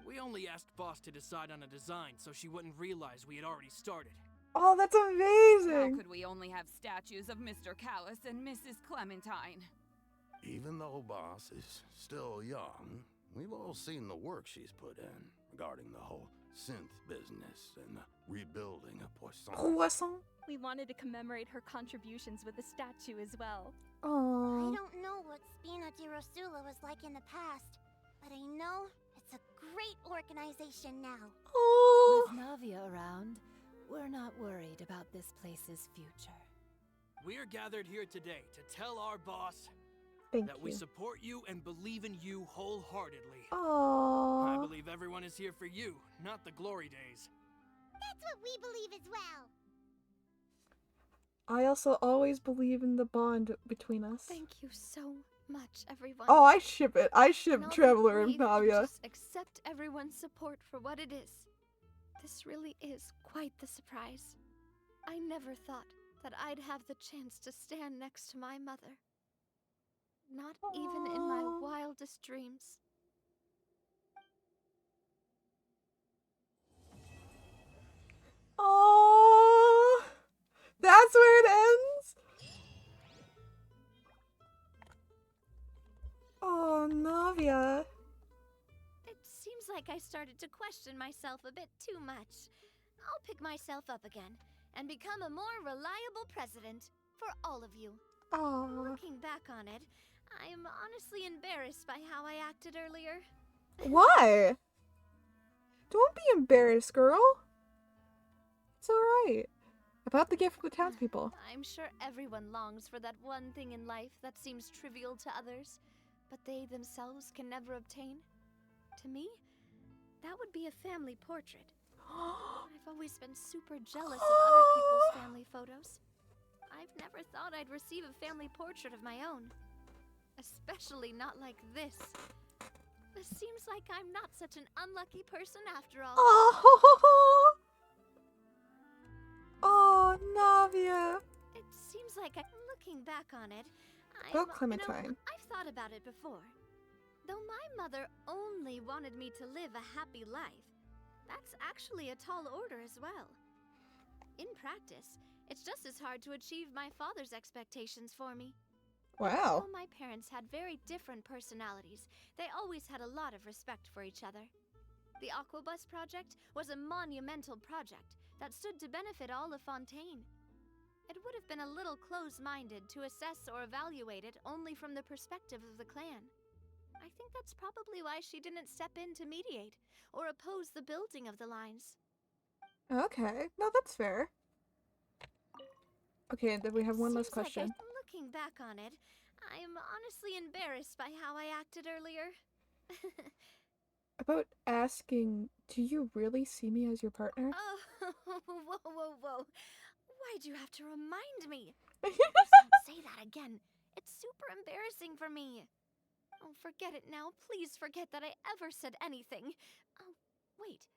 Speaker 4: We only asked Boss to decide on a design so she wouldn't realize we had already started.
Speaker 1: Oh, that's
Speaker 9: How
Speaker 1: amazing.
Speaker 9: could we only have statues of Mr. Callus and Mrs. Clementine?
Speaker 10: Even though Boss is still young, we've all seen the work she's put in regarding the whole synth business and the rebuilding of Poisson.
Speaker 1: Poisson.
Speaker 11: We wanted to commemorate her contributions with a statue as well.
Speaker 2: I
Speaker 1: Oh.
Speaker 2: don't know what Spina di Rosula was like in the past, but I know it's a great organization now.
Speaker 1: Oh.
Speaker 6: With Navia around, we're not worried about this place's future.
Speaker 4: We are gathered here today to tell our boss
Speaker 1: Thank
Speaker 4: that
Speaker 1: you.
Speaker 4: we support you and believe in you wholeheartedly. I
Speaker 1: Oh.
Speaker 4: believe everyone is here for you, not the glory days.
Speaker 2: That's what we believe as well.
Speaker 1: I also always believe in the bond between us.
Speaker 7: Thank you so much, everyone.
Speaker 1: Oh, I ship it. I ship
Speaker 7: And I'll
Speaker 1: Traveler and
Speaker 7: breathe and
Speaker 1: Navia.
Speaker 7: just accept everyone's support for what it is. This really is quite the surprise. I never thought that I'd have the chance to stand next to my mother. Not even in my
Speaker 1: Aw.
Speaker 7: wildest dreams.
Speaker 1: Oh. That's where it ends? Oh, Navia.
Speaker 3: It seems like I started to question myself a bit too much. I'll pick myself up again and become a more reliable president for all of you.
Speaker 1: Oh.
Speaker 3: Looking back on it, I am honestly embarrassed by how I acted earlier.
Speaker 1: Why? Don't be embarrassed, girl. It's alright. About the gift from the townspeople.
Speaker 3: I'm sure everyone longs for that one thing in life that seems trivial to others, but they themselves can never obtain. To me, that would be a family portrait. I've always been super jealous of other people's family photos. I've never thought I'd receive a family portrait of my own. Especially not like this. It seems like I'm not such an unlucky person after all.
Speaker 1: Oh. Oh, Navia.
Speaker 3: It seems like looking back on it,
Speaker 1: About Clementine.
Speaker 3: I've thought about it before. Though my mother only wanted me to live a happy life, that's actually a tall order as well. In practice, it's just as hard to achieve my father's expectations for me.
Speaker 1: Wow.
Speaker 3: Though my parents had very different personalities, they always had a lot of respect for each other. The Aquabus project was a monumental project that stood to benefit all of Fontaine. It would have been a little close-minded to assess or evaluate it only from the perspective of the clan. I think that's probably why she didn't step in to mediate or oppose the building of the lines.
Speaker 1: Okay. No, that's fair. Okay, and then we have one last
Speaker 3: Seems like
Speaker 1: question.
Speaker 3: looking back on it, I'm honestly embarrassed by how I acted earlier.
Speaker 1: About asking, do you really see me as your partner?
Speaker 3: Oh, whoa. Why'd you have to remind me? Please don't say that again. It's super embarrassing for me. Oh, forget it now. Please forget that I ever said anything. Oh, wait.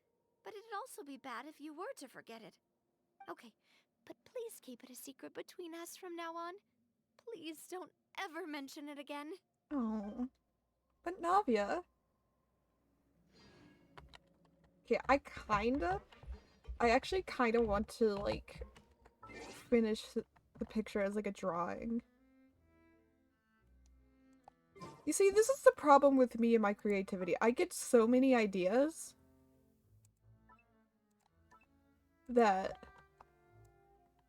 Speaker 3: But it'd also be bad if you were to forget it. Okay, but please keep it a secret between us from now on. Please don't ever mention it again.
Speaker 1: Oh, but Navia. Okay, I actually kind of want to, like, finish the picture as, like, a drawing. You see, this is the problem with me and my creativity. I get so many ideas that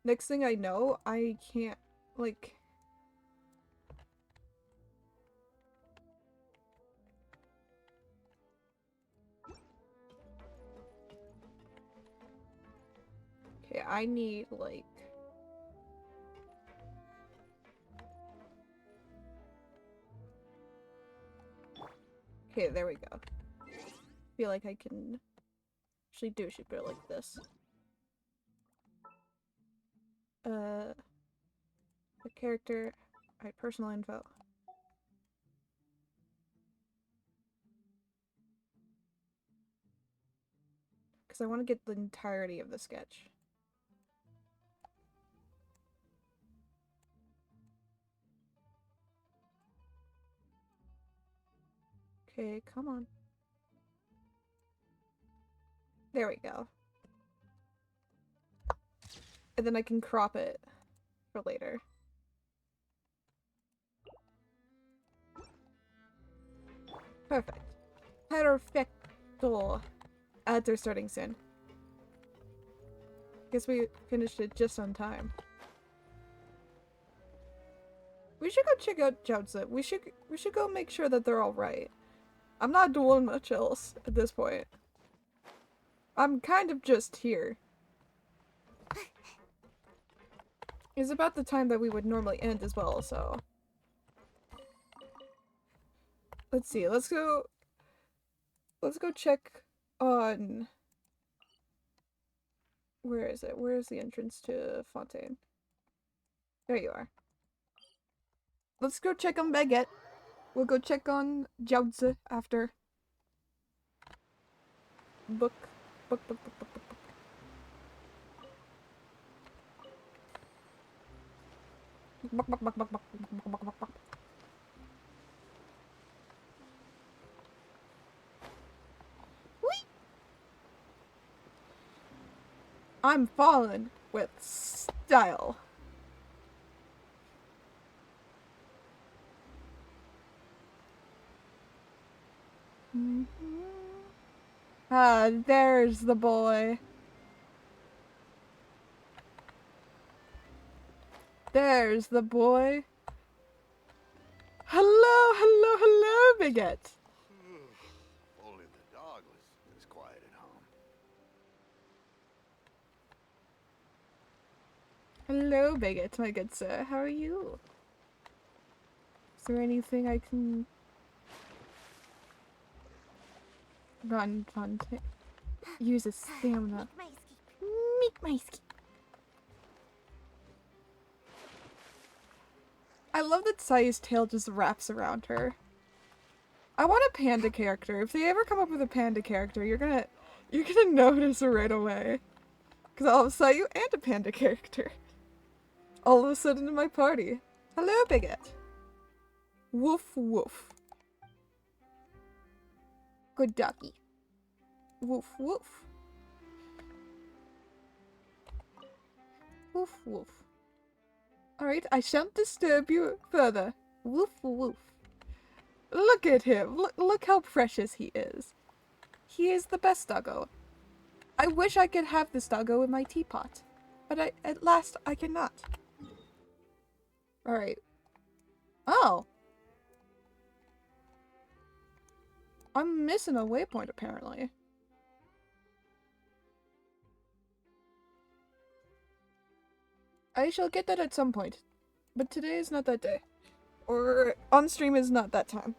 Speaker 1: next thing I know, I can't, like... Okay, I need, like... Okay, there we go. Feel like I can actually do should go like this. The character, alright, personal info. Because I want to get the entirety of the sketch. Okay, come on. There we go. And then I can crop it for later. Perfect. Perfecto. Ads are starting soon. Guess we finished it just on time. We should go check out Joutza. We should go make sure that they're all right. I'm not doing much else at this point. I'm kind of just here. It's about the time that we would normally end as well, so... Let's see, let's go check on... Where is it? Where is the entrance to Fontaine? There you are. Let's go check on Baguette. We'll go check on Jiaozi after. Book. I'm falling with style. Ah, there's the boy. There's the boy. Hello, Baguette.
Speaker 10: Only the dog was quiet at home.
Speaker 1: Hello, Baguette, my good sir. How are you? Is there anything I can... Run. Use a stamina. Make my escape. I love that Sayu's tail just wraps around her. I want a panda character. If they ever come up with a panda character, you're gonna notice right away. Cause I'll have Sayu and a panda character. All of a sudden in my party. Hello, Baguette. Woof woof. Good doggy. Woof woof. Woof woof. Alright, I shan't disturb you further. Woof woof. Look at him. Look how precious he is. He is the best doggo. I wish I could have this doggo in my teapot. But at last I cannot. Alright. Oh. I'm missing a waypoint apparently. I shall get that at some point. But today is not that day. Or on stream is not that time.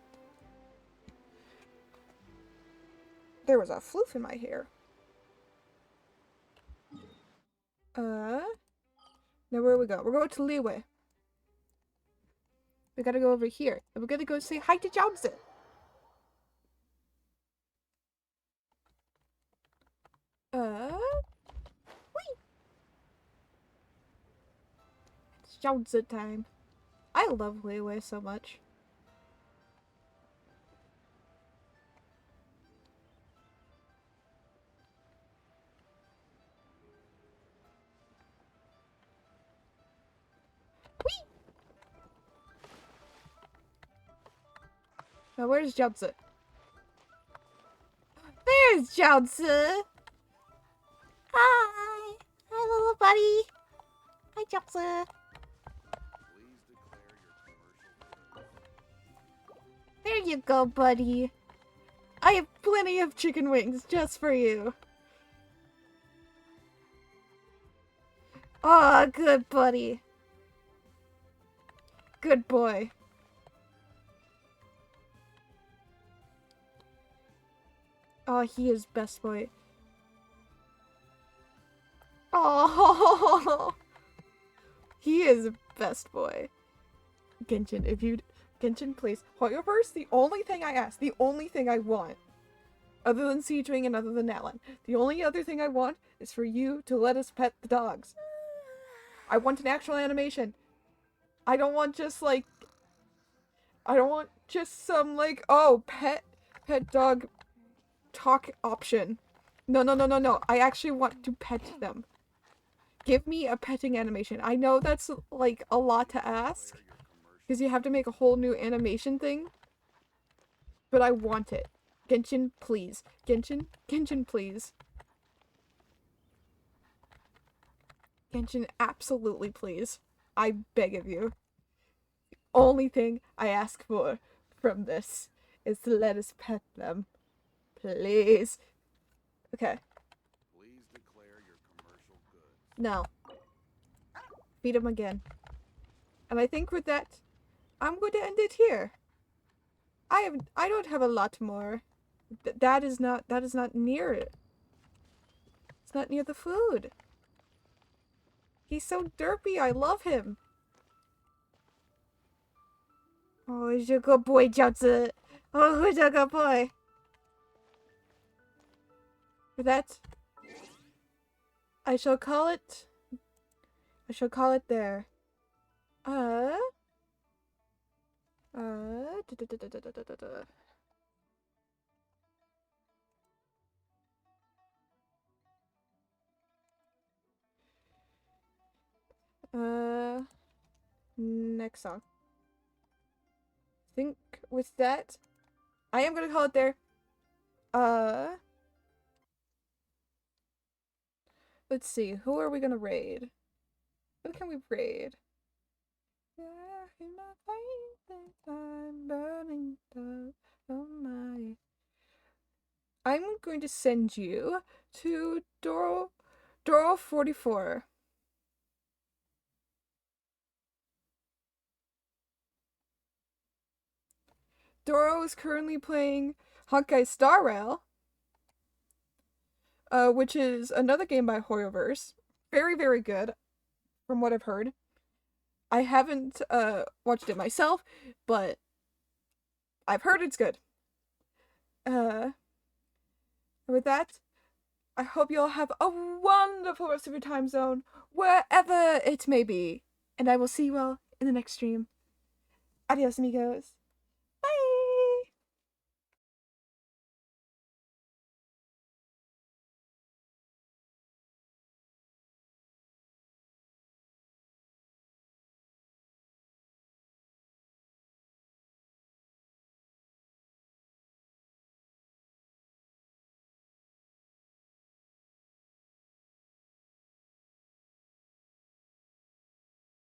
Speaker 1: There was a floof in my hair. Now where we go? We're going to Leeway. We gotta go over here. And we're gonna go say hi to Johnson. Wait. It's Johnson time. I love Leeway so much. Whee! Now where's Johnson? There's Johnson! Hi! Hi, little buddy! Hi, Johnson! There you go, buddy. I have plenty of chicken wings just for you. Aw, good buddy. Good boy. Oh, he is best boy. Oh, he is best boy. Genshin, if you'd... Genshin, please. Hoyoverse, the only thing I ask, the only thing I want, other than Siege Wing and other than Alan, the only other thing I want is for you to let us pet the dogs. I want an actual animation. I don't want just, like... I don't want just some, like, oh, pet dog talk option. No, no, no, no, no. I actually want to pet them. Give me a petting animation. I know that's, like, a lot to ask, because you have to make a whole new animation thing, but I want it. Genshin, please. Genshin, please. Genshin, absolutely please. I beg of you. The only thing I ask for from this is to let us pet them. Please. Okay.
Speaker 5: Please declare your commercial goods.
Speaker 1: No. Feed him again. And I think with that, I'm going to end it here. I don't have a lot more. That is not near it. It's not near the food. He's so derpy. I love him. Oh, he's a good boy, Jiaozi. Oh, he's a good boy. For that, I shall call it there. Next song. I think with that, I am gonna call it there. Let's see, who are we gonna raid? Who can we raid? I'm going to send you to Doro 44. Doro is currently playing Honkai Star Rail, which is another game by Hoyoverse. Very, very good, from what I've heard. I haven't watched it myself, but I've heard it's good. With that, I hope you all have a wonderful rest of your time zone, wherever it may be. And I will see you all in the next stream. Adios, amigos.